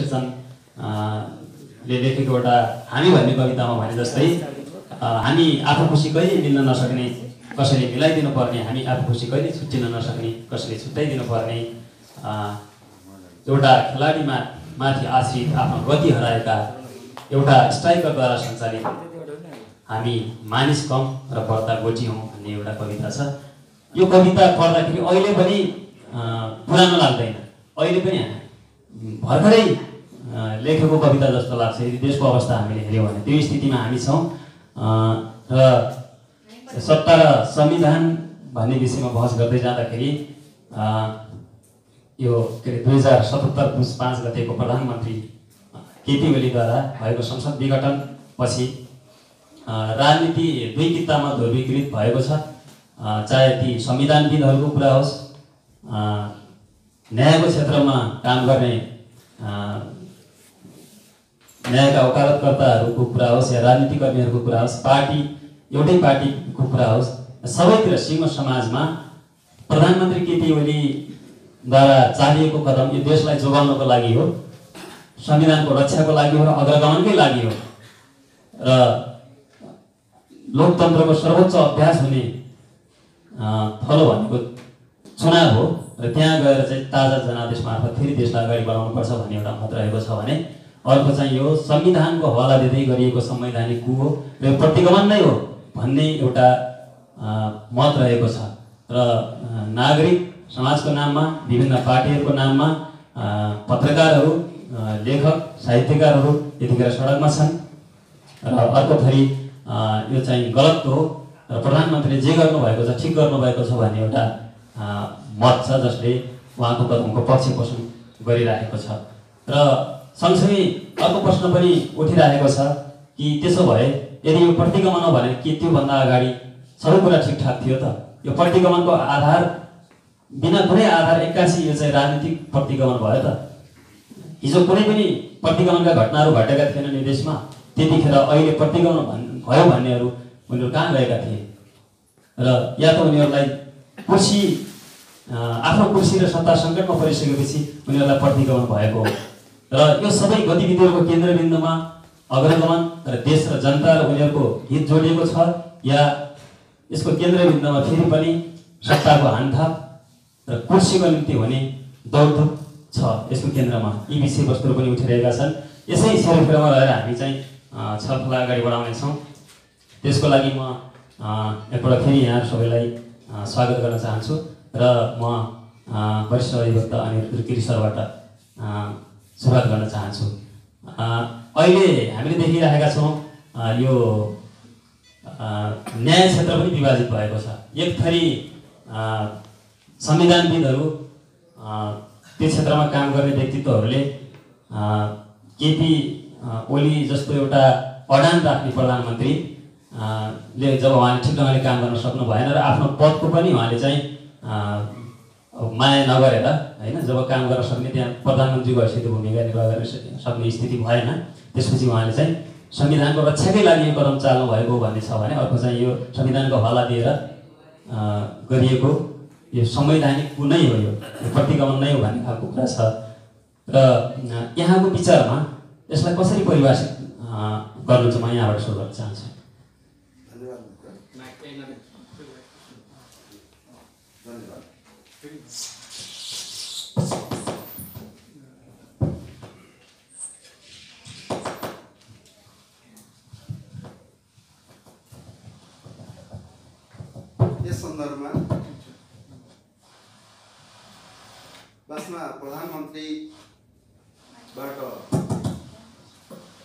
शेरचन ले लेखेको एउटा हामी भन्ने कवितामा भने जस्तै हामी आफू खुसी कहिले मिल्न नसक्ने कसैले मिलाइदिनु पर्ने, हामी आफू खुसी कहिले छुट्टिन नसक्ने कसैले छुट्याइदिनु पर्ने, एउटा खेलाडीमा माथि आश्रित आफ्नो गति हराएका एउटा स्ट्राइकरद्वारा सञ्चालित हामी मानिस कम र बढ्ता गोटी हौँ भन्ने एउटा कविता छ। यो कविता पढ्दाखेरि अहिले पनि पुरानो लाग्दैन, अहिले पनि भर्खरै लेखेको कविता जस्तो लाग्छ। यदि देशको अवस्था हामीले हेऱ्यौँ भने त्यो स्थितिमा हामी छौँ। र सत्ता र संविधान भन्ने विषयमा बहस गर्दै जाँदाखेरि यो के अरे 2077 पुस 5 गतेको प्रधानमन्त्री केपी ओलीद्वारा भएको संसद विघटन पछि राजनीति दुई कितामा ध्रुवीकृत भएको छ। चाहे ती संविधानविदहरूको कुरा होस्, न्यायको क्षेत्रमा काम गर्ने न्यायका वकालतकर्ताहरूको कुरा होस् या राजनीतिक कर्मीहरूको कुरा होस्, पार्टी एउटै पार्टीको कुरा होस्, सबैतिर सिंह समाजमा प्रधानमन्त्री केपी ओलीद्वारा चालिएको कदम यो देशलाई जोगाउनको लागि हो, संविधानको रक्षाको लागि हो र अग्रगमनकै लागि हो र लोकतन्त्रको सर्वोच्च अभ्यास हुने थलो भनेको चुनाव हो र त्यहाँ गएर चाहिँ ताजा जनादेश मार्फत फेरि देशलाई अगाडि बढाउनुपर्छ भन्ने एउटा मत रहेको छ भने अर्को चाहिँ यो संविधानको हवाला दिँदै गरिएको संवैधानिक कु हो र यो प्रतिगमन नै हो भन्ने एउटा मत रहेको छ। र नागरिक समाजको नाममा, विभिन्न पार्टीहरूको नाममा पत्रकारहरू, लेखक, साहित्यकारहरू यतिखेर सडकमा छन् र अर्को थरी यो चाहिँ गलत हो र प्रधानमन्त्रीले जे गर्नुभएको छ ठिक गर्नुभएको छ भन्ने एउटा मत छ जसले उहाँको कदमको पक्ष पोषण गरिरहेको छ। र सँगसँगै अर्को प्रश्न पनि उठिरहेको छ कि त्यसो भए यदि यो प्रतिगमन हो भने के त्योभन्दा अगाडि सबै कुरा ठिकठाक थियो त? यो प्रतिगमनको आधार बिना कुनै आधार 81 यो चाहिँ राजनीतिक प्रतिगमन भयो त? हिजो कुनै पनि प्रतिगमनका घटनाहरू घटेका थिएनन् यो देशमा, त्यतिखेर अहिले प्रतिगमन भयो भन्नेहरू उनीहरू कहाँ गएका थिए? र या त उनीहरूलाई कुर्सी आफ्नो कुर्सी र सत्ता सङ्कटमा परिसकेपछि उनीहरूलाई प्रतिगमन भएको हो र यो सबै गतिविधिहरूको केन्द्रबिन्दुमा अग्रगमन र देश र जनता र उनीहरूको हित जोडिएको छ या यसको केन्द्रबिन्दुमा फेरि पनि सत्ताको हानथाप र कुर्सीको निम्ति हुने दौडधुप छ यसको केन्द्रमा? यी विषयवस्तुहरू पनि उठिरहेका छन्। यसै सेरोफेरोमा रहेर हामी चाहिँ छलफल अगाडि बढाउनेछौँ। त्यसको लागि म एकपल्ट फेरि यहाँ सबैलाई स्वागत गर्न चाहन्छु र म वरिष्ठ अधिवक्ता अनिरुद्ध गिरी सरबाट सुरुवात गर्न चाहन्छु। अहिले हामीले देखिरहेका छौँ यो न्याय क्षेत्र पनि विभाजित भएको छ। एक थरी संविधानविदहरू, त्यो क्षेत्रमा काम गर्ने व्यक्तित्वहरूले केपी ओली जस्तो एउटा अडान राख्ने प्रधानमन्त्री ले जब उहाँले ठिक ढङ्गले काम गर्न सक्नु भएन र आफ्नो पदको पनि उहाँले चाहिँ माया नगरेर होइन, जब काम गर्न सक्ने त्यहाँ प्रधानमन्त्रीको हैसियतको भूमिका निर्वाह गर्न सक्ने स्थिति भएन, त्यसपछि उहाँले चाहिँ संविधानको रक्षाकै लागि यो कदम चाल्नु भएको भन्ने छ भने अर्को चाहिँ यो संविधानको हवाला दिएर गरिएको यो संवैधानिक कु नै हो, यो प्रतिगमन नै हो भन्ने खालको कुरा छ। र यहाँको विचारमा यसलाई कसरी परिभाषित गर्नु चाहिँ म यहाँबाट सुरु गर्न चाहन्छु। यस सन्दर्भमा वास्तवमा प्रधानमन्त्रीबाट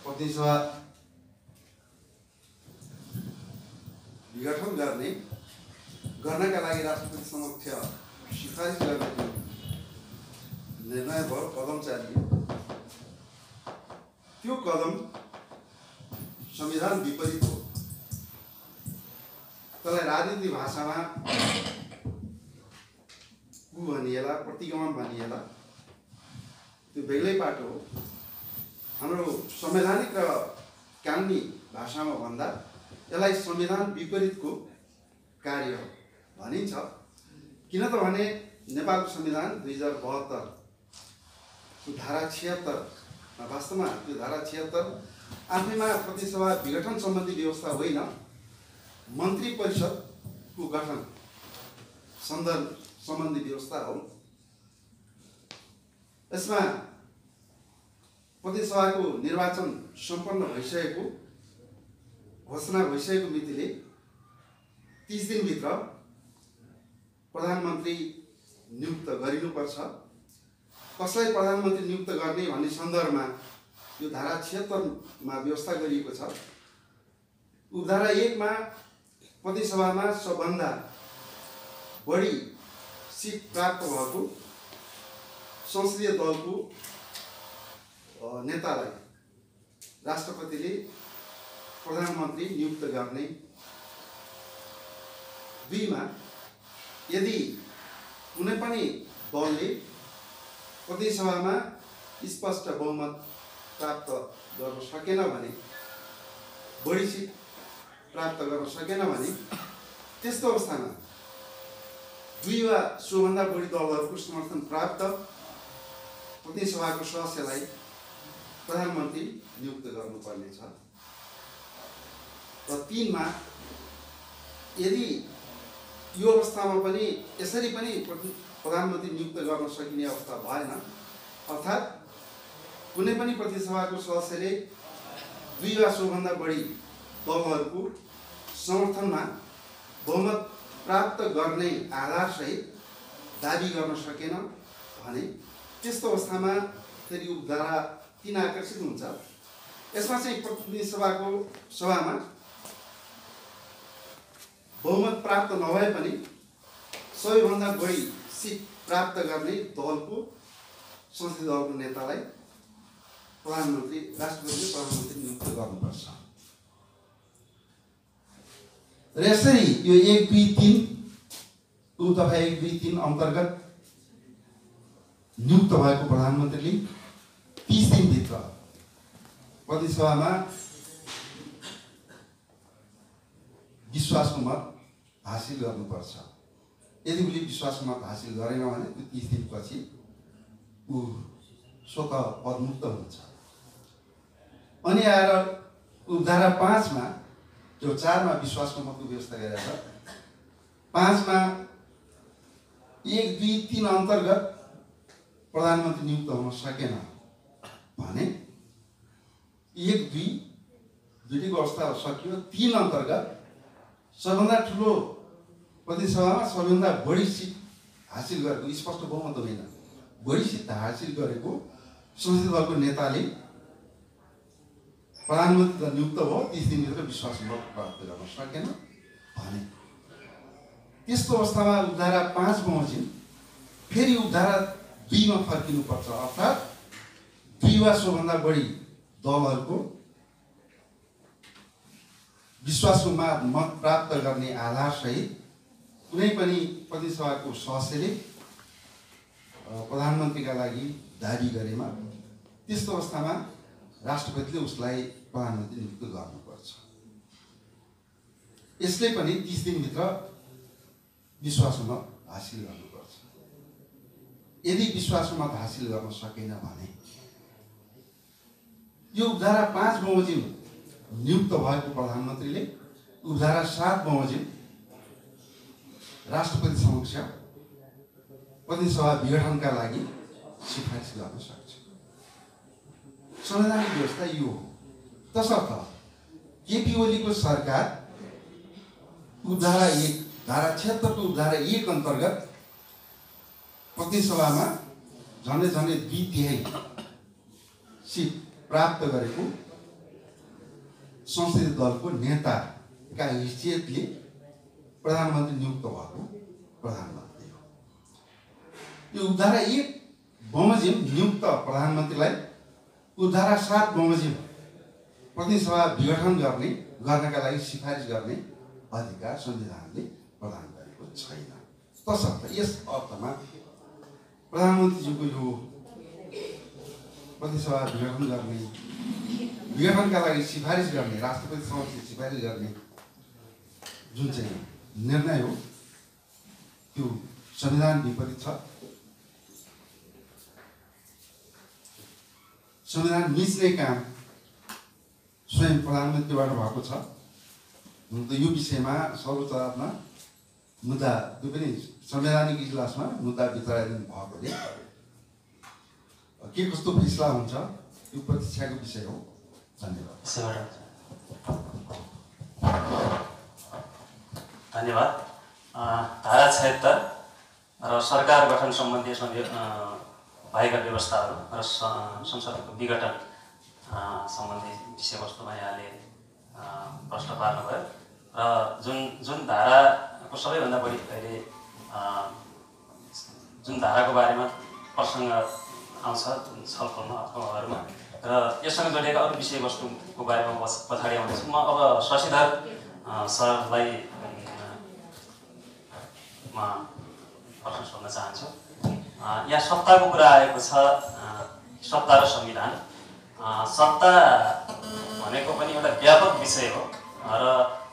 प्रतिनिधि सभा विघटन गर्नका लागि राष्ट्रपति समक्ष सिफारिस गर्ने निर्णय भयो, कदम चालियो। त्यो कदम संविधान विपरीत हो। त्यसलाई राजनीतिक भाषामा कु भनिएला, प्रतिगमन भनिएला, त्यो बेग्लै पाटो हो। हाम्रो संवैधानिक र कानुनी भाषामा भन्दा यसलाई संविधान विपरीतको कार्य भनिन्छ। किन त भने नेपालको संविधान 2072 धारा 76 वास्तवमा त्यो धारा 76 आफैमा प्रतिसभा विघटन सम्बन्धी व्यवस्था होइन, मन्त्री परिषदको गठन सन्दर्भ सम्बन्धी व्यवस्था हो। यसमा प्रतिसभाको निर्वाचन सम्पन्न भइसकेको घोषणा भइसकेको मितिले 30 दिनभित्र प्रधानमन्त्री नियुक्त गरिनुपर्छ। कसलाई प्रधानमन्त्री नियुक्त गर्ने भन्ने सन्दर्भमा यो धारा 76 मा व्यवस्था गरिएको छ। उपधारा 1 मा प्रतिसभामा सबभन्दा बढी सिट प्राप्त भएको संसदीय दलको नेतालाई राष्ट्रपतिले प्रधानमन्त्री नियुक्त गर्ने। 2 मा यदि कुनै पनि दलले प्रतिसभामा स्पष्ट बहुमत प्राप्त गर्न सकेन भने, बढी सिट प्राप्त गर्न सकेन भने, त्यस्तो अवस्थामा 2 वा सोभन्दा बढी दलहरूको समर्थन प्राप्त प्रतिसभाको सदस्यलाई प्रधानमन्त्री नियुक्त गर्नुपर्नेछ। र 3 मा यदि यो अवस्थामा पनि यसरी पनि प्रधानमन्त्री नियुक्त गर्न सकिने अवस्था भएन, अर्थात् कुनै पनि प्रतिसभाको सदस्यले 2 वा सोभन्दा बढी दलहरूको समर्थनमा बहुमत प्राप्त गर्ने आधारसहित दाबी गर्न सकेन भने, त्यस्तो अवस्थामा फेरि उपधारा 3 आकर्षित हुन्छ। यसमा चाहिँ प्रतिनिधि सभामा बहुमत प्राप्त नभए पनि सबैभन्दा बढी सिट प्राप्त गर्ने दलको संसदीय दलको नेतालाई राष्ट्रपतिले प्रधानमन्त्री नियुक्त गर्नुपर्छ। र यसरी यो 1, 2, 3 दफा 1, 2, 3 अन्तर्गत नियुक्त भएको प्रधानमन्त्रीले 30 दिनभित्र प्रतिसभामा विश्वासको मत हासिल गर्नुपर्छ। यदि उसले विश्वासको मत हासिल गरेन भने त्यो 30 दिनपछि ऊ स्वतः पदमुक्त हुन्छ। अनि आएर उपधारा 5 मा जो 4 मा विश्वासको मतको व्यवस्था गरेको छ, 5 मा 1, 2, 3 अन्तर्गत प्रधानमन्त्री नियुक्त हुन सकेन भने 1, 2 दुईटैको अवस्था सकियो। 3 अन्तर्गत सबभन्दा ठुलो प्रतिसभामा सबभन्दा बढी सिट हासिल गरेको, स्पष्ट बहुमत होइन, बढी सिट हासिल गरेको संसदीय दलको नेताले प्रधानमन्त्री नियुक्त भयो। 30 दिनभित्र विश्वासको मत प्राप्त गर्न सकेन भने, त्यस्तो अवस्थामा उपधारा 5 बमोजिम फेरि उपधारा 2 मा फर्किनुपर्छ। अर्थात् 2 वा सोभन्दा बढी दलहरूको विश्वासको मत प्राप्त गर्ने आधारसहित कुनै पनि प्रतिसभाको सदस्यले प्रधानमन्त्रीका लागि दाबी गरेमा, त्यस्तो अवस्थामा राष्ट्रपतिले उसलाई प्रधानमन्त्री नियुक्त गर्नुपर्छ। यसले पनि 30 दिनभित्र विश्वासको मत हासिल गर्नुपर्छ। यदि विश्वासको मत हासिल गर्न सकेन भने यो उपधारा 5 बमोजिम नियुक्त भएको प्रधानमन्त्रीले उपधारा 7 बमोजिम राष्ट्रपति समक्ष प्रतिसभा विघटनका लागि सिफारिस गर्न सक्छ। संवैधानिक व्यवस्था यो हो। तसर्थ केपी ओलीको सरकार उपधारा 1 धारा 76 को उपधारा 1 अन्तर्गत प्रतिसभामा झन्डै 2/3 सिट प्राप्त गरेको संसदीय दलको नेताका हैसियतले प्रधानमन्त्री नियुक्त भएको प्रधानमन्त्री हो। यो उपधारा 1 बमोजिम नियुक्त प्रधानमन्त्रीलाई उपधारा 7 बमोजिम प्रतिसभा विघटन गर्नका लागि सिफारिस गर्ने अधिकार संविधानले प्रदान गरेको छैन। तसर्थ यस अर्थमा प्रधानमन्त्रीज्यूको यो प्रतिसभा विघटनका लागि सिफारिस गर्ने, राष्ट्रपति समक्ष सिफारिस गर्ने जुन चाहिँ निर्णय हो त्यो संविधान विपरीत छ। संविधान मिच्ने काम स्वयं प्रधानमन्त्रीबाट भएको छ। हुन त यो विषयमा सर्वोच्च अदालतमा मुद्दा त्यो पनि संवैधानिक इजलासमा मुद्दा विचाराधीन भएकोले के कस्तो फैसला हुन्छ यो प्रतीक्षाको विषय हो। धन्यवाद। धन्यवाद। धारा 76 र सरकार गठन सम्बन्धी भएका व्यवस्थाहरू र संसदको विघटन सम्बन्धी विषयवस्तुमा यहाँले प्रश्न पार्नुभयो र जुन धाराको सबैभन्दा बढी अहिले जुन धाराको बारेमा प्रसङ्ग आउँछ छलफलमा र यससँग जोडिएका अरू विषयवस्तुको बारेमा पछाडि आउँदैछु। म अब शशिधर सरलाई म प्रश्न सोध्न चाहन्छु। यहाँ सत्ताको कुरा आएको छ, सत्ता र संविधान। सत्ता भनेको पनि एउटा व्यापक विषय हो र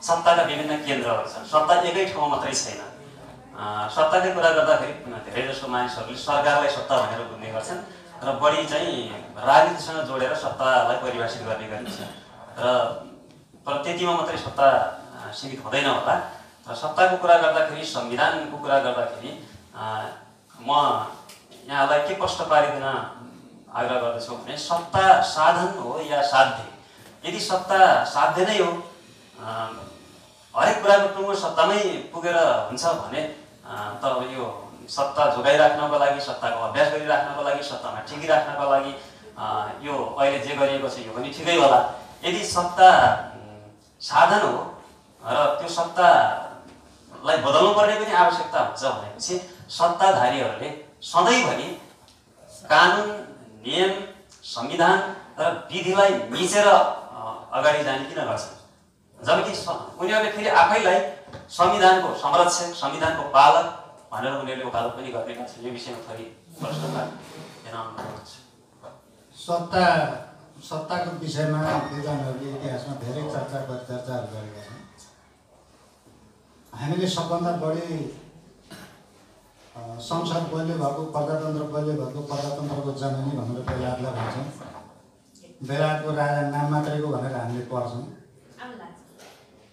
सत्ताका विभिन्न केन्द्रहरू छन्। सत्ता एकै ठाउँमा मात्रै छैन। सत्ताकै कुरा गर्दाखेरि धेरै जसो मानिसहरूले सरकारलाई सत्ता भनेर बुझ्ने गर्छन् र बढी चाहिँ राजनीतिसँग जोडेर सत्तालाई परिभाषित गर्ने गरिन्छ र त्यतिमा मात्रै सत्ता सीमित हुँदैन होला। र सत्ताको कुरा गर्दाखेरि, संविधानको कुरा गर्दाखेरि म यहाँलाई के प्रश्न पारिदिन आग्रह गर्दछु भने सत्ता साधन हो या साध्य? यदि सत्ता साध्य नै हो, हरेक कुराको टुङ्गो सत्तामै पुगेर हुन्छ भने त अब यो सत्ता जोगाइराख्नको लागि, सत्ताको अभ्यास गरिराख्नको लागि, सत्तामा टिकिराख्नको लागि यो अहिले जे गरिएको छ यो पनि ठिकै होला। यदि सत्ता साधन हो र त्यो सत्तालाई बदल्नु पर्ने पनि आवश्यकता हुन्छ भनेपछि सत्ताधारीहरूले सधैँभरि कानुन, नियम, संविधान र विधिलाई मिचेर अगाडि जाने किन गर्छन्? जबकि उनीहरूले फेरि आफैलाई संविधानको संरक्षक, संविधानको पालक भनेर उनीहरूले वकालत पनि गर्ने गर्छन्। यो विषयमा थोरै प्रश्नका सत्ताको विषयमा विद्वानहरूले इतिहासमा धेरै चर्चाहरू गरेका छन्। हामीले सबभन्दा बढी संसद बलियो भएको, प्रजातन्त्र बलियो भएको, प्रजातन्त्रको जननी भनेर बेलायतलाई भन्छौँ। बेलायतको राजा नाम मात्रैको भनेर हामीले पढ्छौँ।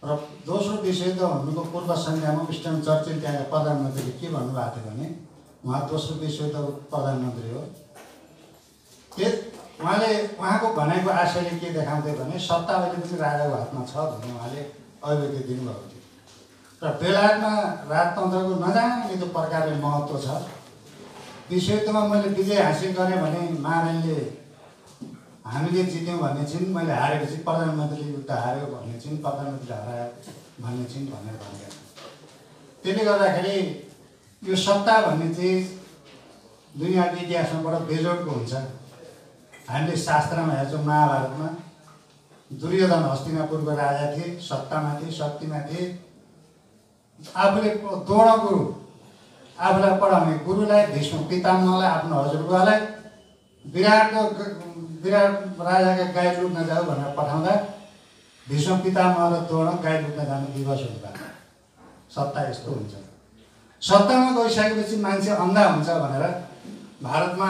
र दोस्रो विषय त हुनुको पूर्व संध्यामा विस्टन चर्चिल त्यहाँका प्रधानमन्त्रीले के भन्नुभएको थियो भने उहाँ दोस्रो विषय त प्रधानमन्त्री हो। उहाँको भनाइको आशयले के देखाउँथ्यो भने सत्ता अहिले पनि राजाको हातमा छ भन्ने उहाँले अभिव्यक्ति दिनुभएको थियो। र बेलायतमा राजतन्त्रको नजाने त्यो प्रकारले महत्त्व छ। विषयमा मैले विजय हासिल गरेँ भने महारानीले हामीले जित्यौँ भन्ने छिन्, मैले हारेपछि प्रधानमन्त्रीले युद्ध हार्यो भन्ने छिन्, प्रधानमन्त्रीले हरायो भन्ने छिन् भनेर भनेका छन्। त्यसले गर्दाखेरि यो सत्ता भन्ने चिज दुनियाँको इतिहासमा बडो बेजोडको हुन्छ। हामीले शास्त्रमा हेर्छौँ, महाभारतमा दुर्योधन हस्तिनापुरको राजा थिए, सत्तामा थिए, शक्तिमा थिए। आफूले द्रोण गुरु, आफूलाई पढाउने गुरुलाई, भीष्म पितामहलाई, आफ्नो हजुरबुवालाई विराट राजाका गाई लुट्न जाऊ भनेर पठाउँदा भीष्म पितामह र द्रोण गाई लुट्न जानु विवश हुनुभएको। सत्ता यस्तो हुन्छ। सत्तामा गइसकेपछि मान्छे अन्धा हुन्छ भनेर भारतमा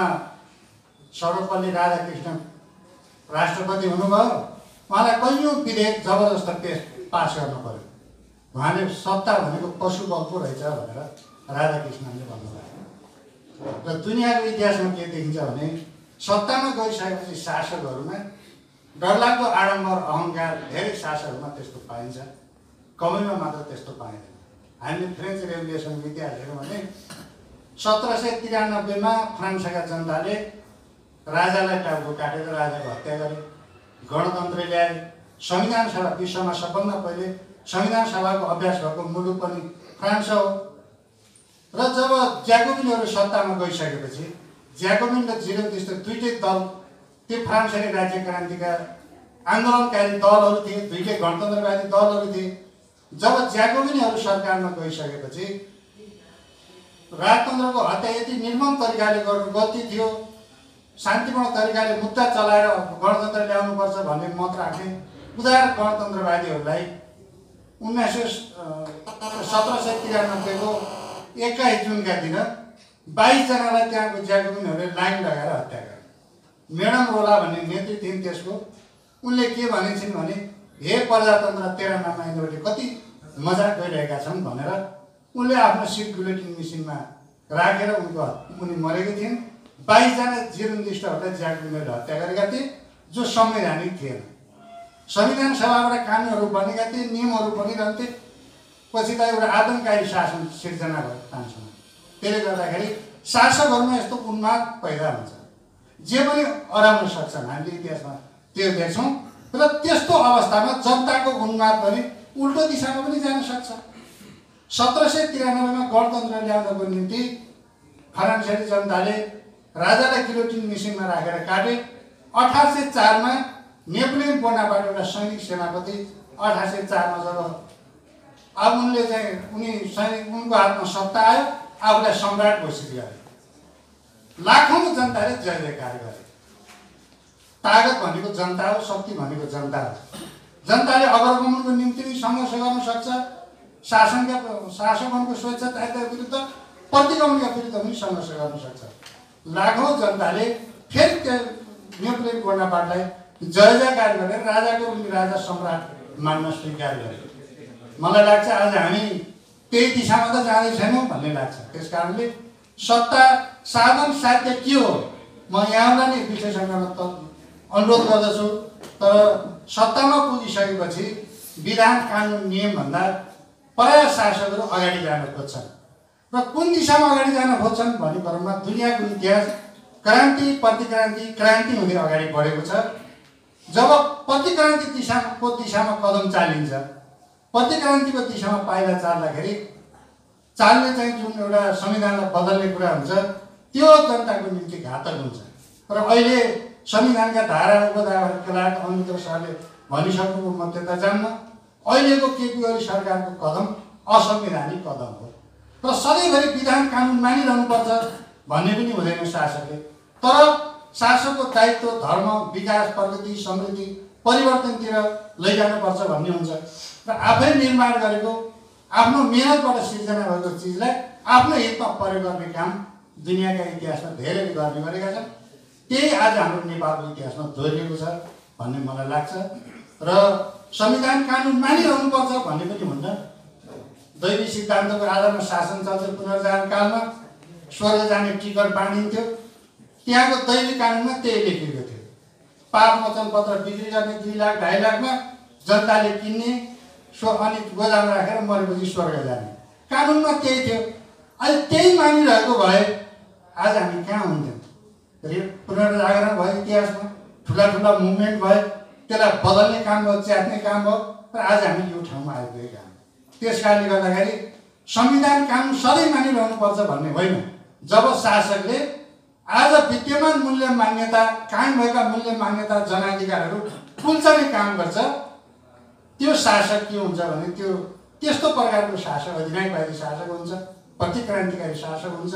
सर्वपल्ली राधाकृष्ण राष्ट्रपति हुनुभयो। उहाँलाई कैयौँ विधेयक जबरजस्त पास गर्नु पर्यो। उहाँले सत्ता भनेको पशु बल पो रहेछ भनेर राधाकृष्णले भन्नुभयो। र दुनियाँको इतिहासमा के देखिन्छ भने सत्तामा गइसकेपछि शासकहरूमा डरलाग्दो आडम्बर, अहङ्कार धेरै शासकहरूमा त्यस्तो पाइन्छ, कमैमा मात्र त्यस्तो पाइँदैन। हामीले फ्रेन्च रेभोल्युसनको इतिहास हेऱ्यौँ भने 1793 फ्रान्सका जनताले राजालाई टाउको काटेर राजाको हत्या गरे, गणतन्त्र ल्याए। संविधान सभा विश्वमा सबभन्दा पहिले संविधान सभाको अभ्यास भएको मुलुक पनि फ्रान्स हो। र जब ज्याकोबिनहरू सत्तामा गइसकेपछि ज्याकोबिन र जिरो त्यस्तो दुईटै दल, त्यो फ्रान्सेली राज्य क्रान्तिका आन्दोलनकारी दलहरू थिए, दुईटै गणतन्त्रवादी दलहरू थिए। जब ज्याकोबिनहरू सरकारमा गइसकेपछि राजतन्त्रको हत्या यति निर्मम तरिकाले गर्नु गल्ती थियो। शान्तिपूर्ण तरिकाले मुद्दा चलाएर गणतन्त्र ल्याउनुपर्छ भन्ने मत राख्ने उदार गणतन्त्रवादीहरूलाई 1793 को 21 जुनका दिन 22 जनालाई त्यहाँको ज्याकोबिनहरूले लाइन लगाएर हत्या गरे। म्याडम रोला भन्ने नेत्री थिइन् त्यसको। उनले के भनेछिन् भने हे प्रजातन्त्र तेरा नाममा यिनीहरूले कति मजाक गरिरहेका छन् भनेर उनले आफ्नो सिट बुलेटिन मेसिनमा राखेर उनी मरेकी थिइन्। 22 जना जीर्णनिष्ठहरूलाई ज्याकलिनले हत्या गरेका थिए जो संवैधानिक थिएन। संविधान सभाबाट कानुनहरू बनेका थिए, नियमहरू बनिरहन्थे, पछि त एउटा आतङ्ककारी शासन सिर्जना भयो तानसँग। त्यसले गर्दाखेरि शासकहरूमा यस्तो उन्माद पैदा हुन्छ, जे पनि अराउन सक्छन्। हामीले इतिहासमा त्यो देख्छौँ र त्यस्तो अवस्थामा जनताको उन्माद पनि उल्टो दिशामा पनि जान सक्छ। 1793 मा गणतन्त्र ल्याउनको निम्ति फ्रान्सेली जनताले राजालाई गिलोटिन मेसिनमा राखेर काटे। 1804 मा नेपोलियन बोनापार्ट एउटा सैनिक सेनापति 1804 मा जब अब उनको हातमा सत्ता आयो, आफूलाई सम्राट घोषित गरे। लाखौं जनताले जय जयकार गरे। तागत भनेको जनता हो, शक्ति भनेको जनता हो। जनताले अग्रगमनको निम्ति सङ्घर्ष गर्न सक्छ। शासकहरूको स्वेच्छाचारिता विरुद्ध, प्रतिगमनका विरुद्ध पनि सङ्घर्ष गर्न सक्छ। लाखौं जनताले फेरि त्यो नेपोलियन बोनापार्टलाई जय जयकार गरेर राजाको राजा सम्राट मान्न स्वीकार गरे। मलाई लाग्छ आज हामी त्यही दिशामा त जाँदै छैनौँ भन्ने लाग्छ। त्यस कारणले सत्ता साधन साध्य के हो, म यहाँलाई नै विश्लेषण गर्न अनुरोध गर्दछु। तर सत्तामा पुगिसकेपछि विधान कानुन नियमभन्दा प्राय शासकहरू अगाडि जान खोज्छन् र कुन दिशामा अगाडि जान खोज्छन् भन्ने क्रममा दुनियाँको इतिहास क्रान्ति प्रतिक्रान्ति क्रान्ति हुँदै अगाडि बढेको छ। जब प्रतिक्रान्ति दिशामा कदम चालिन्छ, प्रतिक्रान्तिको दिशामा पाइला चाल्दाखेरि चाल्ने चाहिँ जुन एउटा संविधानलाई बदल्ने कुरा हुन्छ त्यो जनताको निम्ति घातक हुन्छ। र अहिले संविधानका धारा उपधाराहरूका लागि अमित्र सरले भनिसक्नुको म त्यता जान्न। अहिलेको केपी ओली सरकारको कदम असंवैधानिक कदम हो र सधैँभरि विधान कानुन मानिरहनुपर्छ भन्ने पनि हुँदैन शासकले। तर शासकको दायित्व धर्म, विकास, प्रगति, समृद्धि, परिवर्तनतिर लैजानुपर्छ भन्ने हुन्छ र आफै निर्माण गरेको आफ्नो मेहनतबाट सिर्जना भएको चिजलाई आफ्नो हितमा प्रयोग गर्ने काम दुनियाँका इतिहासमा धेरैले गर्ने गरेका छन्। त्यही आज हाम्रो नेपालको इतिहासमा दोहोरिएको छ भन्ने मलाई लाग्छ। र संविधान कानुन मानिरहनुपर्छ भन्ने पनि हुन्न। दैवी सिद्धान्तको आधारमा शासन चल्थ्यो। पुनर्जागरण कालमा स्वर्ग जाने टिकट बाँडिन्थ्यो। त्यहाँको दैवी कानुनमा त्यही लेखिएको थियो। पाप मोचन पत्र बिक्री गर्ने 2 लाख 2.5 लाखमा जनताले किन्ने, अनि गोदाम राखेर मरेपछि स्वर्ग जाने कानुनमा त्यही थियो। अहिले त्यही मानिरहेको भए आज हामी कहाँ हुन्थ्यौँ? पुनर्जागरण भयो, इतिहासमा ठुला ठुला मुभमेन्ट भयो, त्यसलाई बदल्ने काम भयो, च्यात्ने काम भयो र आज हामी यो ठाउँमा आइपुगेका हौँ। त्यस कारणले गर्दाखेरि संविधान कानुन सधैँ मानिरहनुपर्छ भन्ने होइन। जब शासकले आज विद्यमान मूल्य मान्यता, कायम भएका मूल्य मान्यता, जनाधिकारहरू कुल्चने काम गर्छ, त्यो शासक के हुन्छ भने त्यो त्यस्तो प्रकारको शासक अधिनायकवादी शासक हुन्छ, प्रतिक्रान्तिकारी शासक हुन्छ।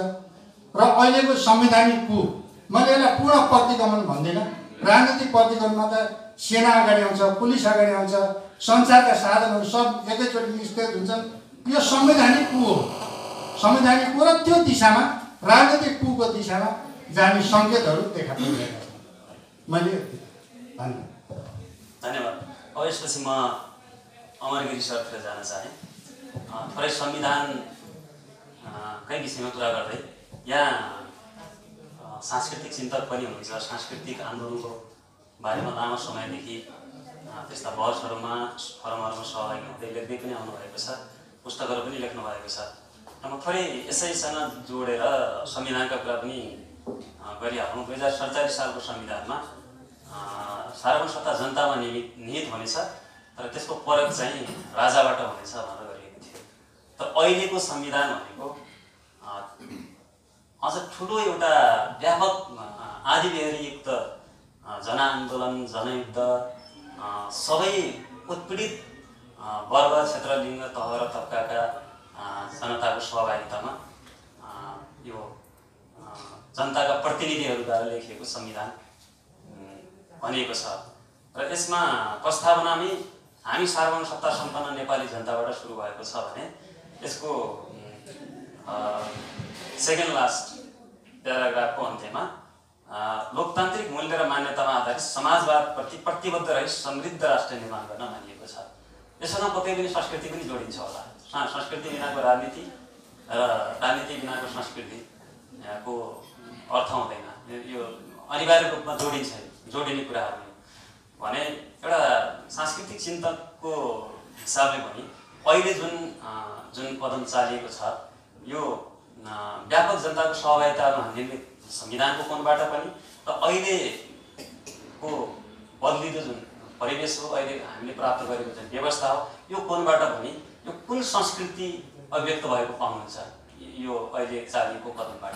र अहिलेको संवैधानिक कु, मैले यसलाई पूर्ण प्रतिगमन भन्दिनँ। राजनीतिक प्रतिगमनमा त सेना अगाडि आउँछ, पुलिस अगाडि आउँछ, सञ्चारका साधनहरू सब एकैचोटि निस्तेज हुन्छन्। यो संवैधानिक कु हो। संवैधानिक कु र त्यो दिशामा, राजनीतिक कुको दिशामा जाने सङ्केतहरू देखा परिरहेका छन्। मैले धन्यवाद। अब यसपछि म अमरगिरी सरतिर जान चाहेँ। थोरै संविधानकै विषयमा कुरा गर्दै यहाँ सांस्कृतिक चिन्तक पनि हुनुहुन्छ। सांस्कृतिक आन्दोलनको बारेमा लामो समयदेखि त्यस्ता बहसहरूमा, फोरमहरूमा सहभागी हुँदै लेख्दै पनि आउनुभएको छ, पुस्तकहरू पनि लेख्नु भएको छ। र म थोरै यसैसँग जोडेर संविधानका कुरा पनि गरिहालौँ। 2047 सालको संविधानमा सार्वभौम सत्ता जनतामा निहित हुनेछ, तर त्यसको प्रयोग चाहिँ राजाबाट हुनेछ भनेर गरिएको थियो। तर अहिलेको संविधान भनेको अझ ठुलो एउटा व्यापक आधिवेरीयुक्त जनआन्दोलन, जनयुद्ध, सबै उत्पीडित वर्ग, क्षेत्र, लिङ्ग, तह र तबकाका जनताको सहभागितामा यो जनताका प्रतिनिधिहरूद्वारा लेखिएको संविधान भनिएको छ। र यसमा प्रस्तावनामै हामी सार्वभौम सत्ता सम्पन्न नेपाली जनताबाट सुरु भएको छ भने यसको सेकेन्ड लास्ट प्याराग्राफको अन्त्यमा लोकतान्त्रिक मूल्य र मान्यतामा आधारित समाजवादप्रति प्रतिबद्ध रही समृद्ध राष्ट्र निर्माण गर्न मानिएको छ। यसमा पक्कै पनि संस्कृति पनि जोडिन्छ होला। संस्कृति बिनाको राजनीति र राजनीति बिनाको संस्कृतिको अर्थ हुँदैन। यो अनिवार्य रूपमा जोडिने कुराहरू भने एउटा सांस्कृतिक चिन्तकको हिसाबले पनि अहिले जुन कदम चालिएको छ यो व्यापक जनताको सहभागितामा हामीले संविधानको कोणबाट पनि र अहिलेको बदलिँदो जुन परिवेश हो, अहिले हामीले प्राप्त गरेको जुन व्यवस्था हो, यो कोणबाट पनि यो कुन संस्कृति अभिव्यक्त भएको पाउनुहुन्छ यो अहिले चालिएको कदमबाट?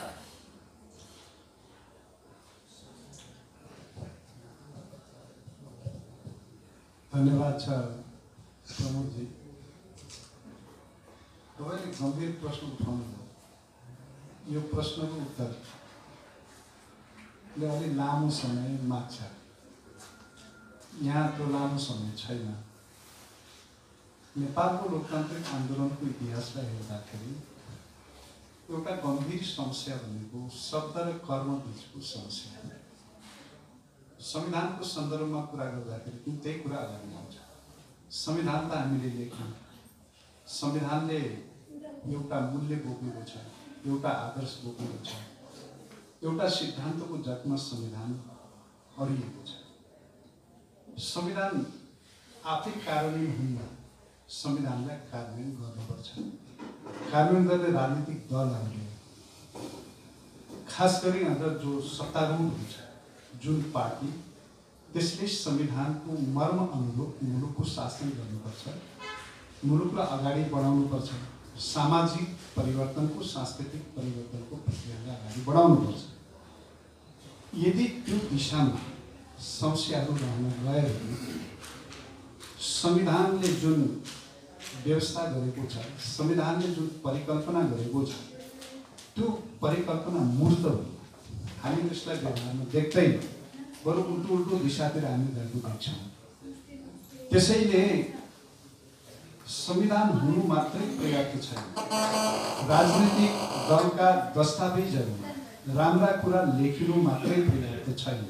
धन्यवाद छ प्रमोदजी। तपाईँले गम्भीर प्रश्न उठाउनुभयो। यो प्रश्नको उत्तरले अलि लामो समय माग्छ। यहाँ त्यो लामो समय छैन। नेपालको लोकतान्त्रिक आन्दोलनको इतिहासलाई हेर्दाखेरि एउटा गम्भीर समस्या भनेको शब्द र कर्म बिचको समस्या। संविधानको सन्दर्भमा कुरा गर्दाखेरि पनि त्यही कुरा अगाडि आउँछ। संविधान त हामीले लेख्यौँ, संविधानले एउटा मूल्य बोकेको छ, एउटा आदर्श बोकेको छ, एउटा सिद्धान्तको जगमा संविधान अडिएको छ। संविधान आफै कार्यान्वयन हुन्न, संविधानलाई कार्यान्वयन गर्नुपर्छ। कार्यान्वयन गर्ने राजनीतिक दलहरूले, खास गरी हाम्रो जो सत्तारूढ हुन्छ जुन पार्टी, त्यसले संविधानको मर्म अनुरूप मुलुकको शासन गर्नुपर्छ, मुलुकलाई अगाडि बढाउनुपर्छ, सामाजिक परिवर्तनको, सांस्कृतिक परिवर्तनको प्रक्रियालाई अगाडि बढाउनुपर्छ। यदि त्यो दिशामा समस्याहरू रहन गए भने संविधानले जुन व्यवस्था गरेको छ, संविधानले जुन परिकल्पना गरेको छ, त्यो परिकल्पना मूर्त हो। हामी त्यसलाई व्यवहारमा देख्दैन, बरु उल्टो दिशातिर हामी गएको देख्छौँ। त्यसैले संविधान हुनु मात्रै पर्याप्त छैन। राजनीतिक दलका दस्तावेजहरूमा राम्रा कुरा लेखिनु मात्रै पर्याप्त छैन।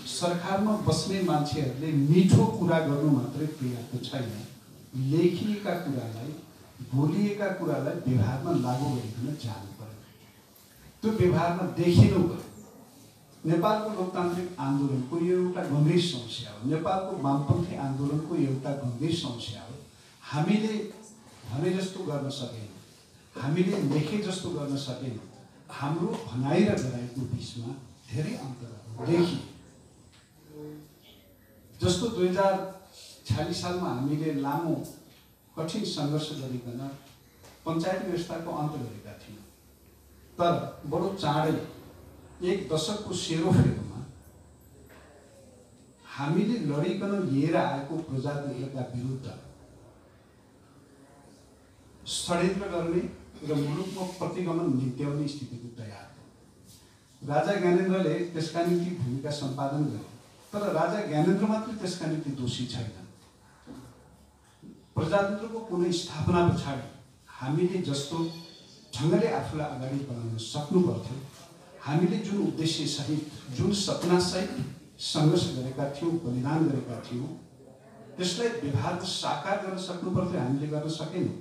सरकारमा बस्ने मान्छेहरूले मिठो कुरा गर्नु मात्रै पर्याप्त छैन। लेखिएका कुरालाई, बोलिएका कुरालाई व्यवहारमा लागू गरिकन जानु पर्यो, त्यो व्यवहारमा देखिनु पर्यो। नेपालको लोकतान्त्रिक आन्दोलनको यो एउटा गम्भीर समस्या हो। नेपालको वामपन्थी आन्दोलनको एउटा गम्भीर समस्या हो। हामीले भने जस्तो गर्न सकेनौँ, हामीले लेखे जस्तो गर्न सकेनौँ। हाम्रो भनाइ र गराइको बिचमा धेरै अन्तरहरू देखिए। जस्तो 2046 सालमा हामीले लामो कठिन सङ्घर्ष गरिकन पञ्चायत व्यवस्थाको अन्त गरेका थियौँ, तर बडो चाँडै एक दशकको सेरोफेरोमा हामीले लडिकन लिएर आएको प्रजातन्त्रका विरुद्ध षड्यन्त्र गर्ने र मुलुकमा प्रतिगमन निम्त्याउने स्थितिको तयार हो। राजा ज्ञानेन्द्रले त्यसका निम्ति भूमिका सम्पादन गरे, तर राजा ज्ञानेन्द्र मात्र त्यसका निम्ति दोषी छैन। प्रजातन्त्रको कुनै स्थापना पछाडि हामीले जस्तो ढङ्गले आफूलाई अगाडि बढाउन सक्नु पर्थ्यो, हामीले जुन उद्देश्य सहित, जुन सपना सहित सङ्घर्ष गरेका थियौँ, बलिदान गरेका थियौँ, त्यसलाई व्यवहारमा साकार गर्न सक्नु पर्थ्यो, हामीले गर्न सकेनौँ।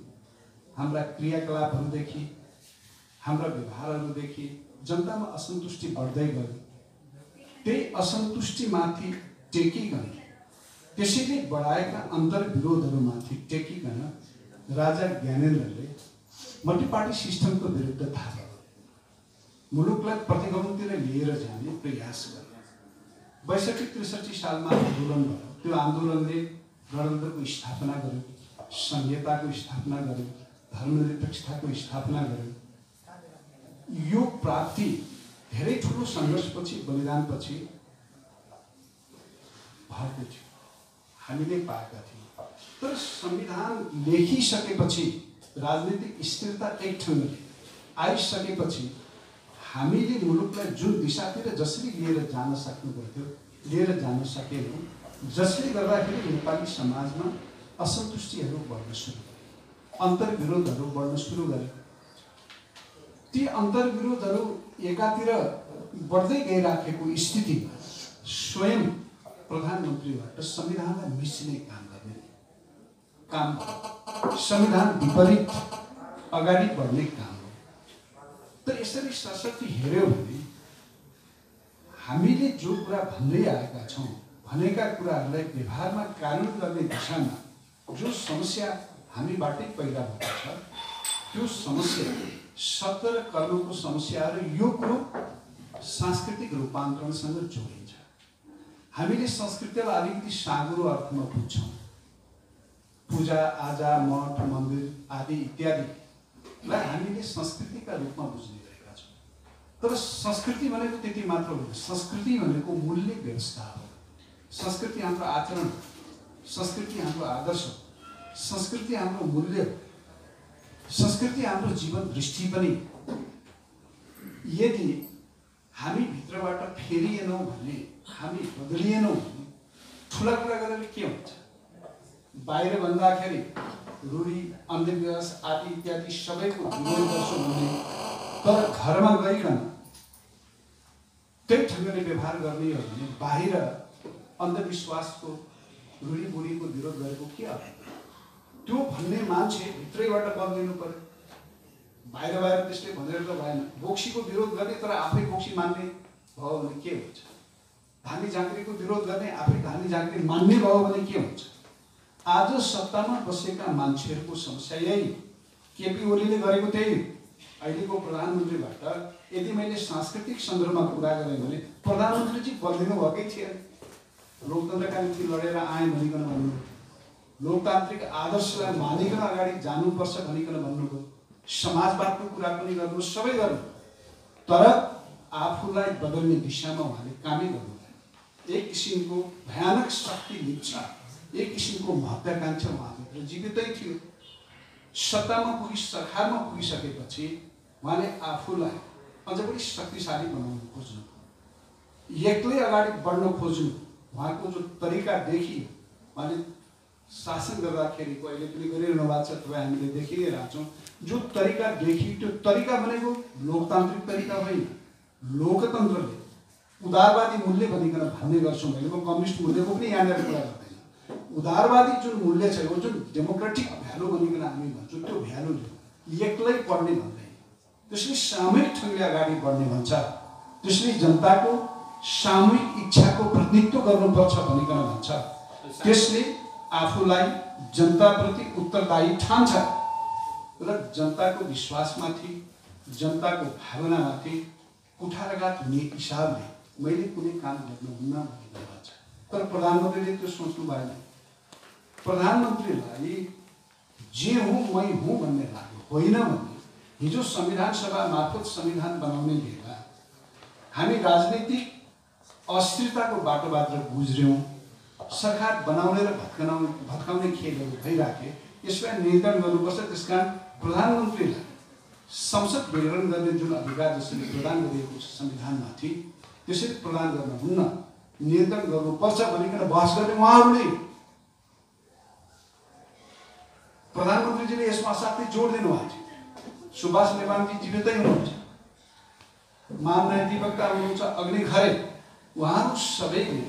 हाम्रा क्रियाकलापहरूदेखि, हाम्रा व्यवहारहरूदेखि जनतामा असन्तुष्टि बढ्दै गयो। त्यही असन्तुष्टिमाथि टेकिकन, त्यसैले बढाएका अन्तर्विरोधहरूमाथि टेकिकन राजा ज्ञानेन्द्रले मल्टिपार्टी सिस्टमको विरुद्ध थाहा, मुलुकलाई प्रतिगमनतिर लिएर जाने प्रयास गरे। 62-63 सालमा आन्दोलन भयो। त्यो आन्दोलनले गणतन्त्रको स्थापना गर्यो, संहिताको स्थापना गर्यो, धर्मनिरपेक्षताको स्थापना गर्यो। यो प्राप्ति धेरै ठुलो सङ्घर्षपछि, बलिदानपछि भएको थियो, हामीले पाएका थियौँ। तर संविधान लेखिसकेपछि, राजनीतिक स्थिरता एक ठाउँले आइसकेपछि हामीले मुलुकलाई जुन दिशातिर जसरी लिएर जान सक्नु पर्थ्यो, लिएर जान सकेनौँ। जसले गर्दाखेरि नेपाली समाजमा असन्तुष्टिहरू बढ्न सुरु गरे, अन्तर्विरोधहरू बढ्न सुरु गरे। ती अन्तर्विरोधहरू एकातिर बढ्दै गइराखेको स्थितिमा स्वयं प्रधानमन्त्रीबाट संविधानलाई मिच्ने काम गर्ने काम, संविधान विपरीत अगाडि बढ्ने काम हो। तर यसरी सशक्ति हेऱ्यो भने हामीले जो कुरा भन्दै आएका छौँ, भनेका कुराहरूलाई व्यवहारमा कानुन गर्ने दिशामा जो समस्या हामीबाटै पैदा भएको छ, त्यो समस्या शब्द र कर्मको समस्याहरू यो कुरो सांस्कृतिक रूपान्तरणसँग जोडिन्छ। हामीले संस्कृतिलाई अलिकति साँगुरो अर्थमा बुझ्छौँ। पूजा आजा, मठ मन्दिर आदि इत्यादिलाई हामीले संस्कृतिका रूपमा बुझ्ने गरेका छौँ। तर संस्कृति भनेको त्यति मात्र होइन। संस्कृति भनेको मूल्य व्यवस्था हो। संस्कृति हाम्रो आचरण, संस्कृति हाम्रो आदर्श, संस्कृति हाम्रो मूल्य, संस्कृति हाम्रो जीवन दृष्टि पनि। यदि हामी भित्रबाट फेरिएनौँ भने, हामी बदलिएनौँ भने ठुला कुरा गरेर के हुन्छ? बाहिर भन्दाखेरि रूढी अन्धविश्वास आदि इत्यादि सबैको विरोध गर्छौँ भने, तर घरमा गइकन त्यही ढङ्गले व्यवहार गर्ने हो भने बाहिर अन्धविश्वासको रूढी बुढीको विरोध गरेको के अर्थ? त्यो भन्ने मान्छे भित्रैबाट बदलिनु पर्यो। बाहिर बाहिर त्यसले भनेर त भएन। बोक्सीको विरोध गर्ने तर आफै बोक्सी मान्ने भयो भने के हुन्छ? धामी झाँक्रीको विरोध गर्ने आफै धामी झाँक्री मान्ने भयो भने के हुन्छ? आज सत्तामा बसेका मान्छेहरूको समस्या यही। केपी ओलीले गरेको त्यही। अहिलेको प्रधानमन्त्रीबाट यदि मैले सांस्कृतिक सन्दर्भमा कुरा गरेँ भने प्रधानमन्त्री चाहिँ बदलिनु भएकै थिएन। लोकतन्त्रका निम्ति लडेर आए भनिकन भन्नुभयो, लोकतान्त्रिक आदर्शलाई मानिकन अगाडि जानुपर्छ भनिकन भन्नुभयो, समाजवादको कुरा पनि गर्नु, सबै गर्नु, तर आफूलाई बदल्ने दिशामा उहाँले कामै गर्नुभयो। एक किसिमको भयानक शक्ति लिप्सा, एक किसिमको महत्त्वाकांक्षा उहाँभित्र जीवितै थियो। सत्तामा सरकारमा पुगिसकेपछि उहाँले आफूलाई अझ पनि शक्तिशाली बनाउन खोज्नु, एक्लै अगाडि बढ्न खोज्नु। उहाँको जो तरिका देखियो, उहाँले शासन गर्दाखेरिको अहिले पनि गरिरहनु भएको छ, तपाईँ हामीले देखि नै रहेछौँ। जो तरिका देखियो त्यो तरिका भनेको लोकतान्त्रिक तरिका होइन। लोकतन्त्रले उदारवादी मूल्य भनिकन भन्ने गर्छौँ भने म कम्युनिस्ट मूल्यको पनि यहाँनिर कुरा गर्दैन। उदारवादी जुन मूल्य छ, यो जुन डेमोक्रेटिक भ्यालु भनिकन हामी भन्छौँ, त्यो भ्यालुले एक्लै पढ्ने भन्दैन। त्यसले सामूहिक ढङ्गले अगाडि बढ्ने भन्छ। त्यसले जनताको सामूहिक इच्छाको प्रतिनिधित्व गर्नुपर्छ भनिकन भन्छ। त्यसले आफूलाई जनताप्रति उत्तरदायी ठान्छ र जनताको विश्वासमाथि, जनताको भावनामाथि कुठाराघात हुने हिसाबले मैले कुनै काम गर्नुहुन्न भनिकन भन्छ। तर प्रधानमन्त्रीले त्यो सोच्नु भएन। प्रधानमन्त्रीलाई जे हुँ मै हुँ भन्ने लाग्यो, होइन भने हिजो संविधान सभा मार्फत संविधान बनाउने बेला हामी राजनीतिक अस्थिरताको बाटोबाट गुज्र्यौँ। सरकार बनाउने र भत्काउने खेलहरू भइराखे। यसलाई नियन्त्रण गर्नुपर्छ। त्यसकारण प्रधानमन्त्रीलाई संसद विघटन गर्ने जुन अधिकार जसरी प्रदान गरिएको छ संविधानमाथि, त्यसरी प्रदान गर्न हुन्न, नियन्त्रण गर्नुपर्छ भनिकन बहस गर्ने उहाँहरूले। प्रधानमन्त्रीजीले यसमा असाध्यै जोड दिनुभएको थियो। सुभाष नेवाङजी जीवितै हुनुहुन्छ, महान्यायाधिवक्ता हुनुहुन्छ अग्नि खरे, उहाँहरू सबैले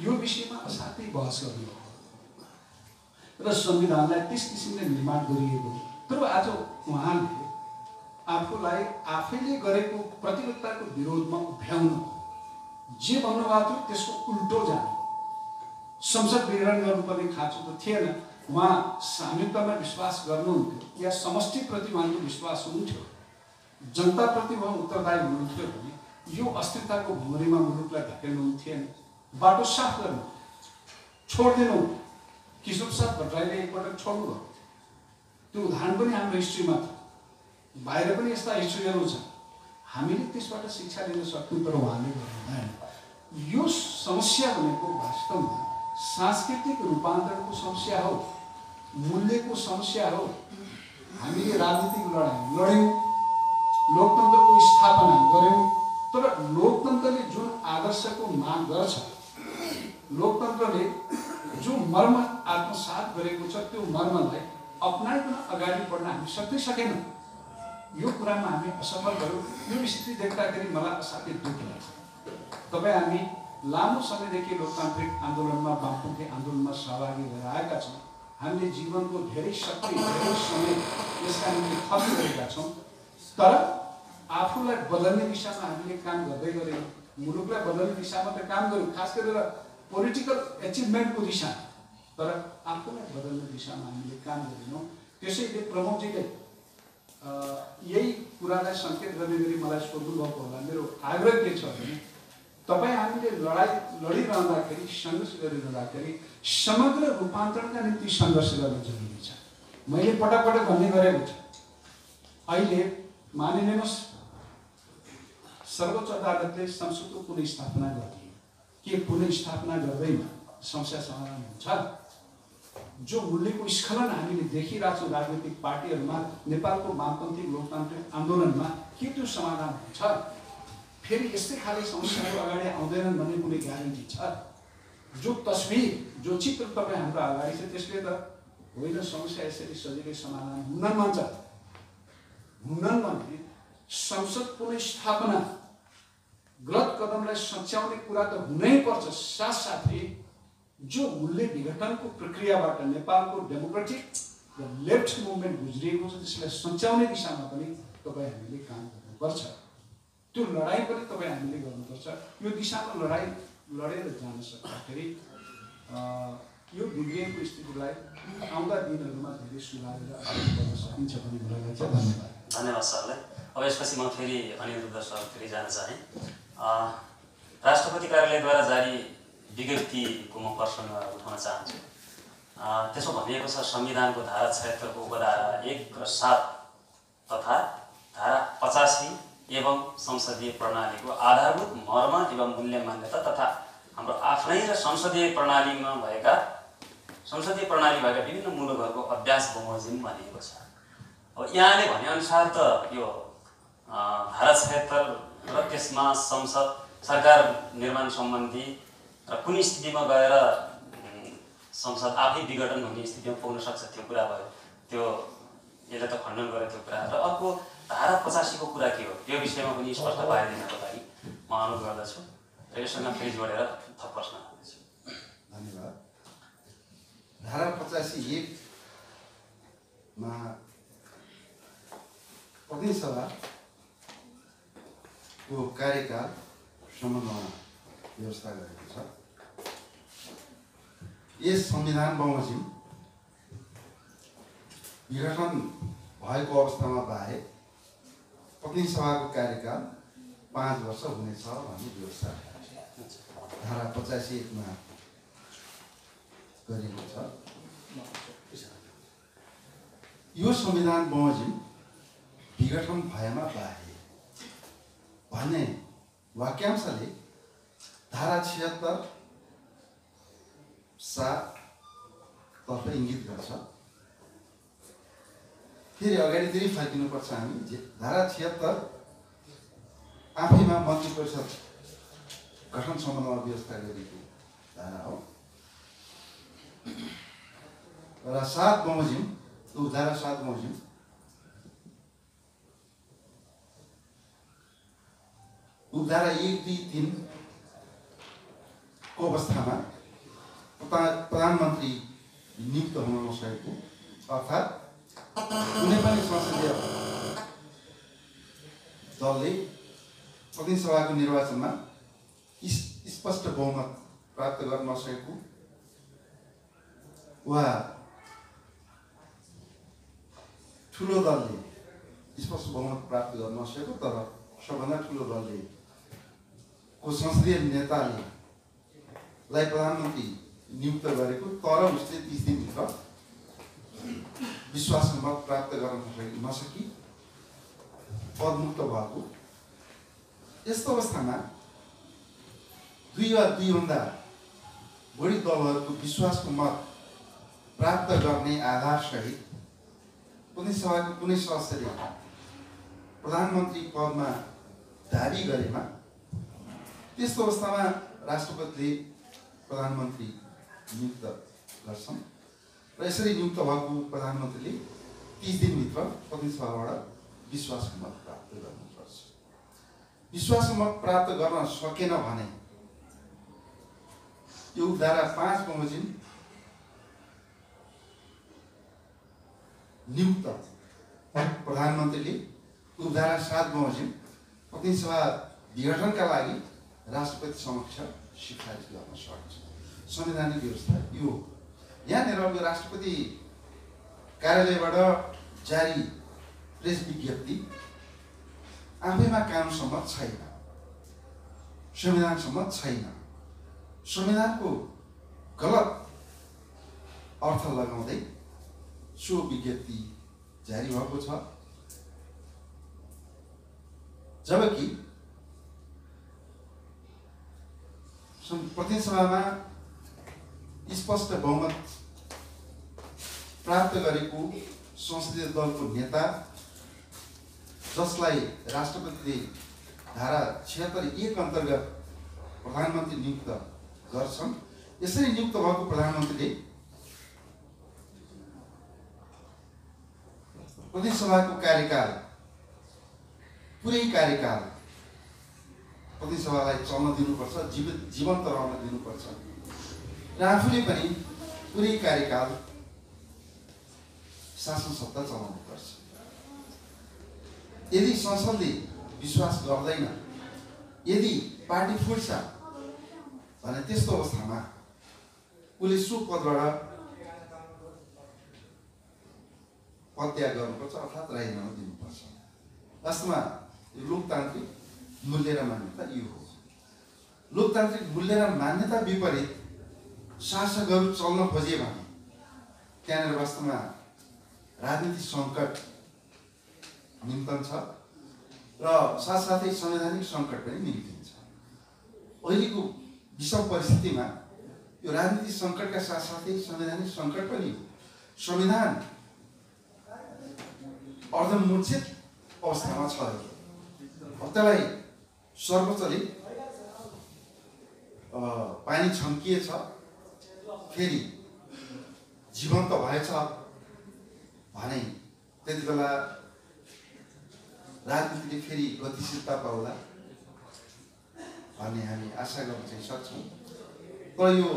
यो विषयमा असाध्यै बहस गर्नुभयो र संविधानलाई त्यस किसिमले निर्माण गरिएको। तर आज उहाँले आफूलाई आफैले गरेको प्रतिबद्धताको विरोधमा उभ्याउनु, जे भन्नुभएको थियो त्यसको उल्टो जानु, संसद विघटन गर्नुपर्ने खाँचो त थिएन। उहाँ सामूहिकतामा विश्वास गर्नुहुन्थ्यो या समष्टिप्रति उहाँको विश्वास हुन्थ्यो, जनताप्रति उहाँ उत्तरदायी हुनुहुन्थ्यो भने यो अस्थिरताको भुमरीमा मुलुकलाई धकेल्नु थिएन। बाटो साफ गर्नु, छोडिदिनु। केशवप्रसाद भट्टराईले एकपटक छोड्नुभयो। त्यो उदाहरण पनि हाम्रो हिस्ट्रीमा छ, बाहिर पनि यस्ता हिस्ट्रीहरू छन्। हामीले त्यसबाट शिक्षा लिन सक्छौँ, तर उहाँले गर्नु भएन। यो समस्या भनेको वास्तवमा सांस्कृतिक रूपान्तरणको समस्या हो, मूल्यको समस्या हो। हामीले राजनीतिक लडाइँ लड्यौँ, लोकतन्त्रको स्थापना गऱ्यौँ, तर लोकतन्त्रले जुन आदर्शको माग गर्छ, लोकतन्त्रले जो मर्म आत्मसात गरेको छ, त्यो मर्मलाई अपनाइकन अगाडि बढ्न हामी सक्दै सकेनौँ। यो कुरामा हामी असफल भयौँ। यो स्थिति देख्दाखेरि मलाई असाध्यै दुःख लाग्छ। तपाईँ हामी लामो समयदेखि लोकतान्त्रिक आन्दोलनमा, वामपन्थी आन्दोलनमा सहभागी भएर आएका छौँ। हामीले जीवनको धेरै शक्ति, धेरै समय यसका निम्ति खर्च गरेका छौँ। तर आफूलाई बदल्ने दिशामा हामीले काम गर्दै गरेनौँ। मुलुकलाई बदल्ने दिशामा त काम गऱ्यौँ, खास गरेर पोलिटिकल एचिभमेन्टको दिशा, तर आफूलाई बदल्ने दिशामा हामीले काम गरेनौँ। त्यसैले प्रमुखजीले यही कुरालाई सङ्केत गर्ने गरी मलाई सोध्नुभएको होला। मेरो आग्रह के छ भने तपाईँ हामीले लडाइँ लडिरहँदाखेरि, सङ्घर्ष गरिरहँदाखेरि समग्र रूपान्तरणका निम्ति सङ्घर्ष गर्न जरुरी छ। मैले पटक पटक भन्ने गरेको छु, अहिले मानिलिनुहोस् सर्वोच्च अदालतले संसदको पुनर्स्थापना गरिदियो। के पुनर्स्थापना गर्दैमा समस्या समाधान हुन्छ? जो मूल्यको स्खलन हामीले देखिरहेछौँ राजनीतिक पार्टीहरूमा, नेपालको वामपन्थी लोकतान्त्रिक आन्दोलनमा, के त्यो समाधान हुन्छ? फेरि यस्तै खाले समस्याहरू अगाडि आउँदैनन् भन्ने कुनै ग्यारेन्टी छ? जो तस्विर, जो चित्र तपाईँ हाम्रो अगाडि छ, त्यसले त होइन समस्या यसरी सजिलै समाधान हुन्न भन्छ। हुनन् भने संसद पुनर्स्थापना गलत कदमलाई सच्याउने कुरा त हुनै पर्छ। साथसाथै जो मूल्य विघटनको प्रक्रियाबाट नेपालको डेमोक्रेटिक र लेफ्ट मुभमेन्ट गुज्रिएको छ त्यसलाई सच्याउने दिशामा पनि तपाईँ हामीले काम गर्नुपर्छ। त्यो लडाइँ पनि तपाईँ हामीले गर्नुपर्छ। यो दिशामा लडाइँ लडेर जान सक्दाखेरि यो बिग्रिएको स्थितिलाई आउँदा दिनहरूमा धेरै सुधारेर अगाडि बढ्न सकिन्छ भन्ने मलाई लाग्छ। धन्यवाद। धन्यवाद सरलाई। अब यसपछि म फेरि अनिरुद्ध सरतिर जान चाहेँ। राष्ट्रपति कार्यालयद्वारा जारी विज्ञप्तिको म प्रसङ्ग उठाउन चाहन्छु। त्यसो भनिएको छ संविधानको धारा 76 को उपधारा 1 र 7 तथा धारा 85 एवं संसदीय प्रणालीको आधारभूत मर्म एवं मूल्य मान्यता तथा हाम्रो आफ्नै र संसदीय प्रणालीमा भएका विभिन्न मुलुकहरूको अभ्यास बमोजिम भनिएको छ। अब यहाँले भनेअनुसार त यो धारा 76 र त्यसमा संसद सरकार निर्माण सम्बन्धी र कुनै स्थितिमा गएर संसद आफै विघटन हुने स्थितिमा पुग्न सक्छ त्यो कुरा भयो। त्यो यसले त खण्डन गरेको त्यो कुरा। र अर्को धारा 85 को कुरा के हो त्यो विषयमा पनि स्पष्ट पारिदिनको लागि म अनुरोध गर्दछु र यससँग फेरि जोडेर थप प्रश्न राख्छु। धन्यवाद। धारा 85(1) मा प्रतिनिधि सभाको कार्यकाल सम्बन्धमा व्यवस्था गरेको छ। यस संविधान बमोजिम विघटन भएको अवस्थामा बाहेक प्रतिनिधि सभाको कार्यकाल 5 वर्ष हुनेछ भन्ने व्यवस्था धारा 85(1) मा गरिएको छ। यो संविधान बमोजिम विघटन भएमा बाहेक भन्ने वाक्यांशले धारा 76(7) तर्फ इङ्गित गर्छ। फेरि अगाडितिर फर्किनुपर्छ हामी। धारा 76 आफैमा मन्त्री परिषद गठन सम्बन्धमा व्यवस्था गरिएको धारा हो र 7 बमोजिम धारा 7 बमोजिम उपधारा 1, 2, 3 को अवस्थामा प्रधानमन्त्री नियुक्त हुन नसकेको अर्थात् कुनै पनि संसदीय दलले प्रतिनिधि सभाको निर्वाचनमा स्पष्ट बहुमत प्राप्त गर्न नसकेको वा ठुलो दलले स्पष्ट बहुमत प्राप्त गर्न नसकेको तर सबभन्दा ठुलो दलले को संसदीय नेताले लाई प्रधानमन्त्री नियुक्त गरेको तर उसले 30 दिनभित्र विश्वासको मत प्राप्त गर्न नसकी पदमुक्त भएको। यस्तो अवस्थामा 2 वा 2 भन्दा बढी दलहरूको विश्वासको मत प्राप्त गर्ने आधारसहित कुनै सभाको कुनै सदस्यले प्रधानमन्त्री पदमा दाबी गरेमा त्यस्तो अवस्थामा राष्ट्रपतिले प्रधानमन्त्री नियुक्त गर्छन् र यसरी नियुक्त भएको प्रधानमन्त्रीले 30 दिनभित्र प्रतिनिधि सभाबाट विश्वासको मत प्राप्त गर्नुपर्छ। विश्वासको मत प्राप्त गर्न सकेन भने यो उपधारा 5 बमोजिम नियुक्त प्रधानमन्त्रीले उपधारा 7 बमोजिम प्रतिनिधि सभा विघटनका लागि राष्ट्रपति समक्ष सिफारिस गर्न सक्छ। संवैधानिक व्यवस्था यो यहाँनिर यो राष्ट्रपति कार्यालयबाट जारी प्रेस विज्ञप्ति आफैमा कानुन सम्मत छैन, संविधान सम्मत छैन। संविधानको गलत अर्थ लगाउँदै सो विज्ञप्ति जारी भएको छ। जबकि प्रतिनिधि सभामा स्पष्ट बहुमत प्राप्त गरेको संसदीय दलको नेता जसलाई राष्ट्रपतिले धारा 76(1) अन्तर्गत प्रधानमन्त्री नियुक्त गर्छन्, यसरी नियुक्त भएको प्रधानमन्त्रीले प्रतिनिधि सभाको कार्यकाल पुरै कार्यकाल प्रतिनिधि सभालाई चल्न दिनुपर्छ, जीवन्त रहन दिनुपर्छ र आफूले पनि पुरै कार्यकाल शासन सत्ता चलाउनु पर्छ। यदि संसदले विश्वास गर्दैन, यदि पार्टी फुट्छ भने त्यस्तो अवस्थामा उसले सो पदबाट पदत्याग गर्नुपर्छ अर्थात् राजीनामा दिनुपर्छ। वास्तवमा लोकतान्त्रिक मूल्य र मान्यता यो हो। लोकतान्त्रिक मूल्य र मान्यता विपरीत शासकहरू चल्न खोजे भने त्यहाँनिर वास्तवमा राजनीतिक सङ्कट निम्तन्छ र साथसाथै संवैधानिक सङ्कट पनि निम्तिन्छ। अहिलेको विषम परिस्थितिमा यो राजनीतिक सङ्कटका साथसाथै संवैधानिक सङ्कट पनि हो। संविधान अर्धमूर्छित अवस्थामा छ। त्यसलाई सर्वोच्चले पानी छम्किएछ, फेरि जीवन्त भएछ भने त्यति बेला राजनीतिले फेरि गतिशीलता पाउला भन्ने हामी आशा गर्न चाहिँ सक्छौँ। तर यो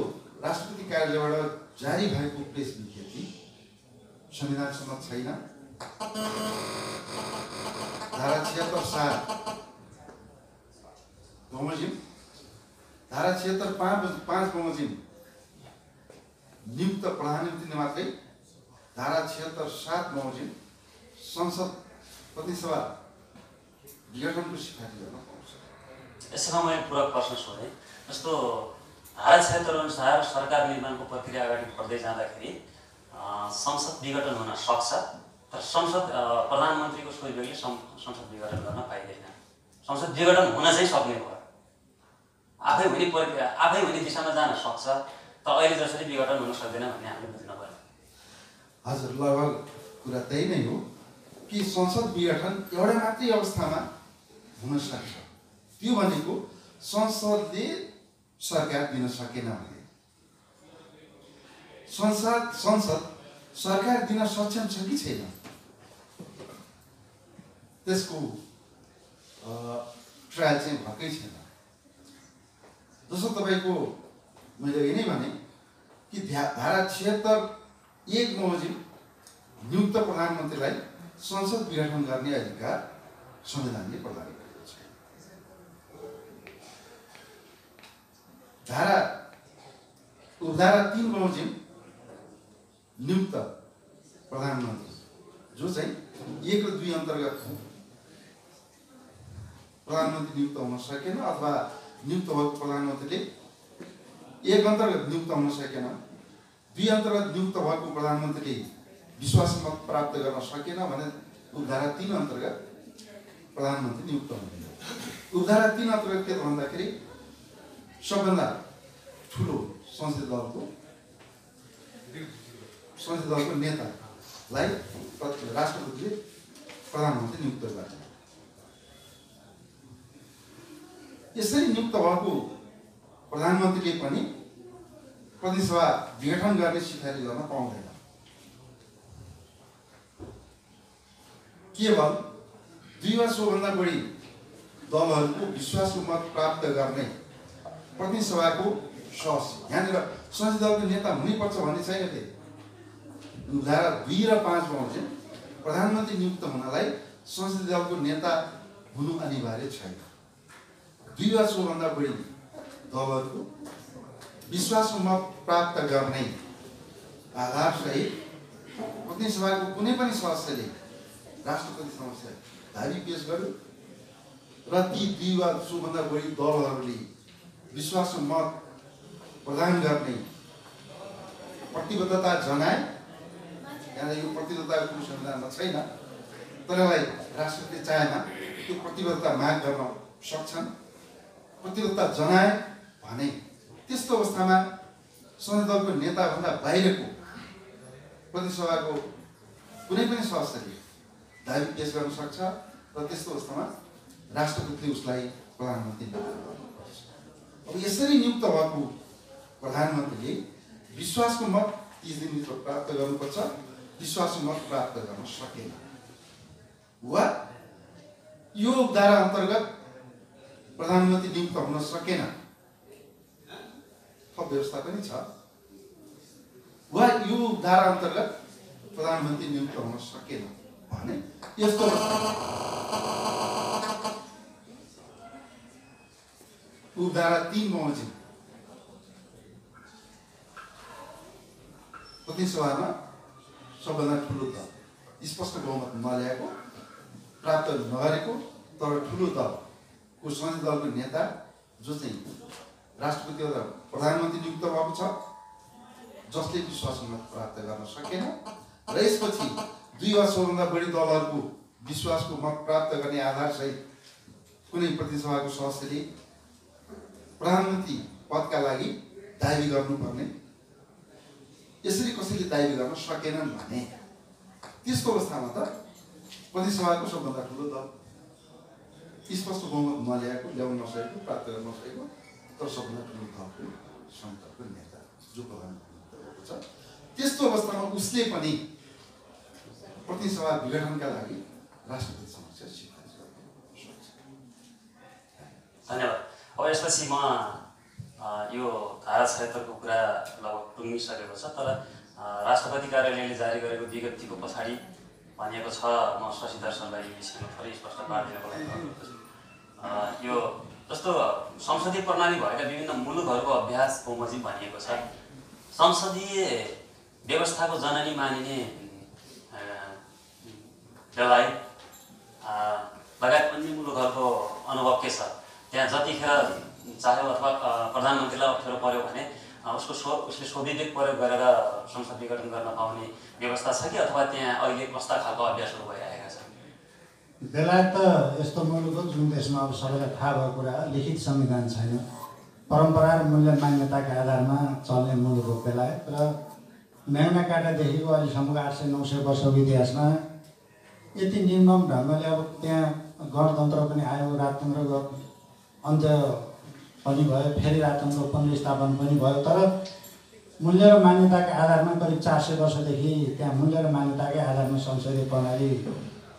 राष्ट्रपति कार्यालयबाट जारी भएको प्रेस विज्ञप्ति संविधान सम्मत छैन। धारा 76(7) बमोजिम, धारा 76(5) बमोजिम नियुक्त प्रधानमन्त्रीले मात्रै धारा 76(7) बमोजिम संसद प्रतिनिधि सभा विघटनको सिफारिस गर्न पाउँछ। यसमा मैले पूरक प्रश्न सोधेँ। जस्तो धारा 76 अनुसार सरकार निर्माणको प्रक्रिया अगाडि बढ्दै जाँदाखेरि संसद विघटन हुन सक्छ, तर संसद प्रधानमन्त्रीको सोही बेगले संसद विघटन गर्न पाइँदैन। संसद विघटन हुन चाहिँ सक्ने भयो, आफै हुने दिशामा जान सक्छ, तर अहिले जसरी विघटन हुन सक्दैन भन्ने हामीले बुझ्नु पर्यो। हजुर, लगभग कुरा त्यही नै हो कि संसद विघटन एउटै मात्रै अवस्थामा हुन सक्छ। त्यो भनेको संसदले सरकार दिन सकेन भने। संसद सरकार दिन सक्षम छ कि छैन त्यसको ट्रायल चाहिँ भएकै छैन। जस्तो तपाईँको मैले यही नै भने कि धारा 76(1) बमोजिम नियुक्त प्रधानमन्त्रीलाई संसद विघटन गर्ने अधिकार संविधानले प्रदान गरेको छ। उपधारा 3 बमोजिम नियुक्त प्रधानमन्त्री जो चाहिँ 1 र 2 अन्तर्गत प्रधानमन्त्री नियुक्त हुन सकेन अथवा नियुक्त भएको प्रधानमन्त्रीले 1 अन्तर्गत नियुक्त हुन सकेन, 2 अन्तर्गत नियुक्त भएको प्रधानमन्त्रीले विश्वास मत प्राप्त गर्न सकेन भने उपधारा 3 अन्तर्गत प्रधानमन्त्री नियुक्त हुनुहुन्छ। उपधारा 3 अन्तर्गत के भन्दाखेरि सबभन्दा ठुलो संसदीय दलको नेतालाई राष्ट्रपतिले प्रधानमन्त्री नियुक्त गर्ने। यसरी नियुक्त भएको प्रधानमन्त्रीले पनि प्रतिनिधि सभा विघटन गर्ने सिफारिस गर्न पाउँदैन। केवल 2 वा सोभन्दा बढी दलहरूको विश्वासको मत प्राप्त गर्ने प्रतिनिधि सभाको सदस्य यहाँनिर संसदीय दलको नेता हुनैपर्छ भन्ने छैन त्यो धारा 2 र 5 मा चाहिँ प्रधानमन्त्री नियुक्त हुनलाई संसदीय दलको नेता हुनु अनिवार्य छैन। 2 वा सोभन्दा बढी दलहरूको विश्वासको मत प्राप्त गर्ने आधारसहित प्रतिनिधि सभाको कुनै पनि सदस्यले राष्ट्रपति समक्ष दाबी पेश गर्यो र ती 2 वा सोभन्दा बढी दलहरूले विश्वासको मत प्रदान गर्ने प्रतिबद्धता जनाए। यहाँ यो प्रतिबद्धताको कुनै संविधानमा छैन, तर यसलाई राष्ट्रपतिले चाहेमा त्यो प्रतिबद्धता माग गर्न सक्छन्। प्रतिबद्धता जनाए भने त्यस्तो अवस्थामा संसदीय दलको नेताभन्दा बाहिरको प्रतिनिधि सभाको कुनै पनि सदस्यले दाबी पेश गर्न सक्छ र त्यस्तो अवस्थामा राष्ट्रपतिले उसलाई प्रधानमन्त्री नियुक्त गर्नुपर्छ। अब यसरी नियुक्त भएको प्रधानमन्त्रीले विश्वासको मत 30 दिनभित्र प्राप्त गर्नुपर्छ। विश्वासको मत प्राप्त गर्न सकेन वा यो धारा अन्तर्गत प्रधानमन्त्री नियुक्त हुन सकेन, थप व्यवस्था पनि छ, वा यो धारा अन्तर्गत प्रधानमन्त्री नियुक्त हुन सकेन भने यस्तो धारा 3 मा चाहिँ प्रतिनिधि सभामा सबभन्दा ठुलो दल स्पष्ट बहुमत नल्याएको, प्राप्त नगरेको तर ठुलो दलको संसदीय दलको नेता जो चाहिँ राष्ट्रपति वा प्रधानमन्त्री नियुक्त भएको छ, जसले विश्वासको मत प्राप्त गर्न सकेन र यसपछि 2 वा सोभन्दा बढी दलहरूको विश्वासको मत प्राप्त गर्ने आधारसहित कुनै प्रतिनिधि सभाको सदस्यले प्रधानमन्त्री पदका लागि दाबी गर्नुपर्ने, यसरी कसैले दाबी गर्न सकेनन् भने त्यस्तो अवस्थामा त प्रतिनिधि सभाको सबभन्दा ठुलो दल स्पष्ट बहुमत नल्याएको, ल्याउन नसकेको, प्राप्त गर्न नसकेको तर सबभन्दा ठुलो दलको संसदको नेता जो प्रधानमन्त्री भएको छ, त्यस्तो अवस्थामा उसले पनि प्रतिनिधि सभा विघटनका लागि राष्ट्रपति समक्ष सिफारिस गर्न सक्छ। धन्यवाद। अब यसपछि म यो धारा 76 को कुरा लगभग टुङ्गिसकेको छ, तर राष्ट्रपति कार्यालयले जारी गरेको विज्ञप्तिको पछाडि भनिएको छ, म शशि दर्शनलाई यो विषयमा थोरै स्पष्ट पारिदिनको लागि यो जस्तो संसदीय प्रणाली भएका विभिन्न मुलुकहरूको अभ्यास बमोजिम भनिएको छ। संसदीय व्यवस्थाको जननी मानिने बेलायत लगायत अन्य मुलुकहरूको अनुभव के छ? त्यहाँ जतिखेर चाह्यो अथवा प्रधानमन्त्रीलाई अप्ठ्यारो पर्यो भने उसले स्वविवेक प्रयोग गरेर संसद विघटन गर्न पाउने व्यवस्था छ कि अथवा त्यहाँ अहिले कस्ता खालको अभ्यासहरू भइरहेका छन्? बेलायत त यस्तो मुलुक हो जुन देशमा अब सबैलाई थाहा भएको कुरा लिखित संविधान छैन, परम्परा र मूल्य मान्यताका आधारमा चल्ने मुलुक हो बेलायत। र न्यायमा काटादेखिको अहिलेसम्मको 800-900 वर्षको इतिहासमा यति निर्मम ढङ्गले अब त्यहाँ गणतन्त्र पनि आयो, राजतन्त्रको अन्त्य पनि भयो, फेरि राजतन्त्र पुनर्स्थापन पनि भयो, तर मूल्य र मान्यताका आधारमा करिब 400 वर्षदेखि त्यहाँ मूल्य र मान्यताकै आधारमा संसदीय प्रणाली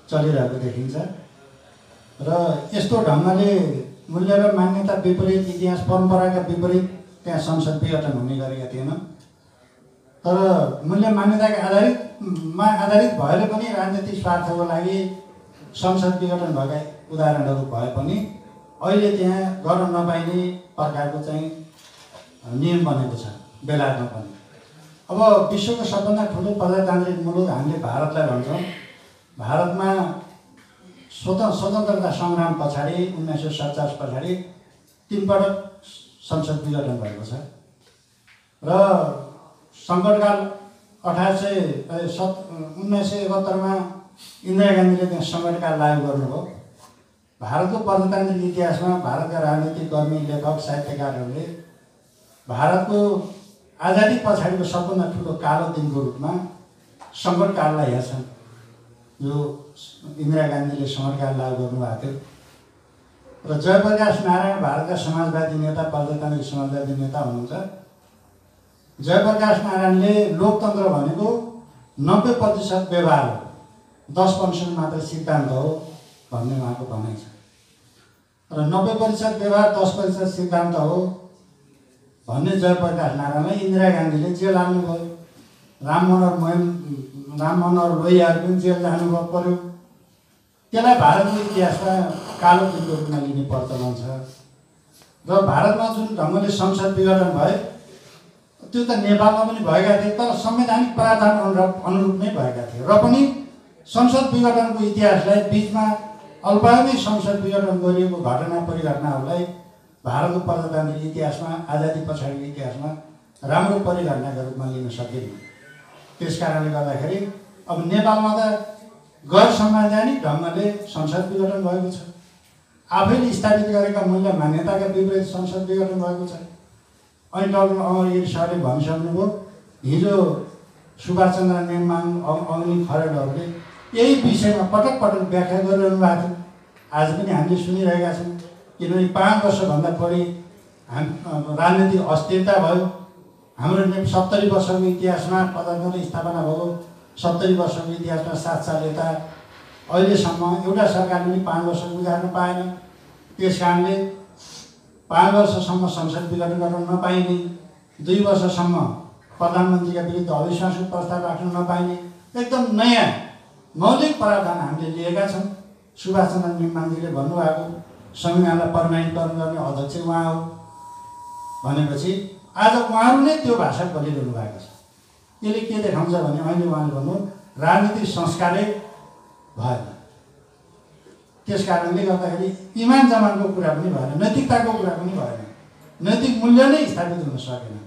चलिरहेको देखिन्छ। र यस्तो ढङ्गले मूल्य र मान्यता विपरीत, इतिहास परम्पराका विपरीत त्यहाँ संसद विघटन हुने गरेका थिएनन्। तर मूल्य मान्यताका आधारित भएर पनि राजनीतिक स्वार्थको लागि संसद विघटन भएका उदाहरणहरू भए पनि अहिले त्यहाँ गर्न नपाइने प्रकारको चाहिँ नियम बनेको छ बेलायतमा पनि। अब विश्वको सबभन्दा ठुलो प्रजातान्त्रिक मुलुक हामीले भारतलाई भन्छौँ। भारतमा स्वतन्त्रता सङ्ग्राम पछाडि 1947 पछाडि 3 पटक संसद विघटन भएको छ र सङ्कटकाल 1971 मा इन्दिरा गान्धीले त्यहाँ सङ्कटकाल लागू गर्नुभयो। भारतको प्रजातान्त्रिक इतिहासमा भारतका राजनीतिक कर्मी, लेखक, साहित्यकारहरूले भारतको आजादी पछाडिको सबभन्दा ठुलो कालो दिनको रूपमा सङ्कटकाललाई हेर्छन्, जो इन्दिरा गान्धीले सङ्कटकाल लागू गर्नुभएको थियो। र जयप्रकाश नारायण भारतका समाजवादी नेता, प्रजातान्त्रिक समाजवादी नेता हुनुहुन्छ। जयप्रकाश नारायणले लोकतन्त्र भनेको 90% व्यवहार हो, 10% मात्र सिद्धान्त हो भन्ने उहाँको भनाइ छ। र 90% व्यवहार 10% सिद्धान्त हो भन्ने जयप्रकाश नारायणलाई इन्दिरा गान्धीले जेल हाल्नुभयो। राम मनोहर लोहियाहरू पनि जेल जानुभयो पर्यो। त्यसलाई भारतको इतिहासमा कालो दिनको रूपमा लिने प्रचलन छ। र भारतमा जुन ढङ्गले संसद विघटन भयो त्यो त नेपालमा पनि भएका थिए, तर संवैधानिक प्रावधान अनुरूप नै भएका थिए। र पनि संसद विघटनको इतिहासलाई बिचमा अल्पावधि संसद विघटन गरिएको घटना परिघटनाहरूलाई भारतको प्रजातान्त्रिक इतिहासमा, आजादी पछाडिको इतिहासमा राम्रो परिघटनाका रूपमा लिन सकिएन। त्यस कारणले गर्दाखेरि अब नेपालमा त गैर संवैधानिक ढङ्गले संसद विघटन भएको छ। आफैले स्थापित गरेका मूल्य मान्यताका विपरीत संसद विघटन भएको छ। अनि डाक्टर अमरगिरी सरले भनिसक्नुभयो, हिजो सुभाषचन्द्र नेमाङ, अग्नि खरेलहरूले यही विषयमा पटक पटक व्याख्या गरिरहनु भएको थियो। आज पनि हामीले सुनिरहेका छौँ। किनभने 5 वर्षभन्दा बढी राजनीतिक अस्थिरता भयो। हाम्रो 70 वर्षको इतिहासमा प्रजातन्त्र स्थापना भएको 70 वर्षको इतिहासमा 7 साल यता अहिलेसम्म एउटा सरकारले पनि 5 वर्ष गुजार्न पाएन। त्यस कारणले 5 वर्षसम्म संसद विघटन गर्न नपाइने, 2 वर्षसम्म प्रधानमन्त्रीका विरुद्ध अविश्वासको प्रस्ताव राख्न नपाइने एकदम नयाँ मौलिक प्रावधान हामीले लिएका छौँ। सुभाषचन्द्र नेमाङजीले भन्नुभएको संविधानलाई प्रमाणीकरण गर्ने अध्यक्ष उहाँ हो भनेपछि आज उहाँहरू नै त्यो भाषा बोलिरहनु भएको छ। यसले के देखाउँछ भने अहिले उहाँले भन्नु राजनीतिक संस्कारै भएन। त्यस कारणले गर्दाखेरि इमान जमानको कुरा पनि भएन, नैतिकताको कुरा पनि भएन, नैतिक मूल्य नै स्थापित हुन सकेन।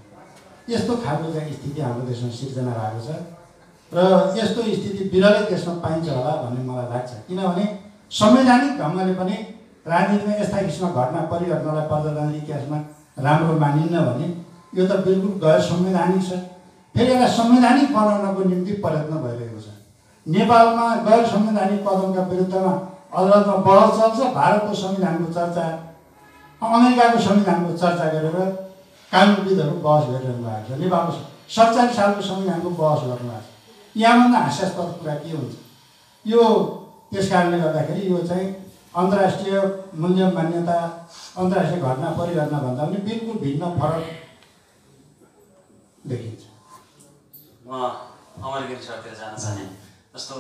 यस्तो खालको चाहिँ स्थिति हाम्रो देशमा सिर्जना भएको छ र यस्तो स्थिति बिरलै देशमा पाइन्छ होला भन्ने मलाई लाग्छ। किनभने संवैधानिक ढङ्गले पनि राजनीतिमा यस्ता किसिमका घटना परिघटनालाई प्रजातान्त्रिक इतिहासमा राम्रो मानिन्न भने यो त बिल्कुल गैर संवैधानिक छ। फेरि यसलाई संवैधानिक बनाउनको निम्ति प्रयत्न भइरहेको छ। नेपालमा गैर संवैधानिक कदमका विरुद्धमा अदालतमा बहस चल्छ। भारतको संविधानको चर्चा, अमेरिकाको संविधानको चर्चा गरेर कानुनविदहरू बहस गरिरहनु भएको छ। नेपालको 47 सालको संविधानको बहस गर्नुभएको छ। यहाँभन्दा हास्यास्पद कुरा के हुन्छ? यो त्यस कारणले गर्दाखेरि यो चाहिँ अन्तर्राष्ट्रिय मूल्य मान्यता, अन्तर्राष्ट्रिय घटना परिघटना भन्दा पनि बिल्कुल भिन्न फरक देखिन्छ। म अमरगिरी सरतिर जान चाहे। जस्तो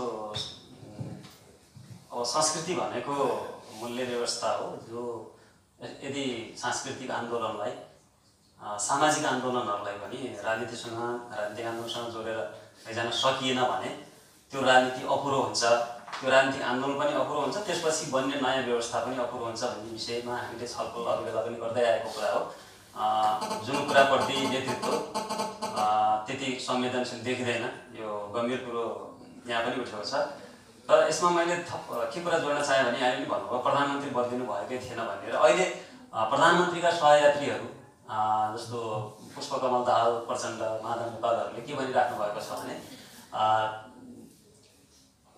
अब संस्कृति भनेको मूल्य व्यवस्था हो जो यदि सांस्कृतिक आन्दोलनलाई, सामाजिक आन्दोलनहरूलाई पनि राजनीतिसँग, राजनीतिक आन्दोलनसँग जोडेर लैजान सकिएन भने त्यो राजनीति अपुरो हुन्छ, त्यो राजनीतिक आन्दोलन पनि अपुरो हुन्छ, त्यसपछि बन्ने नयाँ व्यवस्था पनि अपुरो हुन्छ भन्ने विषयमा हामीले छलफल अरू बेला पनि गर्दै आएको कुरा हो। जुन कुराप्रति नेतृत्व त्यति संवेदनशील देखिँदैन, यो गम्भीर कुरो यहाँ पनि उठेको छ। र यसमा मैले थप के कुरा जोड्न चाहेँ भने अहिले पनि भन्नुभयो प्रधानमन्त्री बदलिनु भएकै थिएन भनेर। अहिले प्रधानमन्त्रीका सहयात्रीहरू जस्तो पुष्पकमल दाहाल, प्रचण्ड, माधव नेपालहरूले के भनिराख्नु भएको छ भने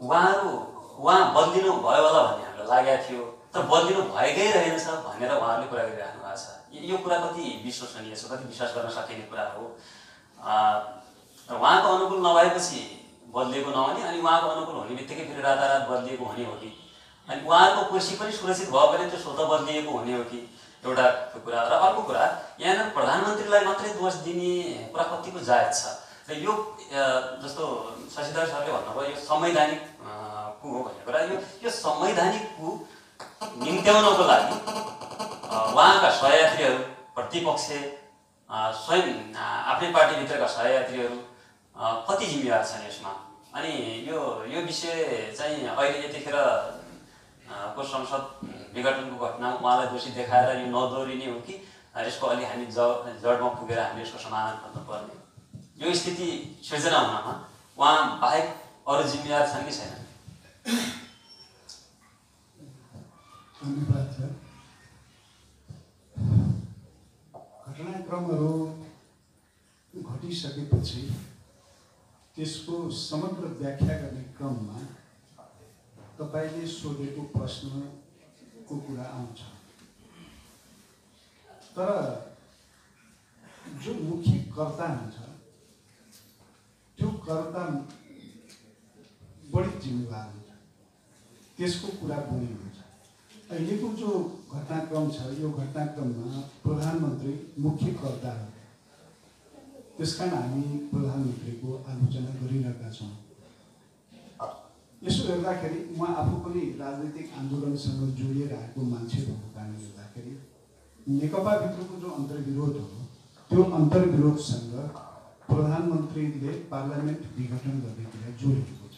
उहाँ बदलिनु भयो होला भन्ने हामीलाई लागेको थियो, तर बदलिनु भएकै रहेनछ भनेर उहाँहरूले कुरा गरिराख्नु भएको छ। यो कुरा कति विश्वसनीय छ, कति विश्वास गर्न सकिने कुरा हो? उहाँको अनुकूल नभएपछि बदलिएको नहुने, अनि उहाँको अनुकूल हुने बित्तिकै फेरि रातारात बदलिएको हुने हो कि, अनि उहाँको कुर्सी पनि सुरक्षित भयो भने त्यो स्वतः बदलिएको हुने हो कि, एउटा कुरा। र अर्को कुरा, यहाँनिर प्रधानमन्त्रीलाई मात्रै दोष दिने कुरा कतिको जायज छ? र यो जस्तो शशिधर सरले भन्नुभयो यो संवैधानिक कु हो भन्ने कुरा, यो संवैधानिक कु निम्त्याउनको लागि उहाँका सहयात्रीहरू, प्रतिपक्ष, स्वयं आफ्नै पार्टीभित्रका सहयात्रीहरू कति जिम्मेवार छन् यसमा? अनि यो विषय चाहिँ अहिले यतिखेर को संसद विघटनको घटनामा उहाँलाई दोषी देखाएर यो नदोहोरिने हो कि यसको अलि हामी जडमा पुगेर हामीले यसको समाधान खोज्नुपर्ने? यो स्थिति सृजना हुनमा उहाँ बाहेक अरू जिम्मेवार छन् कि छैनन्? धन्यवाद। घटनाक्रमहरू घटिसकेपछि त्यसको समग्र व्याख्या गर्ने क्रममा तपाईँले सोधेको प्रश्नको कुरा आउँछ। तर जो मुख्य कर्ता हुन्छ त्यो कर्ता बढी जिम्मेवार हुन्छ। त्यसको कुरा बढी हुन्छ। अहिलेको जो घटनाक्रम छ यो घटनाक्रममा प्रधानमन्त्री मुख्य कर्ता हो, त्यसकारण हामी प्रधानमन्त्रीको आलोचना गरिरहेका छौँ। यसो हेर्दाखेरि म आफू पनि राजनीतिक आन्दोलनसँग जोडिएर आएको मान्छे भएको कारणले गर्दाखेरि नेकपाभित्रको जो अन्तर्विरोध हो त्यो अन्तर्विरोधसँग प्रधानमन्त्रीले पार्लियामेन्ट विघटन गर्नेतिर जोडिएको छ।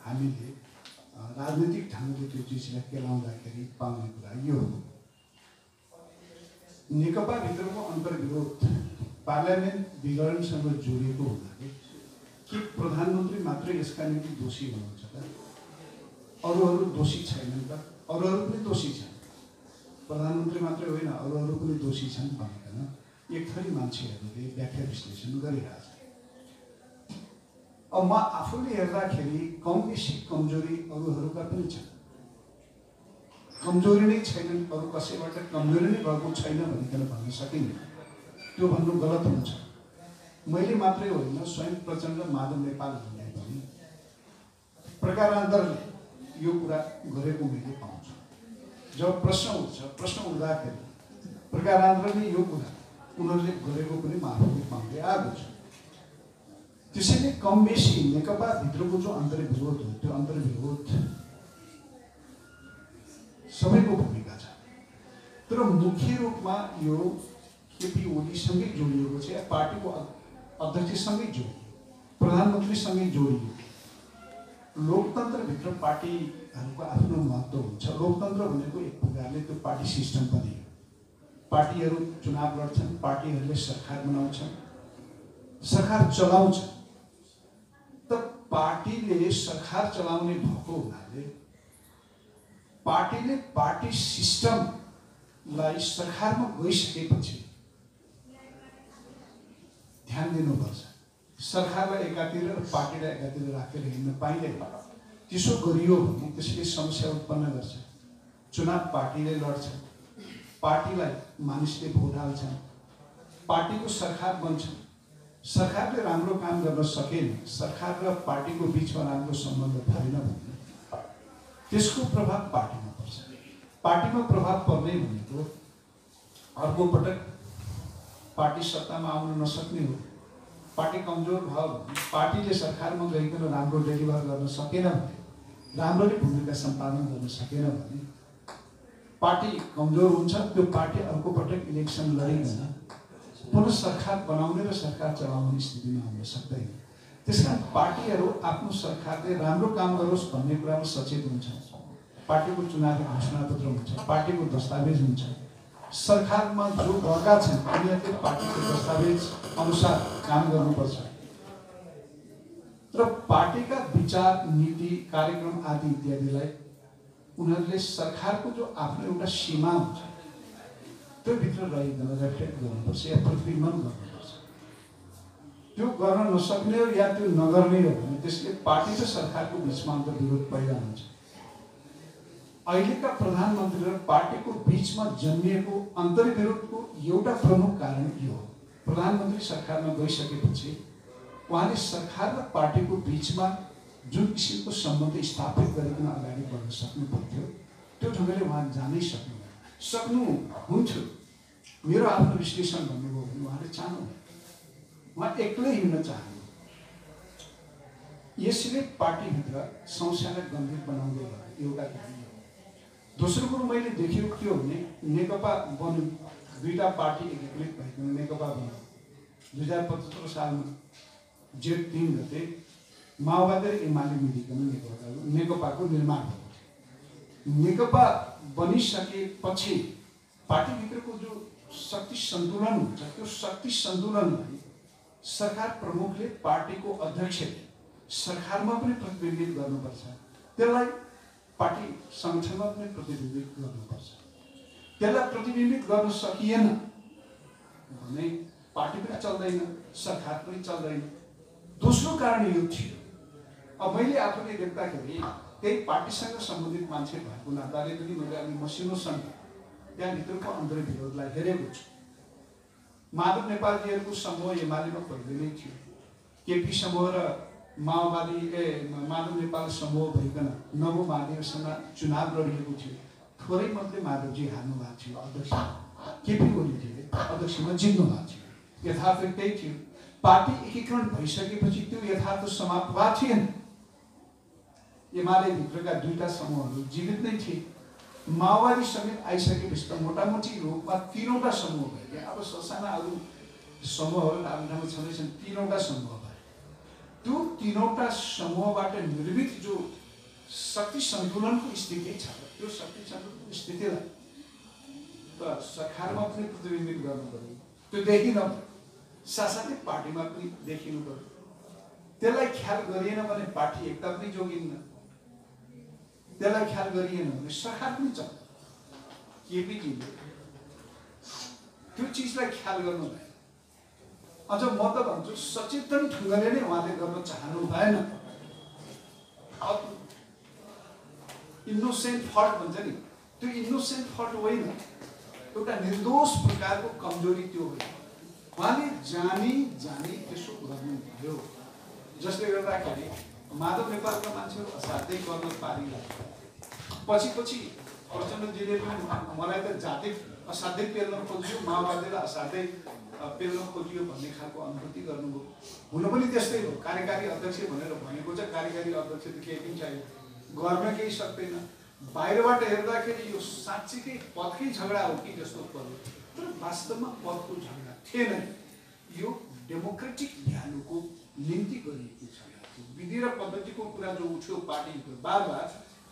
हामीले राजनीतिक ढङ्गले त्यो चिजलाई केलाउँदाखेरि पाउने कुरा यो हो। नेकपाभित्रको अन्तर्विरोध पार्लियामेन्ट विघटनसँग जोडिएको हुनाले के प्रधानमन्त्री मात्रै यसका निम्ति दोषी हुनुहुन्छ त? अरूहरू दोषी छैनन् त? अरूहरू पनि दोषी छन्, प्रधानमन्त्री मात्रै होइन अरूहरू पनि दोषी छन् भनिकन एक थरी मान्छेहरूले व्याख्या विश्लेषण गरिरहेछ। अब म आफूले हेर्दाखेरि कम बेसी कमजोरी अरूहरूका पनि छन्, कमजोरी नै छैनन्, अरू कसैबाट कमजोरी नै भएको छैन भनिकन भन्न सकिन्न, त्यो भन्नु गलत हुन्छ। मैले मात्रै होइन स्वयं प्रचण्ड माधव नेपालहरूले पनि प्रकारान्तरले यो कुरा गरेको मैले पाउँछु। जब प्रश्न उठ्छ, प्रश्न उठ्दाखेरि प्रकारान्तरले यो कुरा उनीहरूले गरेको पनि म आफूले पाउँदै आएको छु। त्यसैले कम बेसी नेकपाभित्रको जो अन्तर्विरोध हो त्यो अन्तर्विरोध सबैको भूमिका छ, तर मुख्य रूपमा यो केपी ओलीसँगै जोडिएको छ, या पार्टीको अध्यक्षसँगै जोडियो, प्रधानमन्त्रीसँगै जोडियो। लोकतन्त्रभित्र पार्टीहरूको आफ्नो महत्त्व हुन्छ। लोकतन्त्र भनेको एक प्रकारले त्यो पार्टी सिस्टम पनि हो। पार्टीहरू चुनाव लड्छन्, पार्टीहरूले सरकार बनाउँछन्, सरकार चलाउँछ। त पार्टीले सरकार चलाउने भएको हुनाले पार्टीले पार्टी सिस्टमलाई सरकारमा गइसकेपछि ध्यान दिनुपर्छ। सरकारलाई एकातिर र पार्टीलाई एकातिर राखेर हिँड्न पाइँदैन। त्यसो गरियो भने त्यसले समस्या उत्पन्न गर्छ। चुनाव पार्टीले लड्छ, पार्टीलाई मानिसले भोट हाल्छन्, पार्टीको सरकार बन्छ, सरकारले राम्रो काम गर्न सकेन, सरकार र पार्टीको बिचमा राम्रो सम्बन्ध भएन भने त्यसको प्रभाव पार्टीमा पर्छ। पार्टीमा प्रभाव पर्ने भनेको अर्को पटक पार्टी सत्तामा आउन नसक्ने हो। पार्टी कमजोर भयो भने, पार्टीले सरकारमा गइकन राम्रो डेलिभर गर्न सकेन भने, राम्ररी भूमिका सम्पादन गर्न सकेन भने पार्टी कमजोर हुन्छ। त्यो पार्टी अर्को पटक इलेक्सन लडिकन पुनः सरकार बनाउने र सरकार चलाउने स्थितिमा आउन सक्दैन। त्यसकारण पार्टीहरू आफ्नो सरकारले राम्रो काम गरोस् भन्ने कुरामा सचेत हुन्छ। पार्टीको चुनावी घोषणापत्र हुन्छ, पार्टीको दस्तावेज हुन्छ, सरकारमा जो भएका छन् उनीहरूले पार्टीको दस्तावेज अनुसार काम गर्नुपर्छ। र पार्टीका विचार, नीति, कार्यक्रम आदि इत्यादिलाई उनीहरूले सरकारको जो आफ्नो एउटा सीमा हुन्छ त्यो भित्र रहिकन रेफ्लेक्ट गर्नुपर्छ या प्रतिबिम्बन गर्नुपर्छ। त्यो गर्न नसक्ने हो या त्यो नगर्ने हो भने त्यसले पार्टी र सरकारको बिचमा अन्तर्विरोध पैदा हुन्छ। अहिलेका प्रधानमन्त्री र पार्टीको बिचमा जन्मिएको अन्तर्विरोधको एउटा प्रमुख कारण यो हो। प्रधानमन्त्री सरकारमा गइसकेपछि उहाँले सरकार र पार्टीको बिचमा जुन किसिमको सम्बन्ध स्थापित गरिकन अगाडि बढ्न सक्नु पर्थ्यो त्यो ढङ्गले उहाँ जानै सक्नुहुन्थ्यो। मेरो आफ्नो विश्लेषण भन्नुभयो भने उहाँले चाहनु, उहाँ एक्लै हिँड्न चाहनु। यसले पार्टीभित्र समस्यालाई गम्भीर बनाउँदै गयो, एउटा कारण। दोस्रो कुरो मैले देखेको के हो भने नेकपा बन्यो, दुईटा पार्टी एकीकृत भइकन नेकपा बन्यो। 2075 सालमा जेठ 3 गते माओवादी र एमाले मिलिकन नेकपाको निर्माण भयो। नेकपा बनिसकेपछि पार्टीभित्रको जो शक्ति सन्तुलन हुन्छ त्यो शक्ति सन्तुलनलाई सरकार प्रमुखले, पार्टीको अध्यक्षले सरकारमा पनि प्रतिबिम्बित गर्नुपर्छ, त्यसलाई पार्टी सङ्गठनमा पनि प्रतिबिम्बित गर्नुपर्छ। त्यसलाई प्रतिबिम्बित गर्न सकिएन भने पार्टी पनि चल्दैन, सरकार पनि चल्दैन। दोस्रो कारण यो थियो। अब मैले आफूले देख्दाखेरि त्यही पार्टीसँग सम्बन्धित मान्छे भएको नाताले पनि मैले अलि मसिनोसँग त्यहाँभित्रको अन्तर्विरोधलाई हेरेको छु। माधव नेपालजीहरूको समूह एमालेमा पहिले नै थियो, केपी समूह र माधव नेपाल समूह भइकन नवो महाधिवेशनमा चुनाव लडिएको थियो। थोरै मतले माधवजी हार्नु भएको थियो। अध्यक्ष केपी ओली थिए, अध्यक्षमा जित्नु भएको थियो। यथार्थ त्यही थियो। पार्टी एकीकरण भइसकेपछि त्यो यथार्थ समाप्त भएको थिएन। एमाले भित्रका दुईटा समूहहरू जीवित नै थिए। माओवादी समेत आइसकेपछि त मोटामोटी रूपमा 3वटा समूह भए। अब ससाना अरू समूहहरू आफ्नो ठाउँमा छँदैछन्, 3वटा समूह भए। त्यो 3वटा समूहबाट निर्मित जो शक्ति सन्तुलनको स्थिति छ, त्यो शक्ति सन्तुलनको स्थितिलाई त सरकारमा पनि प्रतिबिम्बित गर्नु पर्यो। त्यो देखिन साथसाथै पार्टीमा पनि देखिनु पर्यो। त्यसलाई ख्याल गरिएन भने पार्टी एकता पनि जोगिन्न। त्यसलाई ख्याल गरिएन भने सरकार पनि चल्छ। केपीजीले त्यो चिजलाई ख्याल गर्नु भएन। अझ म त भन्छु सचेतन ढङ्गले नै उहाँले गर्न चाहनु भएन। इनोसेन्ट फल्ट भन्छ नि, त्यो इनोसेन्ट फल्ट होइन, एउटा निर्दोष प्रकारको कमजोरी त्यो होइन। उहाँले जानी त्यसो गर्नुभयो, जसले गर्दाखेरि माधव नेपालका मान्छेहरू असाध्यै गर्न पारिरहेको। पछि प्रचण्डजीले पनि मलाई त जाति असाध्यै पेल्न खोजियो, माओवादीलाई असाध्यै पेल्न खोजियो भन्ने खालको अनुभूति गर्नुभयो। हुन पनि त्यस्तै हो। कार्यकारी अध्यक्ष भनेर भनेको चाहिँ कार्यकारी अध्यक्ष त केही पनि चाहियो, गर्न केही सक्दैन। बाहिरबाट हेर्दाखेरि यो साँच्चीकै पदकै झगडा हो कि जस्तो पर्यो, तर वास्तवमा पदको झगडा थिएन। यो डेमोक्रेटिक भ्यालुको निम्ति गरिएको झगडा थियो। विधि र पद्धतिको कुरा जो उठ्यो पार्टीको बार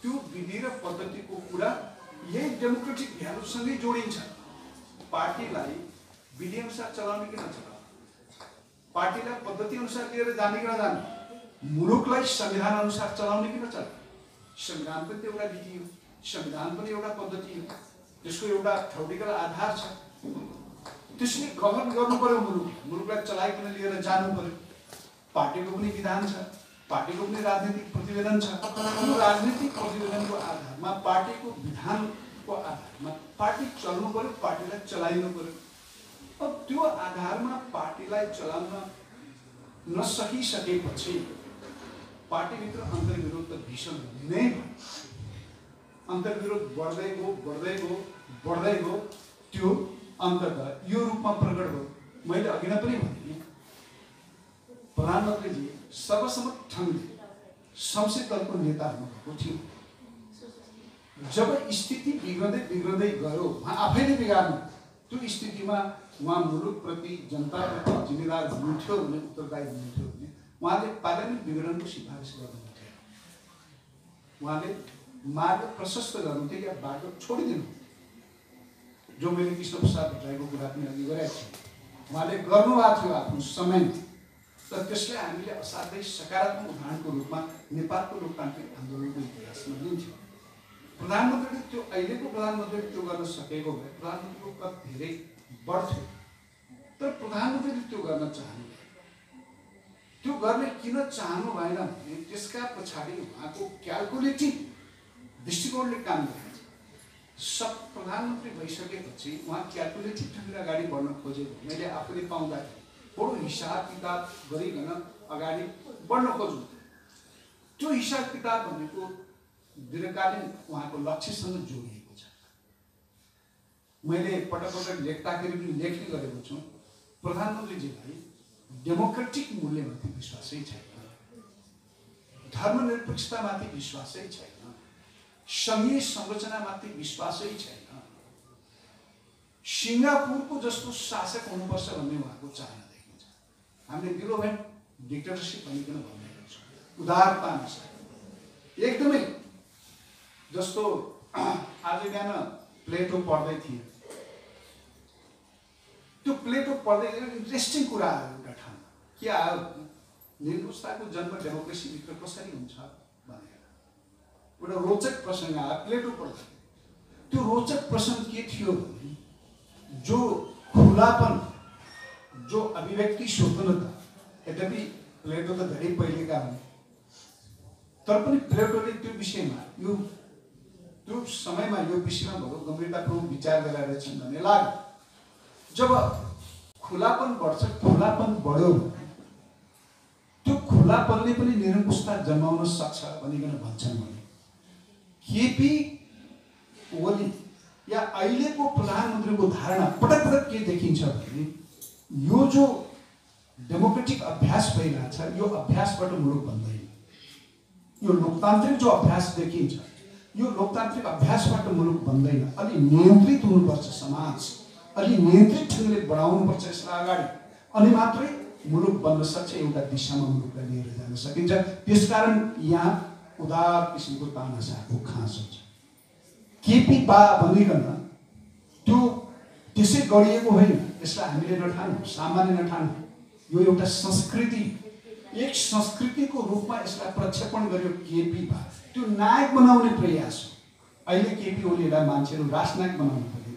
त्यो विधि र पद्धतिको कुरा यही डेमोक्रेटिक भ्यालुसँगै जोडिन्छ। पार्टीलाई विधि अनुसार चलाउने कि नचलाउने, पार्टीलाई पद्धति अनुसार लिएर जाने कि नजाने, मुलुकलाई संविधान अनुसार चलाउने कि नचलाउने। संविधान पनि एउटा विधि हो, संविधान पनि एउटा पद्धति हो, त्यसको एउटा थ्योरिटिकल आधार छ। त्यसले गभर्न गर्नु पर्यो मुलुकलाई चलाइकन लिएर जानु पर्यो। पार्टीको पनि विधान छ, पार्टीको पनि राजनीतिक प्रतिवेदन छ। त्यो राजनीतिक प्रतिवेदनको आधारमा, पार्टीको विधानको आधारमा पार्टी चल्नु पर्यो, पार्टीलाई चलाइनु पर्यो। अब त्यो आधारमा पार्टीलाई चलाउन नसकिसकेपछि पार्टीभित्र अन्तर्विरोध त भीषण नै भयो। अन्तर्विरोध बढ्दै गयो। त्यो अन्तर्गत यो रूपमा प्रकट भयो। मैले अघि नै पनि भने प्रधानमन्त्रीजी सर्वसम्मत ढङ्गले संसद दलको नेता हुनुभएको थियो। जब स्थिति बिग्रदै गयो, उहाँ आफैले बिगार्नु, त्यो स्थितिमा उहाँ मुलुकप्रति जनताप्रति जिम्मेदार हुनुहुन्थ्यो भने, उत्तरदायी हुनुहुन्थ्यो भने उहाँले पार्लियामेन्ट विघटनको सिफारिस गर्नुहुन्थ्यो। उहाँले मार्ग प्रशस्त गर्नुहुन्थ्यो या बाटो छोडिदिनु, जो मैले कृष्ण प्रसाद भट्टराईको कुरा पनि अघि गरेको थिएँ। उहाँले गर्नुभएको थियो आफ्नो समयमा। तर त्यसलाई हामीले असाध्यै सकारात्मक उदाहरणको रूपमा नेपालको लोकतान्त्रिक आन्दोलनको इतिहासमा लिन्थ्यौँ। प्रधानमन्त्रीले त्यो अहिलेको प्रधानमन्त्रीले त्यो गर्न सकेको भए प्रधानमन्त्रीको कद धेरै बढ्थ्यो। तर प्रधानमन्त्रीले त्यो गर्न चाहनु भएन। त्यो गर्ने किन चाहनु भएन भने त्यसका पछाडि उहाँको क्यालकुलेटिभ दृष्टिकोणले काम गरेको छ। सब प्रधानमन्त्री भइसकेपछि उहाँ क्यालकुलेटिभ ढङ्गले अगाडि बढ्न खोजेको मैले आफूले पाउँदाखेरि बडो हिसाब किताब गरिकन अगाडि बढ्न खोज्नु। त्यो हिसाब किताब भनेको दीर्घकालीन उहाँको लक्ष्यसँग जोडिएको छ। मैले पटक लेख्दाखेरि पनि लेख्ने गरेको छु, प्रधानमन्त्रीजीलाई डेमोक्रेटिक मूल्यमाथि विश्वासै छैन, धर्मनिरपेक्षतामाथि विश्वासै छैन, सङ्घीय संरचनामाथि विश्वासै छैन, सिङ्गापुरको जस्तो शासक हुनुपर्छ भन्ने उहाँको चाहना देखिन्छ। हामीले बिलोभेन्ट डिक्टेटरसिप भनिकन भन्ने गर्छौँ उदारता अनुसार। एकदमै जस्तो आज बिहान प्लेटो पढ्दै थिएँ, त्यो प्लेटो पढ्दै इन्ट्रेस्टिङ कुरा आयो एउटा ठाउँमा। के आयो, निर्दोषताको जन्म डेमोक्रेसीभित्र कसरी हुन्छ भनेर एउटा रोचक प्रसङ्ग आयो प्लेटो पढ्दा। त्यो रोचक प्रसङ्ग के थियो भने जो खुलापन, जो अभिव्यक्ति स्वतन्त्रता, यद्यपि प्लेटो त धेरै पहिलेका हुन्, तर पनि प्लेटोले त्यो विषयमा त्यो समयमा यो विषयमा बडो गम्भीरतापूर्वक विचार गरेका छन् भन्ने लाग्यो। जब खुलापन बढ्छ, खुलापन बढ्यो भने त्यो खुलापन बलले पनि निरङ्कुशता जन्माउन सक्छ भनिकन भन्छन् भने केपी ओली या अहिलेको प्रधानमन्त्रीको धारणा पटक पटक के देखिन्छ भने यो जो डेमोक्रेटिक अभ्यास भइरहेछ यो अभ्यासबाट मुलुक बन्दैन। यो लोकतान्त्रिक जो अभ्यास देखिन्छ यो लोकतान्त्रिक अभ्यासबाट मुलुक बन्दैन। अलि नियन्त्रित हुनुपर्छ समाज, अलि नियन्त्रित ढङ्गले बढाउनुपर्छ यसलाई अगाडि, अनि मात्रै मुलुक बन्न सक्छ, एउटा दिशामा मुलुकलाई लिएर जान सकिन्छ। त्यसकारण यहाँ उदार किसिमको तानाशाहको खाँचो छ। केपी बा भनिकन त्यो त्यसै गरिएको होइन, यसलाई हामीले नठानौँ, सामान्य नठानौँ। यो एउटा संस्कृति, एक संस्कृतिको रूपमा यसलाई प्रक्षेपण गर्यो केपी बा। त्यो नायक बनाउने प्रयास हो। अहिले केपी ओलीलाई मान्छेहरू राष्ट्रनायक बनाउनु पर्यो।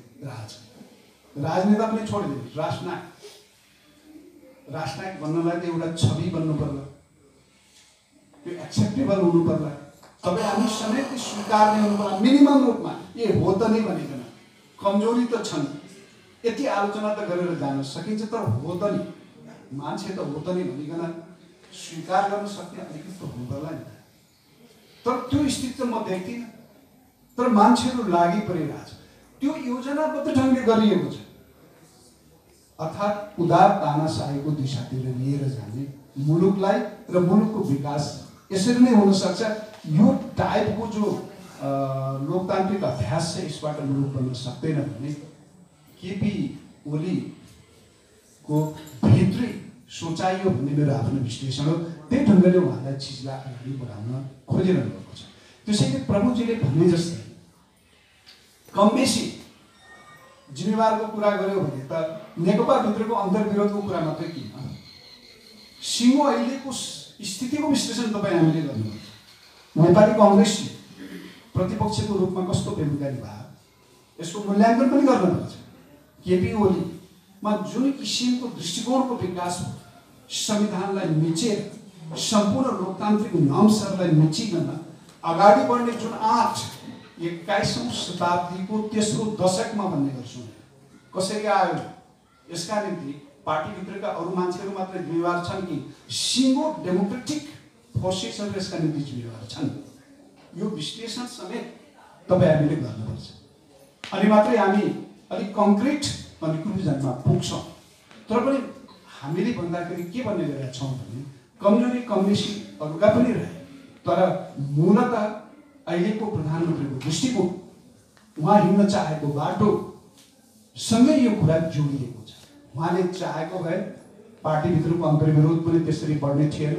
राजनेता पनि छोडिदिनु, राष्ट्रनायक बन्नलाई त एउटा छवि बन्नु पर्ला, त्यो एक्सेप्टेबल हुनु पर्ला। तपाईँ हामी समेत स्वीकार्ने हुनु पर्ला मिनिमम रूपमा। ए हो त नि भनिकन, कमजोरी त छन्, यति आलोचना त गरेर जान सकिन्छ, तर हो त नि, मान्छे त हो त नि भनिकन स्वीकार गर्न सक्ने अलिकति त हुनु पर्ला नि। तर त्यो स्थिति त म देख्दिनँ। तर मान्छेहरू लागि परिरहेछ, त्यो योजनाबद्ध ढङ्गले गरिएको छ। अर्थात् उदार तानाशाहीको दिशातिर लिएर जाने मुलुकलाई र मुलुकको विकास यसरी नै हुन सक्छ। यो टाइपको जो लोकतान्त्रिक अभ्यास छ यसबाट मुलुक बन्न सक्दैन भने केपी ओलीको भित्री सोचाइ हो भन्ने मेरो आफ्नो विश्लेषण हो। त्यही ढङ्गले उहाँलाई चिजलाई अगाडि बढाउन खोजिरहनु भएको छ। त्यसैले प्रभुजीले भन्ने जस्तै कम बेसी जिम्मेवारको कुरा गर्यो भने त नेकपाभित्रको अन्तर्विरोधको कुरा मात्रै किन, सिङ्गो अहिलेको स्थितिको विश्लेषण तपाईँ हामीले गर्नुपर्छ। नेपाली कङ्ग्रेसले प्रतिपक्षको रूपमा कस्तो बेरोजगारी भयो यसको मूल्याङ्कन पनि गर्नुपर्छ। केपी ओलीमा जुन किसिमको दृष्टिकोणको विकास हो, संविधानलाई मिचेर सम्पूर्ण लोकतान्त्रिक नर्म्सहरूलाई मिचिकन अगाडि बढ्ने जुन आँट 21औं शताब्दीको तेस्रो दशकमा भन्ने गर्छु कसरी आयो, यसका निम्ति पार्टीभित्रका अरू मान्छेहरू मात्र जिम्मेवार छन् कि सिङ्गो डेमोक्रेटिक फोर्सेसहरू यसका निम्ति जिम्मेवार छन्। यो विश्लेषण समेत तपाईँ हामीले गर्नुपर्छ, अनि मात्रै हामी अलिक कङ्क्रिट कन्क्लुजनमा पुग्छौँ। तर पनि हामीले भन्दाखेरि के भन्ने गरेका छौँ भने कमजोरी कमबेसी अरूका पनि रहे, तर मूलतः अहिलेको प्रधानमन्त्रीको दृष्टिकोण, उहाँ हिँड्न चाहेको बाटो सँगै यो कुरा जोडिएको छ। उहाँले चाहेको भए पार्टीभित्रको अन्तर्विरोध पनि त्यसरी बढ्ने थिएन,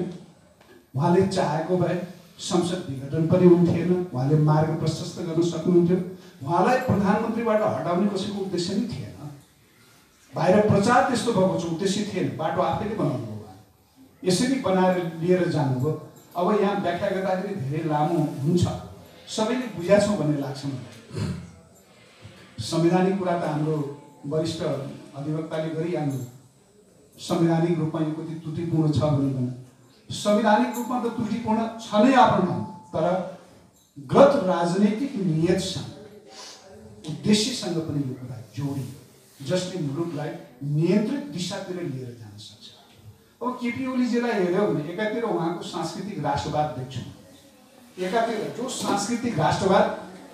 उहाँले चाहेको भए संसद विघटन पनि हुन्थेन, उहाँले मार्ग प्रशस्त गर्न सक्नुहुन्थ्यो। उहाँलाई प्रधानमन्त्रीबाट हटाउने कसैको उद्देश्य नै थिएन, बाहिर प्रचार त्यस्तो भएको छ, उद्देश्य थिएन, बाटो आफैले बनाउनु हो, यसरी बनाएर लिएर जानुभयो। अब यहाँ व्याख्या गर्दाखेरि धेरै लामो हुन्छ, सबैले बुझेका छौँ भन्ने लाग्छ मलाई। संवैधानिक कुरा त हाम्रो वरिष्ठ अधिवक्ताले गरिहाल्नु, संवैधानिक रूपमा यो कति त्रुटिपूर्ण छ भनिकन। संवैधानिक रूपमा त त्रुटिपूर्ण छ नै आफ्नो ठाउँ, तर गत राजनैतिक नियतसँग उद्देश्यसँग पनि यो कुरा जोडियो जसले मुलुकलाई नियन्त्रित दिशातिर लिएर जान सक्छ। अब केपी ओलीजीलाई हेऱ्यो भने एकातिर उहाँको सांस्कृतिक राष्ट्रवाद देख्छौँ, एकातिर जो सांस्कृतिक राष्ट्रवाद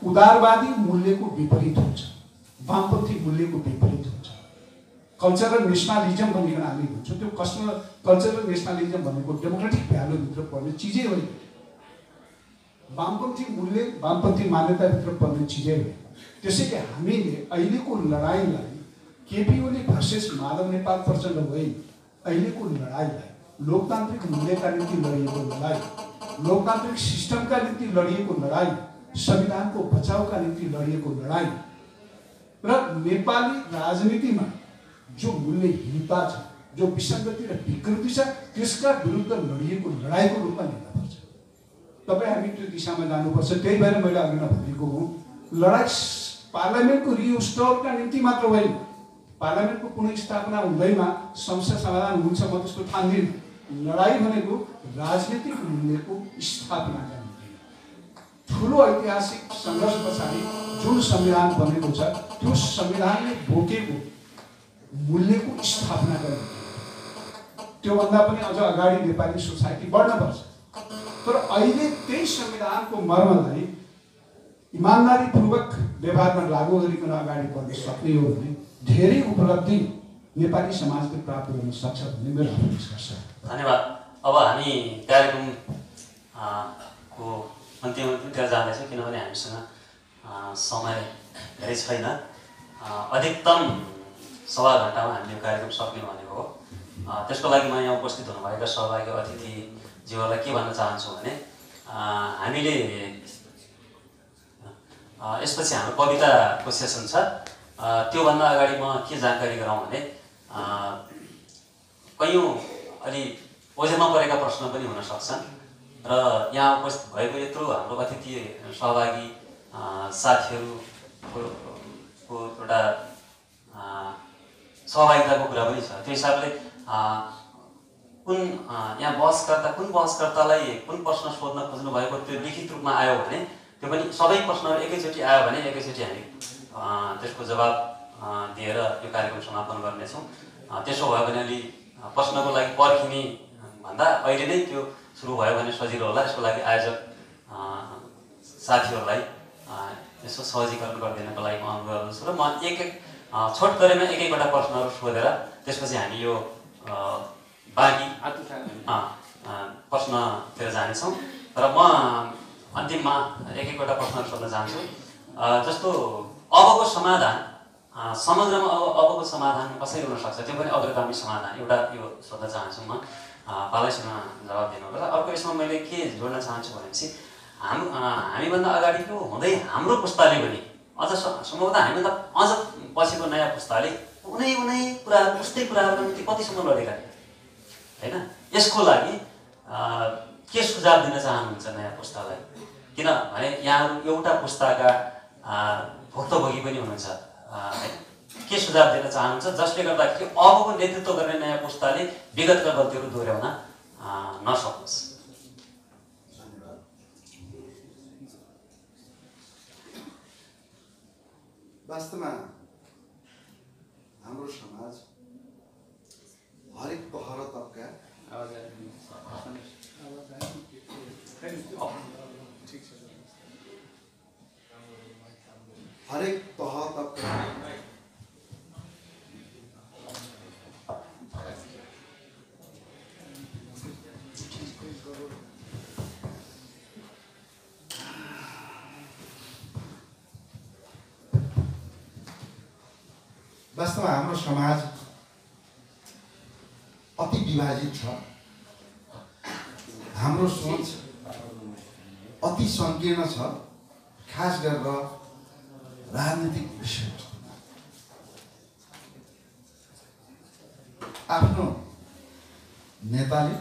उदारवादी मूल्यको विपरीत हुन्छ, वामपन्थी मूल्यको विपरीत हुन्छ। कल्चरल नेसनलिजम भनिकन हामी भन्छौँ, त्यो कल्चरल नेसनलिजम भनेको डेमोक्रेटिक भ्यालुभित्र पर्ने चिजै होइन, वामपन्थी मूल्य वामपन्थी मान्यताभित्र पर्ने चिजै होइन। त्यसैले हामीले अहिलेको लडाइँलाई केपी ओली भर्सेस माधव नेपाल प्रचण्ड होइन, अहिलेको लडाइँलाई लोकतान्त्रिक मूल्यका निम्ति लडिएको लडाइँ, लोकतान्त्रिक सिस्टमका निम्ति लडिएको लडाइँ, संविधानको बचाउका निम्ति लडिएको लडाइँ र नेपाली राजनीतिमा जो मूल्यहीनता छ, जो विसङ्गति र विकृति छ, त्यसका विरुद्ध लडिएको लडाइँको रूपमा लिनुपर्छ। तपाईँ हामी त्यो दिशामा जानुपर्छ। त्यही भएर मैले अघि भनेको हुँ, लडाइँ पार्लियामेन्टको रिस्टोरका निम्ति मात्र होइन, पार्लियामेन्टको पुनर्स्थापना हुँदैमा समस्या समाधान हुन्छ म त्यस्तो ठान्दिनँ। लडाइँ भनेको राजनीतिक मूल्यको स्थापनाका निम्ति ठुलो ऐतिहासिक सङ्घर्ष पछाडि जुन संविधान बनेको छ त्यो संविधानले बोकेको मूल्यको स्थापना गर्ने त्योभन्दा पनि अझ अगाडि नेपाली सोसाइटी बढ्नुपर्छ। तर अहिले त्यही संविधानको मर्मलाई इमान्दारीपूर्वक व्यवहारमा लागू गरिकन अगाडि बढ्न सक्ने हो भने धेरै उपलब्धि नेपाली समाजले प्राप्त गर्न सक्छ भन्ने मेरो विश्वास छ। धन्यवाद। अब हामी कार्यक्रम को अन्तिमतिर जाँदैछौँ, किनभने हामीसँग समय धेरै छैन। अधिकतम सवा घन्टामा हामीले कार्यक्रम सक्ने भनेको हो। त्यसको लागि म यहाँ उपस्थित हुनुभएका सहभागी अतिथिज्यूहरूलाई के भन्न चाहन्छु भने हामीले यसपछि हाम्रो कविताको सेसन छ। त्योभन्दा अगाडि म के जानकारी गराउँ भने कयौँ अलि ओझेलमा परेका प्रश्न पनि हुन सक्छन् र यहाँ उपस्थित भएको यत्रो हाम्रो अतिथि सहभागी साथीहरूको एउटा सहभागिताको कुरा पनि छ। त्यो हिसाबले कुन यहाँ कुन बहसकर्तालाई कुन प्रश्न सोध्न खोज्नु भएको त्यो लिखित रूपमा आयो भने त्यो पनि सबै प्रश्नहरू एकैचोटि आयो भने एकैचोटि हामी त्यसको जवाब दिएर यो कार्यक्रम समापन गर्नेछौँ। त्यसो भयो भने अलि प्रश्नको लागि पर्खिने भन्दा अहिले नै त्यो सुरु भयो भने सजिलो होला। यसको लागि आयोजक साथीहरूलाई यसो सहजीकरण गरिदिनको लागि म अनुरोध गर्दछु र म एक छोटकरीमा एक-एकवटा प्रश्नहरू सोधेर त्यसपछि हामी यो बाँकी प्रश्नतिर जानेछौँ। र म अन्तिममा एक-एकवटा प्रश्नहरू सोध्न चाहन्छु। जस्तो अबको समाधान समग्रमा अबको समाधान कसरी हुन सक्छ, त्यो पनि अग्रगामी समाधान एउटा यो सोध्न चाहन्छु म। पालैसँग जवाब दिनुपर्छ। अर्को यसमा मैले के जोड्न चाहन्छु भनेपछि हामीभन्दा अगाडिको हुँदै हाम्रो पुस्ताले पनि अझ सम्भवतः हामीभन्दा अझ पछिको नयाँ पुस्ताले उनै कुराहरू उस्तै कुराहरूको निम्ति कतिसम्म लडेका होइन। यसको लागि के सुझाव दिन चाहनुहुन्छ नयाँ पुस्तालाई? किनभने यहाँहरू एउटा पुस्ताका भुक्तभोगी पनि हुनुहुन्छ होइन। के सुझाव दिन चाहनुहुन्छ जसले गर्दाखेरि अबको नेतृत्व गर्ने नयाँ पुस्ताले विगतका गल्तीहरू दोहोऱ्याउन नसकोस्? वास्तवमा हाम्रो समाज हरेक तह र तबका हरेक तह तबका वास्तवमा हाम्रो समाज अति विभाजित छ। हाम्रो सोच अति सङ्कीर्ण छ, खास गरेर राजनीतिक विषयवस्तुमा। आफ्नो नेताले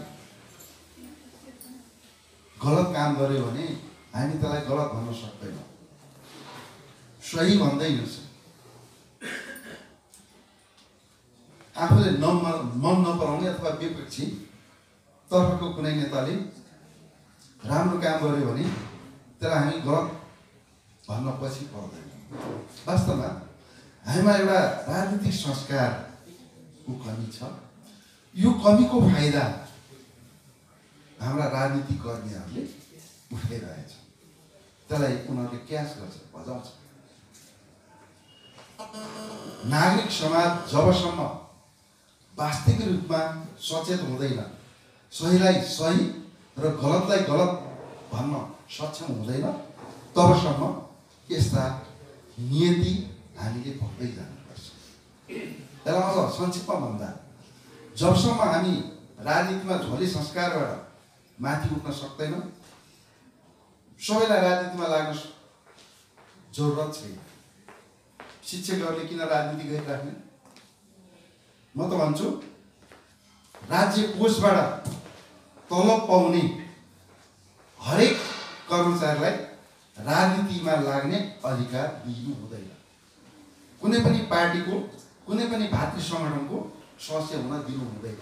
गलत काम गर्यो भने हामी त्यसलाई गलत भन्न सक्दैनौँ, सही भन्दै हिँड्छ। आफूले मन नपराउने अथवा विपक्षी तर्फको कुनै नेताले राम्रो काम गर्यो भने त्यसलाई हामी गलत भन्न पछि पर्दैन। वास्तवमा हामीमा एउटा राजनीतिक संस्कारको कमी छ। यो कमीको फाइदा हाम्रा राजनीतिक कर्मीहरूले उठाइरहेछ। त्यसलाई उनीहरूले क्यास गर्छ, बजाउँछ। नागरिक समाज जबसम्म वास्तविक रूपमा सचेत हुँदैन, सहीलाई सही र गलतलाई गलत भन्न सक्षम हुँदैन, तबसम्म यस्ता नियति हामीले भोग्दै जानुपर्छ। त्यसलाई अझ संक्षिप्तमा भन्दा जबसम्म हामी राजनीतिमा झोली संस्कारबाट माथि उठ्न सक्दैनौँ, सबैलाई राजनीतिमा लाग्न जरुरत छैन। शिक्षकहरूले किन राजनीति गरिराख्ने? म त भन्छु राज्य कोषबाट तलब पाउने हरेक कर्मचारीलाई राजनीतिमा लाग्ने अधिकार दिनु हुँदैन। कुनै पनि पार्टीको, कुनै पनि भातृ सङ्गठनको सदस्य हुन दिनु हुँदैन।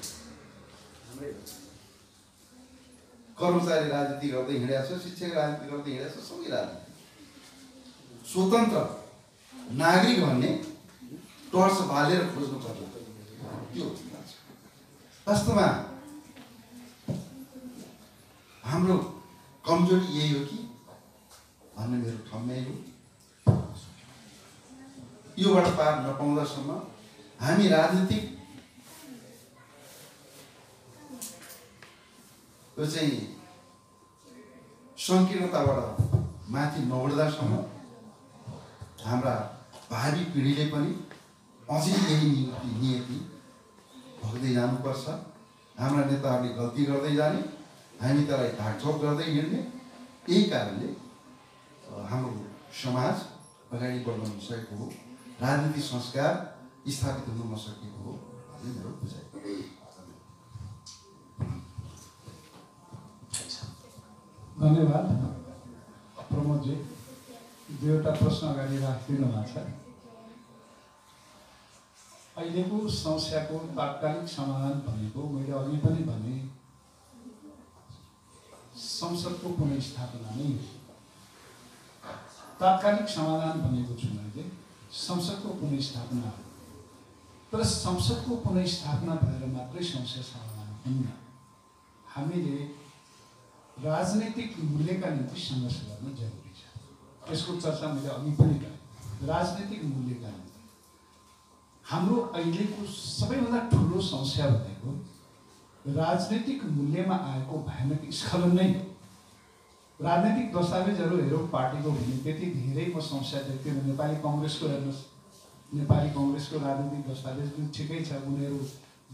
कर्मचारी राजनीति गर्दै हिँडेको छ, शिक्षक राजनीति गर्दै हिँडेको छ, सबै राजनीति। स्वतन्त्र नागरिक भन्ने टर्च बालेर खोज्नु पर्छ। त्यो वास्तवमा हाम्रो कमजोरी यही हो कि भन्ने मेरो ठम्याइ हो। योबाट पार नपाउँदासम्म हामी राजनीतिक यो चाहिँ सङ्कीर्णताबाट माथि नउठ्दासम्म हाम्रा भावी पिँढीले पनि अझै यही नियति भोग्दै जानुपर्छ। हाम्रा नेताहरूले गल्ती गर्दै जाने, हामी त्यसलाई ढाकछोप गर्दै हिँड्ने। यही कारणले हाम्रो समाज अगाडि बढ्न नसकेको हो, राजनीतिक संस्कार स्थापित हुन नसकेको हो भन्ने मेरो बुझाइ। धन्यवाद प्रमोदजी। दुईवटा प्रश्न अगाडि राखिदिनु भएको छ। अहिलेको समस्याको तात्कालिक समाधान भनेको मैले अघि पनि भने संसदको पुनर्स्थापना नै हो। तात्कालिक समाधान भनेको छु मैले संसदको पुनर्स्थापना हो। तर संसदको पुनर्स्थापना भएर मात्रै समस्या समाधान हुन्न। हामीले राजनीतिक मूल्यका निम्ति सङ्घर्ष गर्न जरुरी छ। यसको चर्चा मैले अघि पनि गरेँ। राजनीतिक मूल्यका निम्ति हाम्रो अहिलेको सबैभन्दा ठुलो समस्या भनेको राजनीतिक मूल्यमा आएको भयानक स्खलन नै हो। राजनीतिक दस्तावेजहरू हेरौँ पार्टीको भने त्यति धेरै म समस्या देख्दिनँ। नेपाली कङ्ग्रेसको हेर्नुहोस्, नेपाली कङ्ग्रेसको राजनीतिक दस्तावेज पनि ठिकै छ। उनीहरू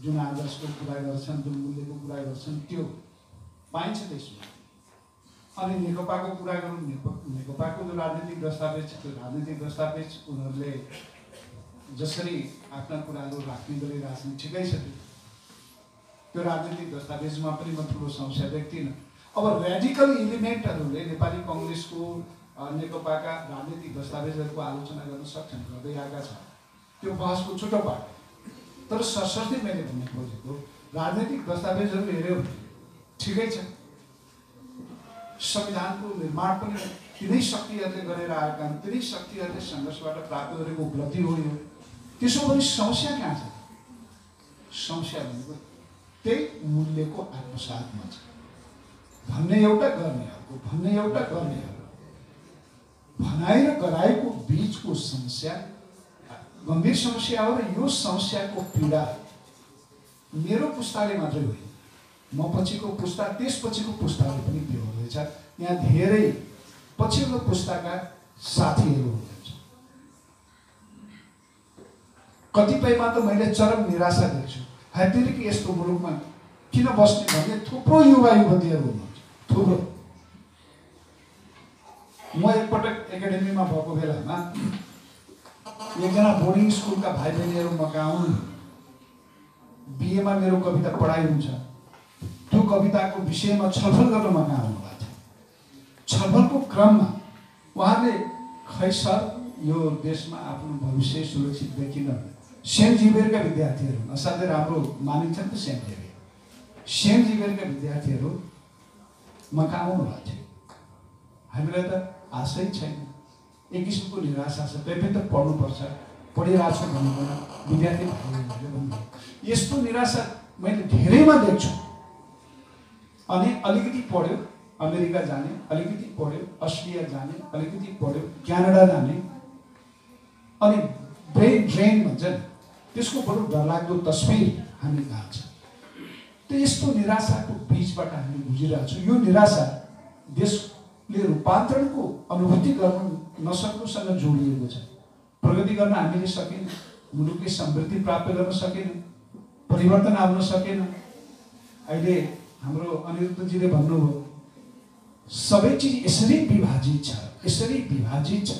जुन आदर्शको कुरा गर्छन्, जुन मूल्यको कुरा गर्छन् त्यो पाइन्छ त्यसमा। अनि नेकपाको कुरा गरौँ, नेकपाको जो राजनीतिक दस्तावेज छ त्यो राजनीतिक दस्तावेज उनीहरूले जसरी आफ्ना कुराहरू राख्ने गरिरहेछन् ठिकै छ। त्यो राजनीतिक दस्तावेजमा पनि म ठुलो समस्या देख्दिनँ। अब रेडिकल इलिमेन्टहरूले नेपाली कङ्ग्रेसको नेकपाका राजनीतिक दस्तावेजहरूको आलोचना गर्न सक्छन्, गर्दै आएका छन्। त्यो बहसको छुट्टो पार्ट। तर सरसर्ती मैले भन्न खोजेको राजनीतिक दस्तावेजहरू हेऱ्यो ठिकै छ। संविधानको निर्माण पनि तिनै शक्तिहरूले गरेर आएका, तिनै शक्तिहरूले सङ्घर्षबाट प्राप्त गरेको उपलब्धि हो यो। त्यसो भने समस्या कहाँ छ? समस्या भनेको त्यही मूल्यको आत्मसातमा छ। भन्ने एउटा गर्ने अर्को, भन्ने एउटा गर्ने अर्को। भनाइ र गराइको बिचको समस्या गम्भीर समस्या हो। र यो समस्याको पीडा मेरो पुस्ताले मात्रै होइन, म पछिको पुस्ता त्यसपछिको पुस्ताले पनि बेहोर्दैछ। यहाँ धेरै पछिल्लो पुस्ताका साथीहरू हुनुहुन्छ। कतिपयमा त मैले चरम निराशा देख्छु। हातिरिक यस्तो मुलुकमा किन बस्ने भन्ने थुप्रो युवा युवतीहरू हुनुहुन्छ, थुप्रो। म एकपटक एकाडेमीमा भएको बेलामा एकजना बोर्डिङ स्कुलका भाइ बहिनीहरू मकाउन बिएमा मेरो कविता पढाइ हुन्छ। त्यो कविताको विषयमा छलफल गर्न मका आउनुभएको थियो। छलफलको क्रममा उहाँले खै सर यो देशमा आफ्नो भविष्य सुरक्षित देखिन। सेन्ट जेभियरका विद्यार्थीहरू असाध्यै राम्रो मानिन्छन् त सेन्ट जेभियर। सेन्ट जेभियरका विद्यार्थीहरू मका आउनुभएको थियो। हामीलाई त आशै छैन, एक किसिमको निराशा छ। त्यही त पढ्नुपर्छ, पढिरहेको छु भन्नुभयो विद्यार्थी भाइहरूले भन्नुभयो। यस्तो निराशा मैले धेरैमा देख्छु। अनि अलिकति पढ्यो अमेरिका जाने, अलिकति पढ्यो अस्ट्रेलिया जाने, अलिकति पढ्यो क्यानाडा जाने, अनि ब्रेन ड्रेन भन्छ नि त्यसको बरु डरलाग्दो तस्बिर हामी कहाँ छ। त यस्तो निराशाको बिचबाट हामी गुजिरहेको छौँ। यो निराशा देशले रूपान्तरणको अनुभूति गर्न नसक्नुसँग जोडिएको छ। प्रगति गर्न हामीले सकेन, मुलुकले समृद्धि प्राप्त गर्न सकेन, परिवर्तन आउन सकेन। अहिले हाम्रो अनिरुद्धजीले भन्नुभयो सबै चिज यसरी विभाजित छ, यसरी विभाजित छ।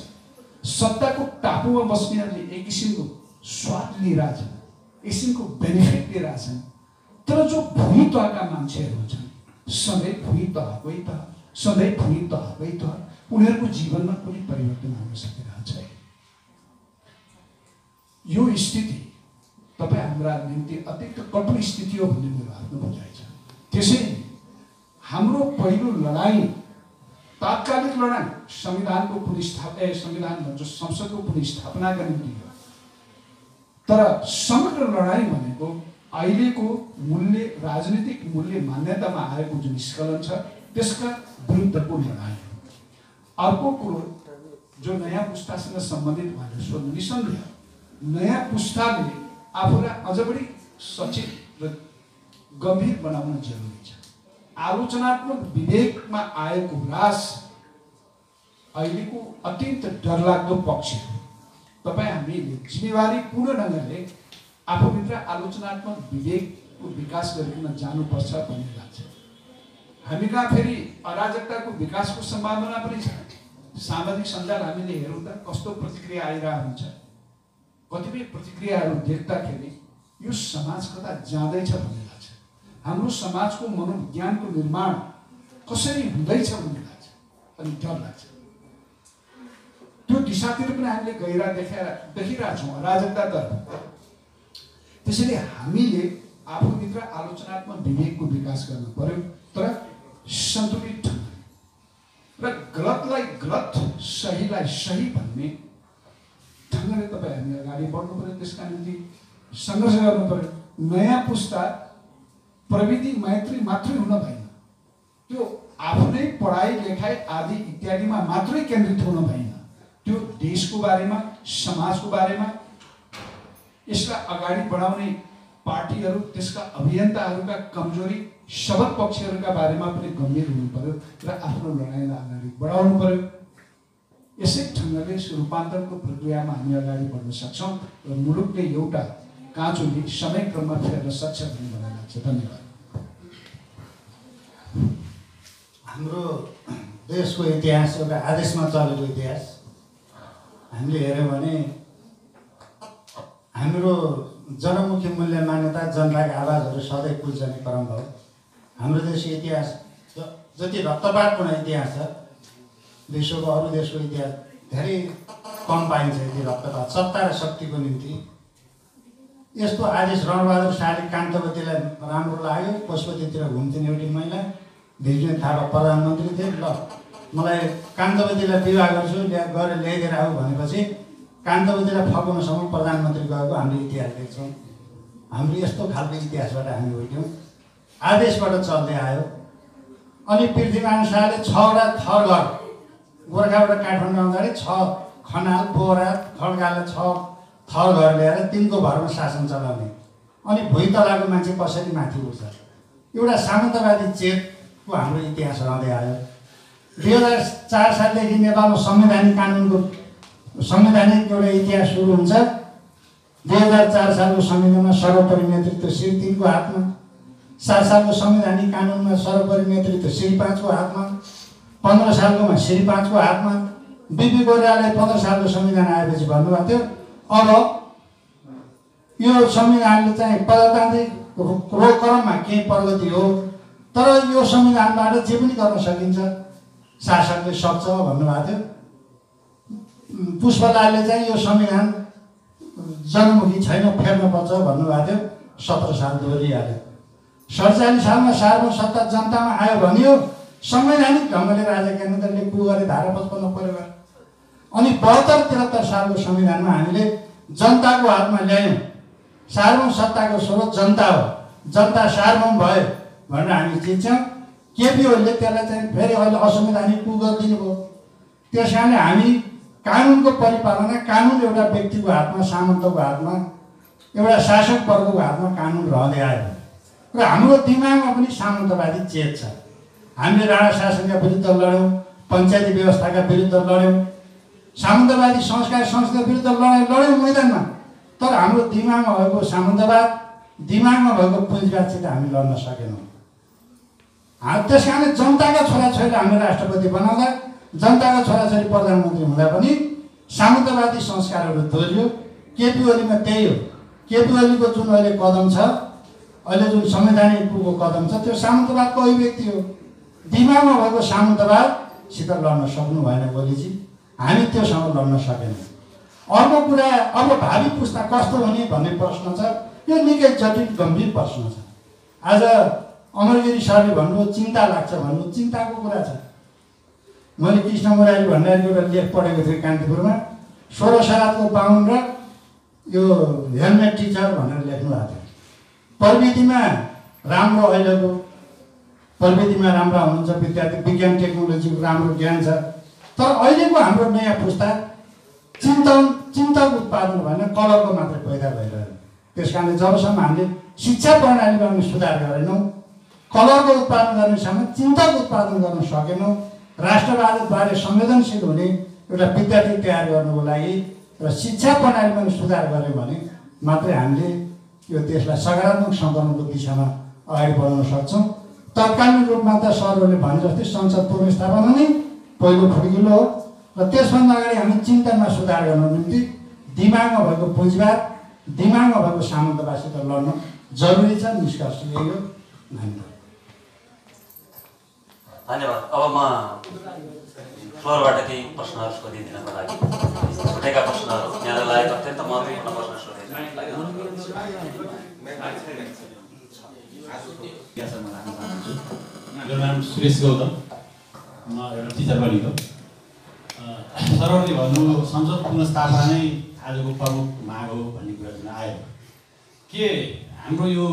सत्ताको टापुमा बस्नेहरूले एक किसिमको स्वाद लिइरहेछन्, एक किसिमको बेनिफिट लिइरहेछन्। तर जो भुइँ तहका मान्छेहरू छन्, सधैँ भुइँ तहकै तह, सधैँ भुइँ तहकै तह, उनीहरूको जीवनमा कुनै परिवर्तन आउन सकिरहेको छैन। यो स्थिति तपाईँ हाम्रा निम्ति अत्यन्त कठोर स्थिति हो भन्ने मेरो आफ्नो बुझाइ छ। त्यसैले हाम्रो पहिलो लडाइँ तात्कालिक लडाइँ संविधानको संविधान भन्छ संसदको पुनर्स्थापनाका निम्ति हो। तर समग्र लडाइँ भनेको अहिलेको मूल्य, राजनीतिक मूल्य मान्यतामा आएको जुन स्खलन छ त्यसका विरुद्धको लडाइँ हो। अर्को कुरो जो नयाँ पुस्तासँग सम्बन्धित भएर सोध्नु, निसन्देह नयाँ पुस्ताले आफूलाई अझ बढी सचेत र गम्भीर बनाउन जरुरी छ। आलोचनात्मक विवेकमा आएको ह्रास अहिलेको अत्यन्त डरलाग्दो पक्ष हो। तपाईँ हामीले जिम्मेवारीपूर्ण ढङ्गले आफूभित्र आलोचनात्मक विवेकको विकास गरिकन जानुपर्छ भन्ने लाग्छ। हामी कहाँ फेरि अराजकताको विकासको सम्भावना पनि छ। सामाजिक सञ्जाल हामीले हेरौँ त कस्तो प्रतिक्रिया आइरहेको हुन्छ। कतिपय प्रतिक्रियाहरू देख्दाखेरि यो समाज कता जाँदैछ भन्ने लाग्छ। हाम्रो समाजको मनोविज्ञानको निर्माण कसरी हुँदैछ भन्ने लाग्छ अनि डर लाग्छ। त्यो दिशातिर पनि हामीले गहिरा देखिरहेका छौँ अराजकतातर्फ। त्यसैले हामीले आफूभित्र आलोचनात्मक विवेकको विकास गर्नु पर्यो, तर सन्तुलित ढङ्गले र गलतलाई गलत सहीलाई सही भन्ने ढङ्गले तपाईँ हामी अगाडि बढ्नु पर्यो। त्यसका निम्ति सङ्घर्ष गर्नु पर्यो। नयाँ पुस्ता प्रविधि मैत्री मात्रै हुन भएन, त्यो आफ्नै पढाइ लेखाइ आदि इत्यादिमा मात्रै केन्द्रित हुन भएन। त्यो देशको बारेमा, समाजको बारेमा, यसलाई अगाडि बढाउने पार्टीहरू, त्यसका अभियन्ताहरूका कमजोरी, सबल पक्षहरूका बारेमा पनि गम्भीर हुनु पर्यो र आफ्नो लडाइँलाई अगाडि बढाउनु पर्यो। यसै ढङ्गले रूपान्तरणको प्रक्रियामा हामी अगाडि बढ्न सक्छौँ र मुलुकले एउटा काँचोले समयक्रममा फेर्न सक्छ भन्ने मलाई लाग्छ। धन्यवाद। हाम्रो देशको इतिहास एउटा आदेशमा चलेको इतिहास हामीले हेऱ्यौँ भने हाम्रो जनमुखी मूल्य मान्यता, जनताका आवाजहरू सधैँ पुज्ने क्रम भयो। हाम्रो देशको इतिहास जति रक्तपातपूर्ण इतिहास छ, विश्वको अरू देशको इतिहास धेरै कम पाइन्छ। यति रक्तपात सत्ता र शक्तिको निम्ति यस्तो आदेश रणबहादुर शाहले कान्तवतीलाई राम्रो लाग्यो। पशुपतितिर घुम्थिन् एउटी महिला, भिरजुन थापा प्रधानमन्त्री थिए। ल मलाई कान्तवतीलाई विवाह गर्छु, गएर ल्याइदिएर आऊ भनेपछि कान्तवतीलाई फकाउनसम्म प्रधानमन्त्री गएको हामीले इतिहास देख्छौँ। हाम्रो यस्तो खालको इतिहासबाट हामी होइट्यौँ, आदेशबाट चल्दै आयो। अनि पृथ्वीनारायण शाहले 6वटा थर घर गोर्खाबाट काठमाडौँ आउँदाखेरि 6 खनाल, बोरा, खड्काले 6 थर घर ल्याएर तिनको भरमा शासन चलाउने। अनि भुइँ तलाको मान्छे कसरी माथि उठ्छ, एउटा सामन्तवादी चेतको हाम्रो इतिहास रहँदै आयो। 2004 सालदेखि नेपालमा संवैधानिक एउटा इतिहास सुरु हुन्छ। 2004 सालको संविधानमा सर्वोपरि नेतृत्व श्री 3 को हातमा, 7 सालको संवैधानिक कानुनमा सर्वोपरि नेतृत्व श्री 5 को हातमा, 15 सालकोमा श्री 5 को हातमा। बिपी कोइरालाले 15 सालको संविधान आएपछि भन्नुभएको थियो अब यो संविधानले चाहिँ प्रजातान्त्रिक क्रममा केही प्रगति हो, तर यो संविधानबाट जे पनि गर्न सकिन्छ, शासनले सक्छ भन्नुभएको थियो। पुष्पलालले चाहिँ यो संविधान जनमुखी छैन, फेर्नुपर्छ भन्नुभएको थियो। 17 साल दोहोरिहाल्यो। 47 सालमा सार्वभौम सत्ता जनतामा आयो भनियो, संवैधानिक ढङ्गले राजा ज्ञानेन्द्रले कु गरे, धारा 55 प्रयोग गरे। अनि 72-73 सालको संविधानमा हामीले जनताको हातमा ल्यायौँ। सार्वभौम सत्ताको स्रोत जनता हो, जनता सार्वभौम भयो भनेर हामी चिन्छौँ। केपी ओलीले त्यसलाई चाहिँ फेरि अहिले असंवैधानिक कु गरिदिनु भयो। त्यस कारणले हामी कानुनको परिपालना, कानुन एउटा व्यक्तिको हातमा, सामन्तको हातमा, एउटा शासक वर्गको हातमा कानुन रहँदै आयो र हाम्रो दिमागमा पनि सामन्तवादी चेत छ। हामीले राणा शासनका विरुद्ध लड्यौँ, पञ्चायती व्यवस्थाका विरुद्ध लड्यौँ, सामन्तवादी संस्कार संस्था विरुद्ध लड्यौँ मैदानमा। तर हाम्रो दिमागमा भएको सामन्तवाद, दिमागमा भएको पुँजीवादसित हामी लड्न सकेनौँ। त्यस कारणले जनताका छोराछोरीले हामीले राष्ट्रपति बनाउँदा, जनताका छोराछोरी प्रधानमन्त्री हुँदा पनि सामन्तवादी संस्कारहरू दोहोरियो। केपी ओलीमा त्यही हो। केपी ओलीको जुन अहिले कदम छ, अहिले जुन संवैधानिकको कदम छ, त्यो सामन्तवादको अभिव्यक्ति हो। दिमागमा भएको सामन्तवादसित लड्न सक्नु भएन ओलीजी, हामी त्योसँग लड्न सकेनौँ। अर्को कुरा, अब भावी पुस्ता कस्तो हुने भन्ने प्रश्न छ। यो निकै जटिल गम्भीर प्रश्न छ। आज अमरगिरी सरले भन्नुभयो चिन्ता लाग्छ भन्नु, चिन्ताको कुरा छ। मैले कृष्ण मुरारी भण्डारीको एउटा लेख पढेको थिएँ कान्तिपुरमा। 16 शराबको बाहुन र यो हेलमेट टिचर भनेर लेख्नु भएको थियो। प्रविधिमा राम्रो अहिलेको प्रविधिमा राम्रा हुनुहुन्छ विद्यार्थी, विज्ञान टेक्नोलोजीको राम्रो ज्ञान छ। तर अहिलेको हाम्रो नयाँ पुस्ता चिन्तक उत्पादन भएन, कलरको मात्रै पैदा भइरह्यो। त्यस कारणले जबसम्म हामीले शिक्षा प्रणालीमा पनि सुधार गरेनौँ, कलरको उत्पादन गर्नेसम्म चिन्तक उत्पादन गर्न सकेनौँ, राष्ट्रवादबारे संवेदनशील हुने एउटा विद्यार्थी तयार गर्नुको लागि र शिक्षा प्रणालीमा पनि सुधार गऱ्यौँ भने मात्रै हामीले यो देशलाई सकारात्मक सङ्कलनको दिशामा अगाडि बढाउन सक्छौँ। तत्कालीन रूपमा त सरहरूले भने जस्तै संसद पुनर्स्थापना नै पहिलो खुड्किलो हो र त्यसभन्दा अगाडि हामी चिन्तनमा सुधार गर्नको निम्ति दिमागमा भएको पुँजीवाद, दिमागमा भएको सामन्तवादसित लड्न जरुरी छ। निष्कर्ष यही हो। धन्यवाद। अब म फ्लोरबाट केही प्रश्नहरू सोधिदिनको लागि उठेका प्रश्नहरू यहाँलाई लागेको अत्यन्त महत्त्वपूर्ण प्रश्न मेरो नाम सुरेश गौतम, म एउटा टिचर पनि हो। सरहरूले भन्नु संसद पुनर्स्थापना नै आजको प्रमुख माग हो भन्ने कुरा जुन आयो, के हाम्रो यो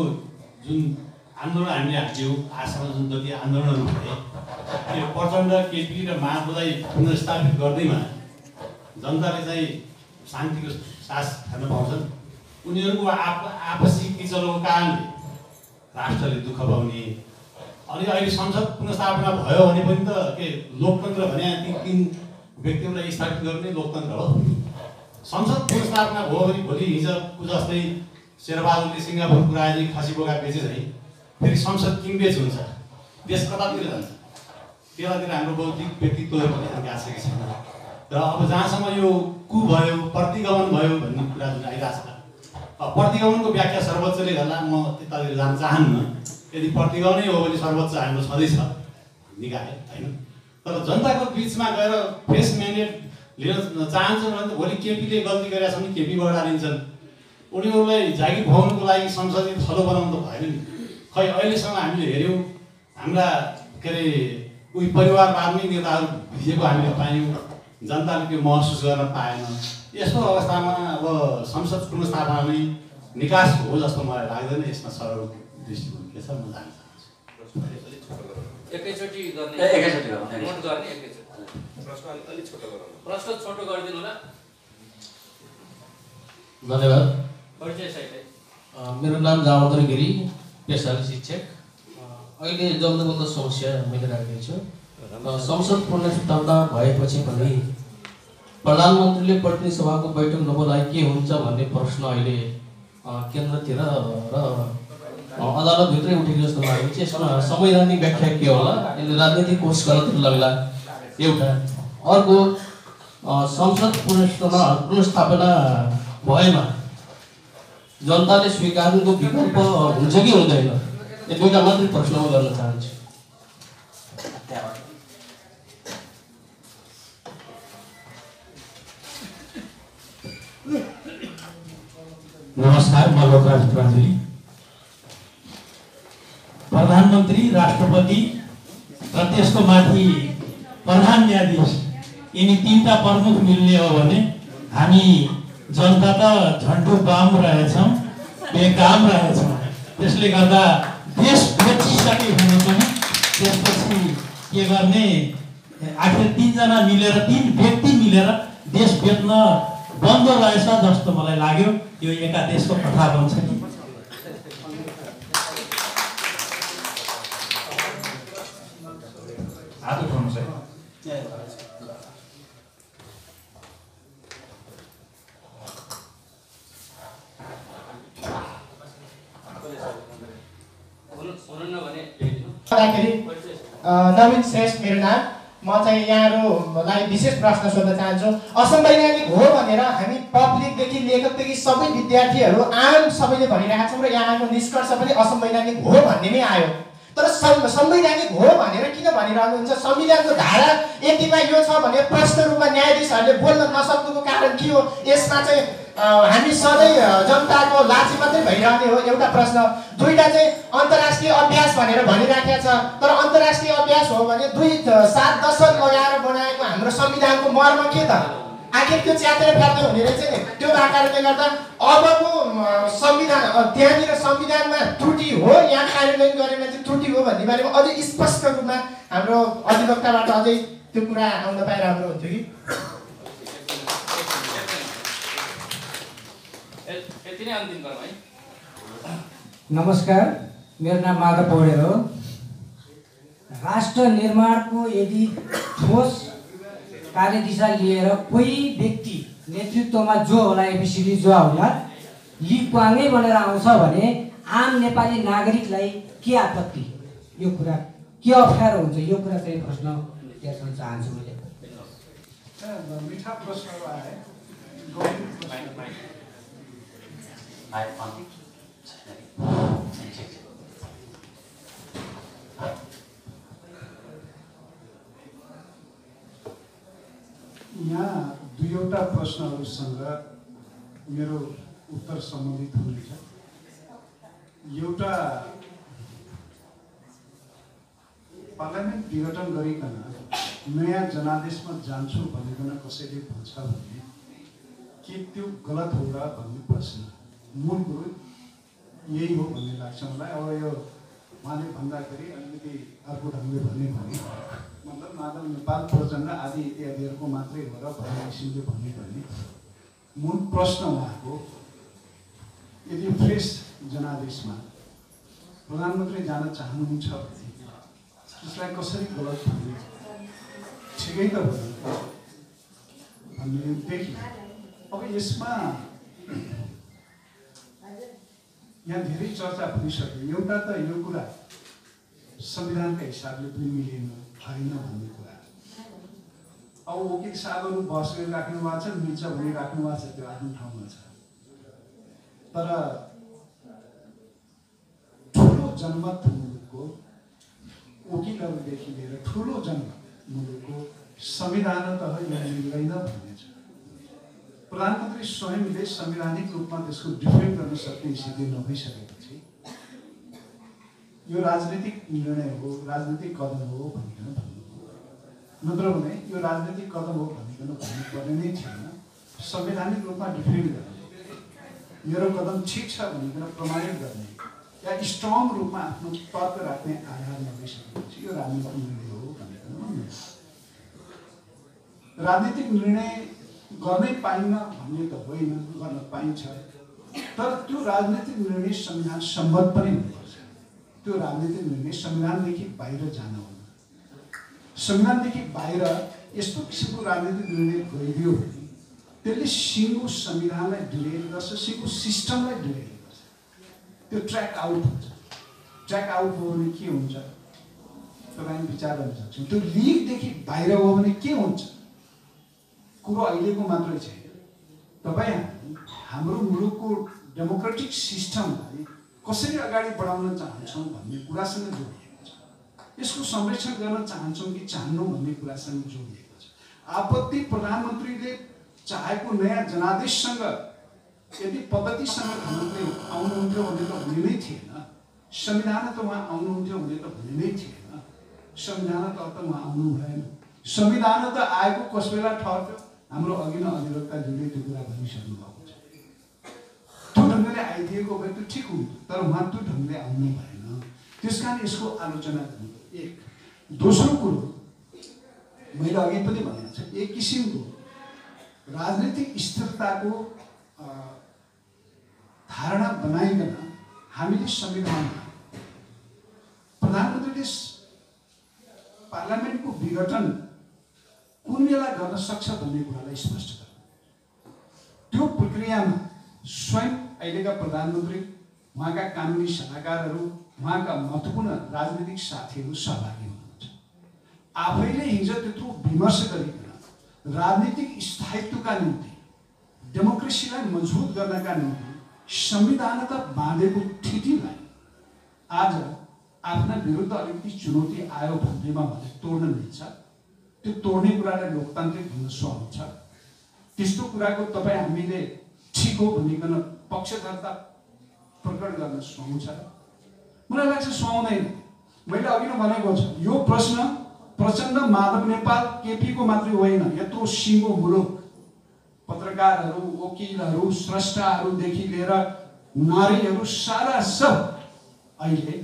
जुन आन्दोलन हामीले हाल्यौँ, आशामा जुन जति आन्दोलनहरू भए, त्यो प्रचण्ड, केपी र माओवादीलाई पुनर्स्थापित गर्दैमा जनताले चाहिँ शान्तिको सास खान पाउँछन्। उनीहरूको आपसी किचलोको कारणले राष्ट्रले दुःख पाउने। अनि अहिले संसद पुनर्स्थापना भयो भने पनि त के लोकतन्त्र भने तीन व्यक्तिहरूलाई स्थापित गर्ने लोकतन्त्र हो। संसद पुनर्स्थापना भयो भने भोलि हिजोको जस्तै शेरबहादुरले सिङ्गापुर पुऱ्याए खसी बोका बेचे चाहिँ फेरि संसद किनबेच हुन्छ, देश कतातिर जान्छ। त्यतातिर हाम्रो बौद्धिक व्यक्तित्वहरू पनि आइसकेको छैन। र अब जहाँसम्म यो कु भयो, प्रतिगमन भयो भन्ने कुरा जुन आइरहेको छ, प्रतिगमनको व्याख्या सर्वोच्चले गर्दा म त्यतातिर जान चाहन्न। यदि प्रतिगमनै हो भने सर्वोच्च हाम्रो छँदैछ निकाय होइन। तर जनताको बिचमा गएर फ्रेस म्यान्डेट लिन चाहन्छन् भने त भोलि केपीले गल्ती गरेका छन्, केपीबाट लिन्छन्। उनीहरूलाई जागिर भोग्नुको लागि संसदीय थलो बनाउनु त भएन नि। खै अहिलेसम्म हामीले हेऱ्यौँ, हाम्रा के अरे उही परिवारवादमै नेताहरू भिजेको हामीले पायौँ, जनताले त्यो महसुस गर्न पाएन। यस्तो अवस्थामा अब संसद पुनर्स्थापना नै निकास हो जस्तो मलाई लाग्दैन। यसमा सरल दृष्टिकोण के छ म जान्न चाहन्छु। एकैचोटि गर्ने प्रश्न छोटो गरिदिनु होला। धन्यवाद। परिचय सहितै। मेरो नाम जामोदर गिरी, पेसाले शिक्षक। अहिले जल्दोबल्दो समस्या मैले राखेको छु। संसद पुनर्स्थापना भएपछि पनि प्रधानमन्त्रीले प्रतिनिधि सभाको बैठक नबोलाए के हुन्छ भन्ने प्रश्न अहिले केन्द्रतिर र अदालतभित्रै उठेको जस्तो लागेको छ। यसमा संवैधानिक व्याख्या के होला, यसले राजनीतिक कोष गलतिर लाग्ला एउटा। अर्को, संसद पुनर्स्थापना भएमा जनताले स्वीकार्नुको विकल्प हुन्छ कि हुँदैन, यो दुईवटा मात्रै प्रश्न म गर्न चाहन्छु। नमस्कार, म लोकराज प्राञ्जली। प्रधानमन्त्री, राष्ट्रपति र त्यसको माथि प्रधान न्यायाधीश यिनी तीनटा प्रमुख मिल्ने हो भने हामी जनता त झन्डो बाम रहेछौँ, बेकाम रहेछौँ। त्यसले गर्दा देश बेचिसके भने पनि त्यसपछि के गर्ने, आखिर तीनजना मिलेर, तीन व्यक्ति मिलेर देश बेच्न बन्द रहेछ जस्तो मलाई लाग्यो। यो एका देशको कथा बन्छ कि हात उठाउनुहोस् है। नवीन श्रेष्ठ मेरो नाम। म चाहिँ यहाँहरूलाई विशेष प्रश्न सोध्न चाहन्छु। असंवैधानिक हो भनेर हामी पब्लिकदेखि लेखकदेखि सबै विद्यार्थीहरू आम सबैले भनिरहेका छौँ र यहाँको निष्कर्ष पनि असंवैधानिक हो भन्ने नै आयो। तर संवैधानिक हो भनेर किन भनिरहनुहुन्छ? संविधानको धारा यतिमा यो छ भने प्रश्न रूपमा न्यायाधीशहरूले बोल्न नसक्नुको कारण के हो? यसमा चाहिँ हामी सधैँ जनताको लाजी मात्रै भइरहने हो, एउटा प्रश्न। दुईटा चाहिँ अन्तर्राष्ट्रिय अभ्यास भनेर भनिराखेको छ, तर अन्तर्राष्ट्रिय अभ्यास हो भने 2-7 दशक लगाएर बनाएको हाम्रो संविधानको मर्म के त? आखिर त्यो च्यातेर फ्यात्दै हुने रहेछ नि। त्यो कारणले गर्दा अबको संविधान त्यहाँनिर संविधानमा त्रुटि हो, यहाँ कार्यान्वयन गरेमा चाहिँ त्रुटि हो भन्ने बारेमा अझै स्पष्ट रूपमा हाम्रो अधिवक्ताबाट अझै त्यो कुरा आउन पाए राम्रो हुन्थ्यो कि। यति नै अन्तिम गरौँ है। नमस्कार, मेरो नाम माधव पौडेल हो। राष्ट्र निर्माणको यदि ठोस कार्यदिशा लिएर कोही व्यक्ति नेतृत्वमा जो होला, एबिसिडी जो होला, लि क्वाङै बनेर आउँछ भने आम नेपाली नागरिकलाई के आपत्ति, यो कुरा के अप्ठ्यारो हुन्छ, यो कुरा चाहिँ प्रश्न त्यहाँ चाहन्छु मैले। मिठा प्रश्नहरू आए। यहाँ दुईवटा प्रश्नहरूसँग मेरो उत्तर सम्बन्धित हुनेछ। एउटा पार्लियामेन्ट विघटन गरिकन नयाँ जनादेशमा जान्छु भनिकन कसैले भन्छ भने के त्यो गलत हो र भन्ने प्रश्न मूल कुरो यही हो भन्ने लाग्छ मलाई। अब यो उहाँले भन्दाखेरि अलिकति अर्को ढङ्गले भन्यो भने मतलब माधव नेपाल प्रचण्ड आदि इत्यादिहरूको मात्रै हो र भन्ने किसिमले भन्यो भने मूल प्रश्न उहाँको यदि फ्रेस जनादेशमा प्रधानमन्त्री जान चाहनुहुन्छ भने त्यसलाई कसरी गलत भन्ने, ठिकै त भन्ने देखियो। अब यसमा यहाँ धेरै चर्चा भइसक्यो। एउटा त यो कुरा संविधानका हिसाबले पनि मिलेन होइन भन्ने कुरा। अब वकिल साहबहरू बहस गरिराख्नु भएको छ, मिल्छ भनिराख्नु भएको छ, त्यो आफ्नो ठाउँमा छ। तर ठुलो जनमत मुलुकको वकिलहरूदेखि लिएर ठुलो जनमत मुलुकको संविधानतः यो मिल्दैन भन्ने छ। प्रधानमन्त्री स्वयंले संवैधानिक रूपमा त्यसको डिफेन्ड गर्न सक्ने स्थिति नभइसकेपछि यो राजनीतिक निर्णय हो, राजनीतिक कदम हो भनिकन भन्नु, नत्र भने यो राजनीतिक कदम हो भनिकन भन्नुपर्ने नै थिएन। संवैधानिक रूपमा डिफेन्ड गर्ने, मेरो कदम ठिक छ भनिकन प्रमाणित गर्ने या स्ट्रङ रूपमा आफ्नो तर्क राख्ने आधार नभइसकेपछि यो राजनीतिक निर्णय हो भनिकन भन्नु। राजनीतिक निर्णय गर्नै पाइन्न भन्ने त होइन, गर्न पाइन्छ। तर त्यो राजनीतिक निर्णय संविधान सम्मत पनि हुनुपर्छ। त्यो राजनीतिक निर्णय संविधानदेखि बाहिर जान हुन्न। संविधानदेखि बाहिर यस्तो किसिमको राजनीतिक निर्णय गरिदियो भने त्यसले सिङ्गो संविधानलाई डिलेट गर्छ, सिङ्गो सिस्टमलाई डिलेट गर्छ। त्यो ट्र्याक आउट हुन्छ। ट्र्याक आउट हो भने के हुन्छ तपाईँ विचार गर्न सक्छौँ। त्यो लिगदेखि बाहिर हो भने के हुन्छ कुरो अहिलेको मात्रै छैन। तपाईँ हाम्रो मुलुकको डेमोक्रेटिक सिस्टमलाई कसरी अगाडि बढाउन चाहन्छौँ भन्ने कुरासँग जोडिएको छ। यसको संरक्षण गर्न चाहन्छौँ कि चाहन्नौँ भन्ने कुरासँग जोडिएको छ। आपत्ति प्रधानमन्त्रीले चाहेको नयाँ जनादेशसँग यदि पद्धतिसँग प्रधानमन्त्री आउनुहुन्थ्यो भने त हुने नै थिएन। संविधान त उहाँ आउनुहुन्थ्यो भने त हुने नै थिएन। संविधान त उहाँ आउनु भएन। संविधान त आएको कस बेला ठहर्थ्यो। हाम्रो अघि नै अधिवक्ताज्यूले त्यो कुरा भनिसक्नु भएको छ। त्यो ढङ्गले आइदिएको भए त्यो ठिक हुन्थ्यो, तर उहाँ त्यो ढङ्गले आउनु भएन। त्यस कारण यसको आलोचना गर्नु एक। दोस्रो कुरो मैले अघि पनि भनेको छु, एक किसिमको राजनीतिक स्थिरताको धारणा बनाइकन हामीले संविधानमा प्रधानमन्त्रीले पार्लियामेन्टको विघटन कुन बेला गर्न सक्छ भन्ने कुरालाई स्पष्ट गर्नु। त्यो प्रक्रियामा स्वयं अहिलेका प्रधानमन्त्री, उहाँका कानुनी सल्लाहकारहरू, उहाँका महत्त्वपूर्ण राजनीतिक साथीहरू सहभागी हुनुहुन्छ। आफैले हिजो त्यत्रो विमर्श गरिकन राजनीतिक स्थायित्वका निम्ति, डेमोक्रेसीलाई मजबुत गर्नका निम्ति संविधानत बाँधेको थितिलाई आज आफ्ना विरुद्ध अलिकति चुनौती आयो भन्दैमा भने तोड्न मिल्छ। त्यो तोड्ने कुरालाई लोकतान्त्रिक भन्न सुहाउँछ। त्यस्तो कुराको तपाईँ हामीले ठिक हो भनिकन पक्षधरता प्रकट गर्न सुहाउँछ। मलाई लाग्छ सुहाउँदैन। मैले अघि नै भनेको छु, यो प्रश्न प्रचण्ड, माधव नेपाल, केपीको मात्रै होइन, यत्रो सिङ्गो मुलुक पत्रकारहरू, वकिलहरू, स्रष्टाहरूदेखि लिएर नारीहरू सारा सब अहिले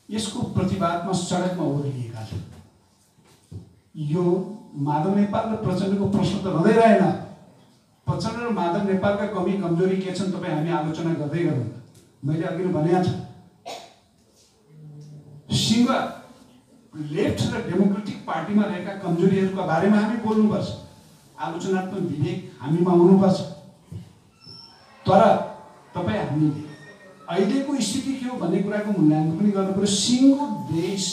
यसको प्रतिवादमा सडकमा ओर्लिएका छन्। यो माधव नेपाल र प्रचण्डको प्रश्न त रहँदै रहेन। प्रचण्ड र माधव नेपालका कमी कमजोरी के छन् तपाईँ हामी आलोचना गर्दै गरौँ। मैले अघि नै भनेको छु, सिंह लेफ्ट र डेमोक्रेटिक पार्टीमा रहेका कमजोरीहरूका बारेमा हामी बोल्नुपर्छ, आलोचनात्मक विवेक हामीमा हुनुपर्छ। तर तपाईँ हामीले अहिलेको स्थिति के हो भन्ने कुराको मूल्याङ्कन पनि गर्नु पर्यो। सिंहको देश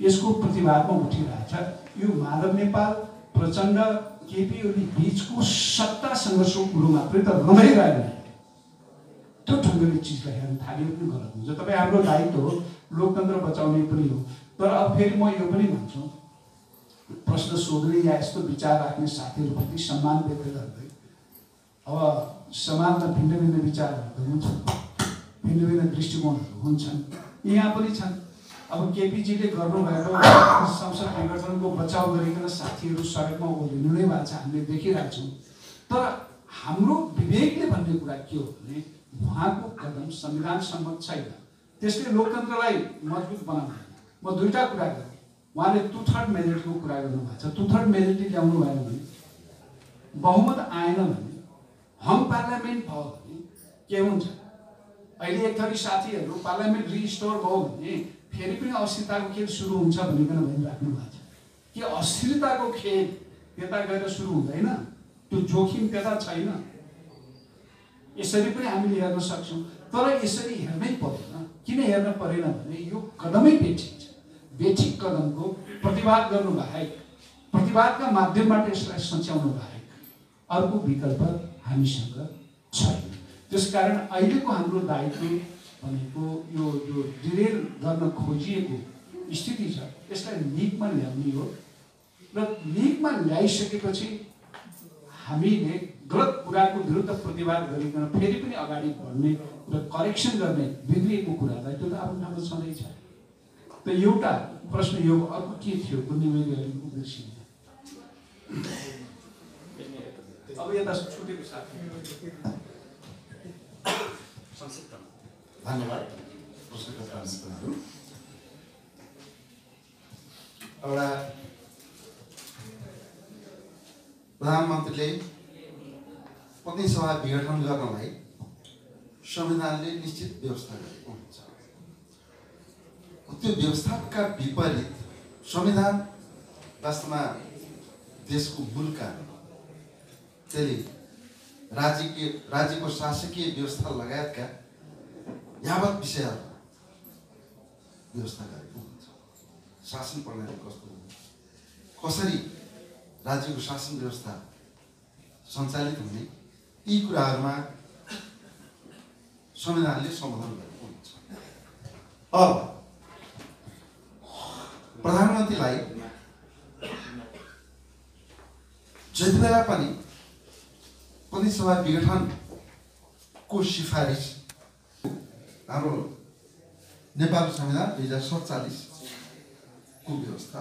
यसको प्रतिवादमा उठिरहेछ। यो माधव नेपाल, प्रचण्ड, केपी ओली बिचको सत्ता सङ्घर्षको कुरो मात्रै त रहँदै रहेन। त्यो ढङ्गले चिजलाई हेर्न थाल्यो पनि गलत हुन्छ। तपाईँ हाम्रो दायित्व हो, लोकतन्त्र बचाउने पनि हो। तर अब फेरि म यो पनि भन्छु, प्रश्न सोध्ने या यस्तो विचार राख्ने साथीहरूप्रति सम्मान व्यक्त गर्दै, अब समाजमा भिन्न भिन्न विचारहरू हुन्छन्, भिन्न भिन्न दृष्टिकोणहरू हुन्छन्, यहाँ पनि छन्। अब केपीजीले गर्नुभएको संसद निर्वाचनको बचाउ गरिकन साथीहरू सडकमा ओर्लिनु नै भएको छ, हामीले देखिरहेको छौँ। तर हाम्रो विवेकले भन्ने कुरा के हो भने उहाँको कदम संविधान सम्मत छैन, त्यसले लोकतन्त्रलाई मजबुत बनाउँदैन। म दुईटा कुरा गरेँ। उहाँले 2/3 मेजोरिटीको कुरा गर्नुभएको छ। 2/3 मेजोरिटी ल्याउनु भएन भने, बहुमत आएन भने, हम पार्लियामेन्ट भयो भने के हुन्छ? अहिले एक थरी साथीहरू पार्लियामेन्ट रिस्टोर भयो भने फेरि पनि अस्थिरताको खेल सुरु हुन्छ भनिकन भनिराख्नु भएको छ। कि अस्थिरताको खेल त्यता गएर सुरु हुँदैन? त्यो जोखिम त्यता छैन? यसरी पनि हामीले हेर्न सक्छौँ। तर यसरी हेर्नै परेन। किन हेर्न परेन भने यो कदमै बेठिक छ। बेठिक कदमको प्रतिवाद गर्नु बाहेक, प्रतिवादका माध्यमबाट यसलाई सच्याउनु बाहेक अर्को विकल्प हामीसँग छैन। त्यसकारण अहिलेको हाम्रो दायित्व भनेको यो जो डिरेल गर्न खोजिएको स्थिति छ यसलाई लिगमा ल्याउने हो। र लिगमा ल्याइसकेपछि हामीले गलत कुराको विरुद्ध प्रतिवाद गरिकन फेरि पनि अगाडि बढ्ने र करेक्सन गर्ने बिग्रिएको कुरालाई त्यो त आफ्नो ठाउँमा छँदैछ। त एउटा प्रश्न यो अर्को के थियो कुनै मैले उद्देश्य अब यता छुटेको साथी धन्यवाद। एउटा प्रधानमन्त्रीले प्रतिनिधि सभा विघटन गर्नलाई संविधानले निश्चित व्यवस्था गरेको हुन्छ। त्यो व्यवस्थाका विपरीत संविधान वास्तवमा देशको मूल कानुन, त्यसले राज्यको शासकीय व्यवस्था लगायतका यावत विषयहरू व्यवस्था गरेको हुन्छ। शासन प्रणाली कस्तो हुन्छ, कसरी राज्यको शासन व्यवस्था सञ्चालित हुने, यी कुराहरूमा संविधानले सम्बोधन गरेको हुन्छ। अब प्रधानमन्त्रीलाई जति बेला पनि प्रतिनिधि सभा विघटनको सिफारिस हाम्रो नेपालको संविधान 2047 को व्यवस्था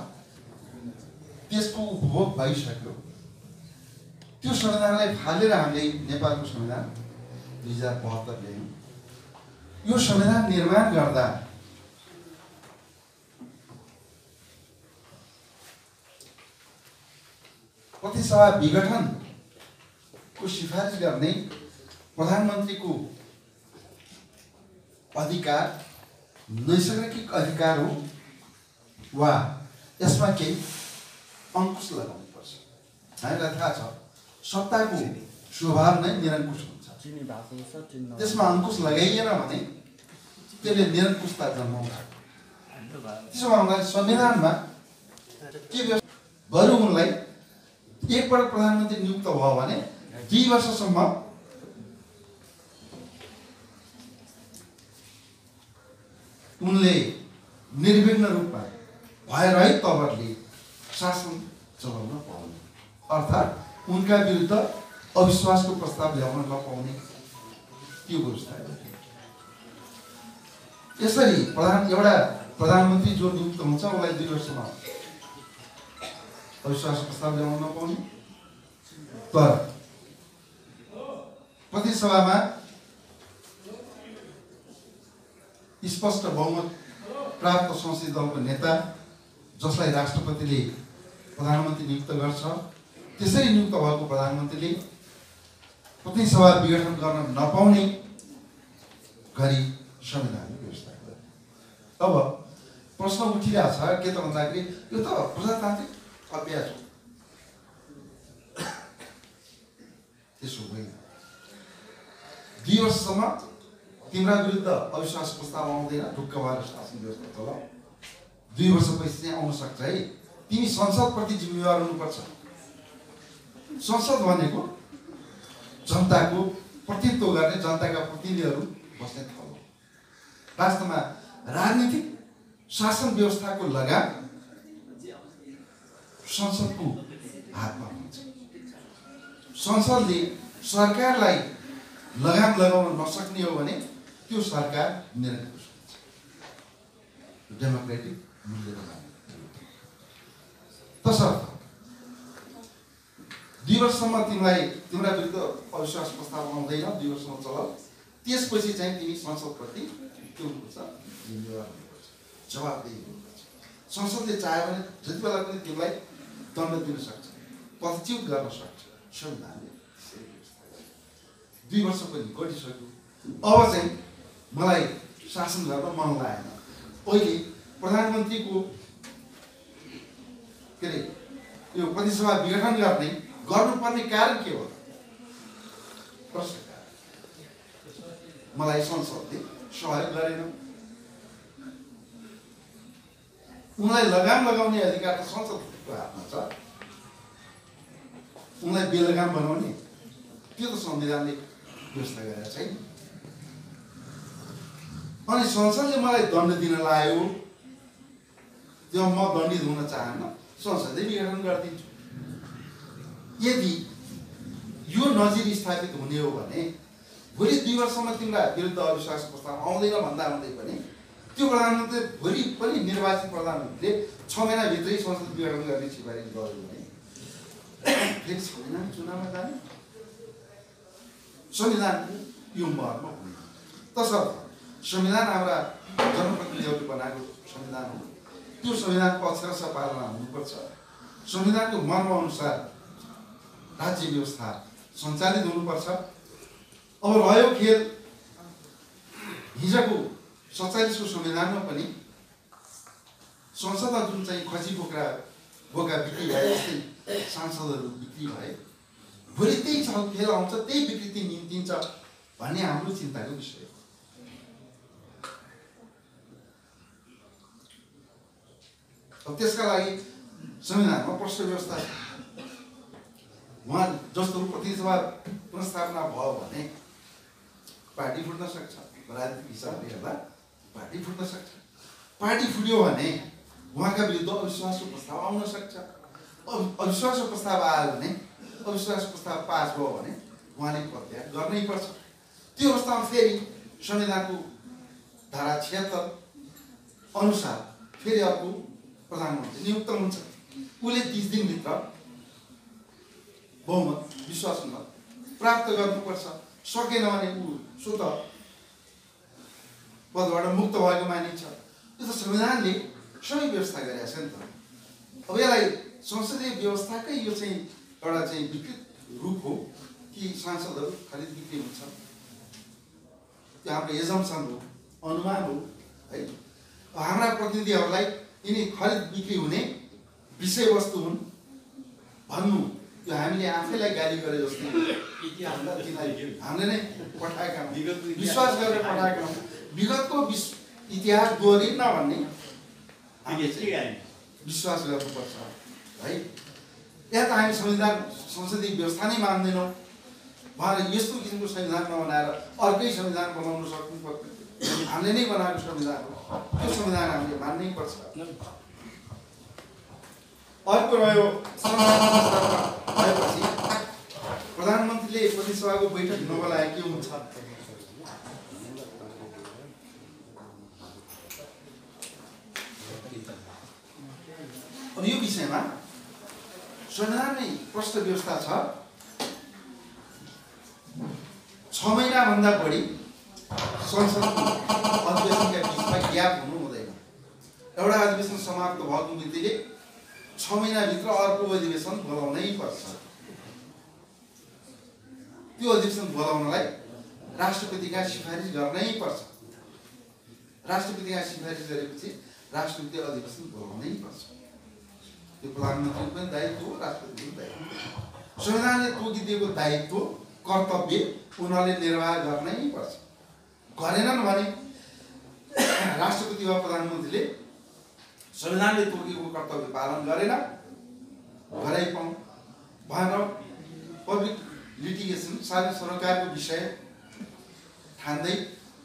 त्यसको उपभोग भइसक्यो। त्यो संविधानलाई फालेर हामीले नेपालको संविधान 2072 ल्यायौँ। यो संविधान निर्माण गर्दा प्रतिनिधि सभा विघटनको सिफारिस गर्ने प्रधानमन्त्रीको अधिकार नैसर्गिक अधिकार हो वा यसमा केही अंकुश लगाउनुपर्छ? हामीलाई थाहा छ सत्ताको स्वभाव नै निरङ्कुश हुन्छ। त्यसमा अंकुश लगाइएन भने त्यसले निरङ्कुशता जन्माउँछ। त्यसो भए संविधानमा के बरु उनलाई एकपल्ट प्रधानमन्त्री नियुक्त भयो भने 2 वर्षसम्म उनले निर्विघ्न रूपमा भयरहित तवरले शासन चलाउन पाउने, अर्थात् उनका विरुद्ध अविश्वासको प्रस्ताव ल्याउन नपाउने त्यो व्यवस्था। यसरी एउटा प्रधानमन्त्री जो नियुक्त हुन्छ उसलाई 2 वर्षमा अविश्वास प्रस्ताव ल्याउन नपाउने। तर प्रतिनिधिसभामा स्पष्ट बहुमत प्राप्त संसदीय दलको नेता जसलाई राष्ट्रपतिले प्रधानमन्त्री नियुक्त गर्छ त्यसरी नियुक्त भएको प्रधानमन्त्रीले प्रतिनिधिसभा विघटन गर्न नपाउने गरी संविधानले व्यवस्था गर्यो। अब प्रश्न उठिरहेको छ के त भन्दाखेरि यो त प्रजातान्त्रिक अभ्यास हो। त्यसो होइन। 2 वर्षसम्म तिम्रा विरुद्ध अविश्वास प्रस्ताव आउँदैन, ढुक्क भएर शासन व्यवस्था चलाऊ। 2 वर्षपछि चाहिँ आउन सक्छ है। तिमी संसदप्रति जिम्मेवार हुनुपर्छ। संसद भनेको जनताको प्रतिनिधित्व गर्ने जनताका प्रतिनिधिहरू बस्ने ठाउँ हो। वास्तवमा राजनीतिक शासन व्यवस्थाको लगाम संसदको हातमा हुन्छ। संसदले सरकारलाई लगाम लगाउन नसक्ने हो भने त्यो सरकार निरङ्कुश हुन्छ। डेमोक्रेटिक मूल्यको लागि तसर्थ 2 वर्षसम्म तिम्रा विरुद्ध अविश्वास प्रस्ताव आउँदैन, 2 वर्षसम्म चलाऊ। त्यसपछि चाहिँ तिमी संसदप्रति के हुनुपर्छ, जिम्मेवार हुनुपर्छ, जवाबदेही हुनुपर्छ। संसदले चाह्यो भने जति बेला पनि तिमीलाई दण्ड दिन सक्छ, पदच्युत गर्न सक्छ। संविधानले 2 वर्ष पनि गइसक्यो। अब चाहिँ मलाई शासन गर्न मन लागेन। अहिले प्रधानमन्त्रीको के अरे यो प्रतिनिधिसभा विघटन गर्नुपर्ने कारण के हो? प्रश्नकार मलाई संसदले सहयोग गरेन। उनलाई लगाम लगाउने अधिकार त संसदको हातमा छ। उनलाई बेलगाम बनाउने त्यो त संविधानले व्यवस्था गरेका छैन। अनि संसदले मलाई दण्ड दिन लाग्यो, त्यो म दण्डित हुन चाहन्न, संसदले विघटन गरिदिन्छु। यदि यो नजिर स्थापित हुने हो भने भोलि 2 वर्षसम्म तिम्रा विरुद्ध अविश्वास प्रस्ताव आउँदैन भन्दा पनि त्यो प्रधानमन्त्री भोलि पनि निर्वाचित प्रधानमन्त्रीले 6 महिनाभित्रै संसद विघटन गर्ने सिफारिस गर्यो भने फेरि 6 महिना चुनावमा जाने संविधानको यो महत्त्व हुने। तसर्थ संविधान हाम्रा जनप्रतिनिधिहरूले बनाएको संविधान हो। त्यो संविधानको अक्षरशः पालना हुनुपर्छ। संविधानको मर्म अनुसार राज्य व्यवस्था सञ्चालित हुनुपर्छ। अब रह्यो खेल हिजोको 47को संविधानमा पनि संसदमा जुन चाहिँ खसी बोका बिक्री भए जस्तै सांसदहरू बिक्री भए, भोलि त्यही खेल आउँछ, त्यही विकृति निम्तिन्छ भन्ने हाम्रो चिन्ताको विषय हो। अब त्यसका लागि संविधानमा प्रश्न व्यवस्था उहाँ जस्तो प्रतिनिधिसभा पुनर्स्थापना भयो भने पार्टी फुट्न सक्छ। राजनीतिक हिसाबले हेर्दा पार्टी फुट्न सक्छ। पार्टी फुट्यो भने उहाँका विरुद्ध अविश्वासको प्रस्ताव आउन सक्छ। अविश्वासको प्रस्ताव आयो भने, अविश्वास प्रस्ताव पास भयो भने उहाँले पदत्याग गर्नै पर्छ। त्यो अवस्थामा फेरि संविधानको धारा 76 अनुसार फेरि अर्को प्रधानमन्त्री नियुक्त हुन्छ। उसले 30 दिनभित्र बहुमत विश्वासमत प्राप्त गर्नुपर्छ। सकेन भने ऊ स्वतः पदबाट मुक्त भएको मानिन्छ। यो त संविधानले सबै व्यवस्था गरेका छ नि त। अब यसलाई संसदीय व्यवस्थाकै यो चाहिँ एउटा चाहिँ विकृत रूप हो कि सांसदहरू खरिद बिक्री हुन्छ। त्यो हाम्रो एजम्सन हो, अनुमान हो है। हाम्रा प्रतिनिधिहरूलाई यिनी खरिद बिक्री हुने विषयवस्तु हुन् भन्नु यो हामीले आफैलाई गाली गरे जस्तो हामीले नै पठाएका विश्वास गरेर पठाएका हौँ। विगतको इतिहास दोहोरिन्न भन्ने विश्वास गर्नुपर्छ है। यहाँ त हामी संविधान संसदीय व्यवस्था नै मान्दैनौँ। उहाँले यस्तो किसिमको संविधान नबनाएर अर्कै संविधान बनाउनु सक्नुपर्छ। हामीले नै बनाएको संविधान हो, त्यो संविधान हामीले मान्नै पर्छ। अर्को रह्यो भएपछि प्रधानमन्त्रीले प्रतिनिधिसभाको बैठक नबोलाए के हुन्छ? अब यो विषयमा संविधानमै प्रश्न व्यवस्था छ। 6 महिनाभन्दा बढी संसदको अधिवेशनका बिचमा ग्याप हुनु हुँदैन। एउटा अधिवेशन समाप्त भएको मितिले 6 महिनाभित्र अर्को अधिवेशन बोलाउनै पर्छ। त्यो अधिवेशन बोलाउनलाई राष्ट्रपतिका सिफारिस गर्नै पर्छ। राष्ट्रपतिका सिफारिस गरेपछि राष्ट्रपति अधिवेशन बोलाउनै पर्छ। त्यो प्रधानमन्त्रीको पनि दायित्व हो, राष्ट्रपतिको दायित्व। संविधानले तोकिदिएको दायित्व कर्तव्य उनीहरूले निर्वाह गर्नै पर्छ। गरेनन् भने राष्ट्रपति वा प्रधानमन्त्रीले संविधानले तोकेको कर्तव्य पालन गरेन गराइ पाउँ भनेर पब्लिक लिटिगेसन सार्वजनिक सरोकारको विषय ठान्दै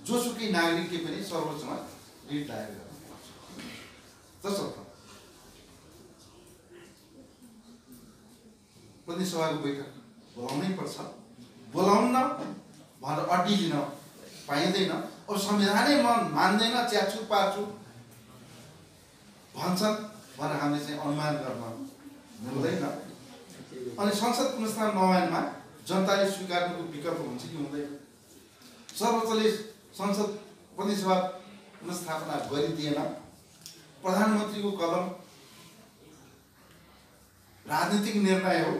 जोसुकै नागरिकले पनि सर्वोच्चमा रिट दायर गर्नुपर्छ। तसर्थ प्रतिनिधि सभाको बैठक बोलाउनै पर्छ। बोलाउन भनेर अड्डी लिन पाइँदैन। अब संविधानै मान्दैन, च्याछु पाछु भन्छन् भनेर हामीले चाहिँ अनुमान गर्न मिल्दैन। अनि संसद पुनर्स्थापना नभएमा जनताले स्वीकार्नुको विकल्प हुन्छ कि हुँदैन? सर्वोच्चले संसद प्रतिनिधि सभा पुनर्स्थापना गरिदिएन। प्रधानमन्त्रीको कदम राजनीतिक निर्णय हो,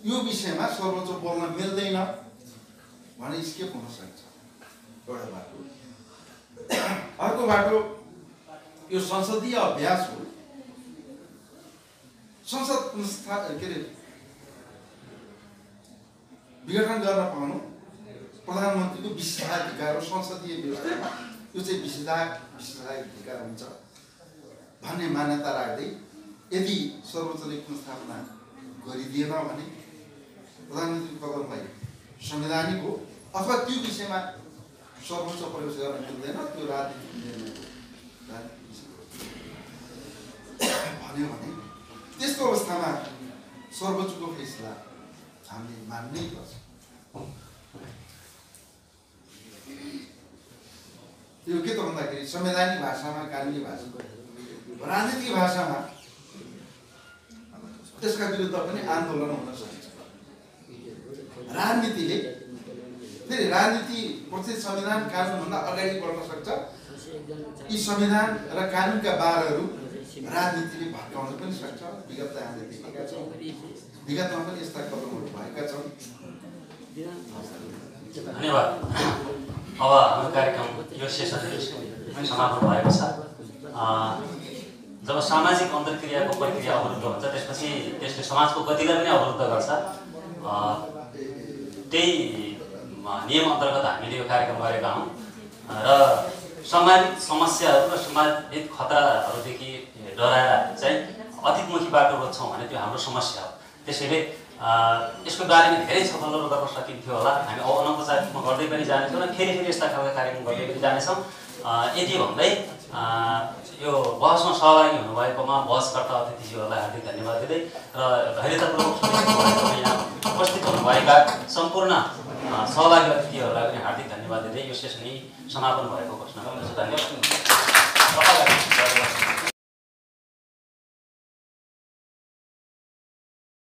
यो विषयमा सर्वोच्च बोल्न मिल्दैन भने स्केप हुन सक्छ। एउटा बाटो। अर्को बाटो यो संसदीय अभ्यास हो। संसद विघटन गर्न पाउनु प्रधानमन्त्रीको विशेषाधिकार हो। संसदीय व्यवस्थामा यो चाहिँ विशेषाधिकार हुन्छ भन्ने मान्यता राख्दै यदि सर्वोच्चले पुनर्स्थापना गरिदिएन भने प्रधानमन्त्रीको कदमलाई संवैधानिक हो अथवा त्यो विषयमा सर्वोच्च प्रवेश गर्न मिल्दैन, त्यो राजनीतिक निर्णय भन्यो भने त्यस्तो अवस्थामा सर्वोच्चको फैसला हामीले मान्नै पर्छ। यो के त भन्दाखेरि संवैधानिक भाषामा, कानुनी भाषामा, राजनीतिक भाषामा त्यसका विरुद्ध पनि आन्दोलन हुन सक्छ। राजनीतिले फेरि राजनीति प्रत्येक संविधान कानुनभन्दा अगाडि बढ्न सक्छ। यी संविधान र कानुनका बारहरू राजनीतिले भत्काउन पनि सक्छ। विगतमा हामीले देखेका छौँ, विगतमा पनि यस्ता कदमहरू भएका छन्। धन्यवाद। अब हाम्रो कार्यक्रम यो सेसन समापन भएको छ। जब सामाजिक अन्तर्क्रियाको प्रक्रिया अवरुद्ध हुन्छ त्यसपछि त्यसले समाजको गतिलाई पनि अवरुद्ध गर्छ। त्यही नियम अन्तर्गत हामीले यो कार्यक्रम गरेका हौँ र सामाजिक समस्याहरू र समाजिक खतराहरूदेखि डराएर चाहिँ अतीतमुखी बाटो रोज्छौँ भने त्यो हाम्रो समस्या हो। त्यसैले यसको बारेमा धेरै छलफलहरू गर्न सकिन्थ्यो होला। हामी अनौपचारिक रूपमा गर्दै पनि जानेछौँ र फेरि यस्ता खालका कार्यक्रम गर्दै पनि जानेछौँ। यति भन्दै यो बहसमा सहभागी हुनुभएकोमा बहसकर्ता अतिथिज्यूहरूलाई हार्दिक धन्यवाद दिँदै र धैर्यतापूर्वक यहाँ उपस्थित हुनुभएका सम्पूर्ण सहभागी अतिथिहरूलाई पनि हार्दिक धन्यवाद दिँदै यो सेसन समापन भएको घोषणा गर्दछु। धन्यवाद।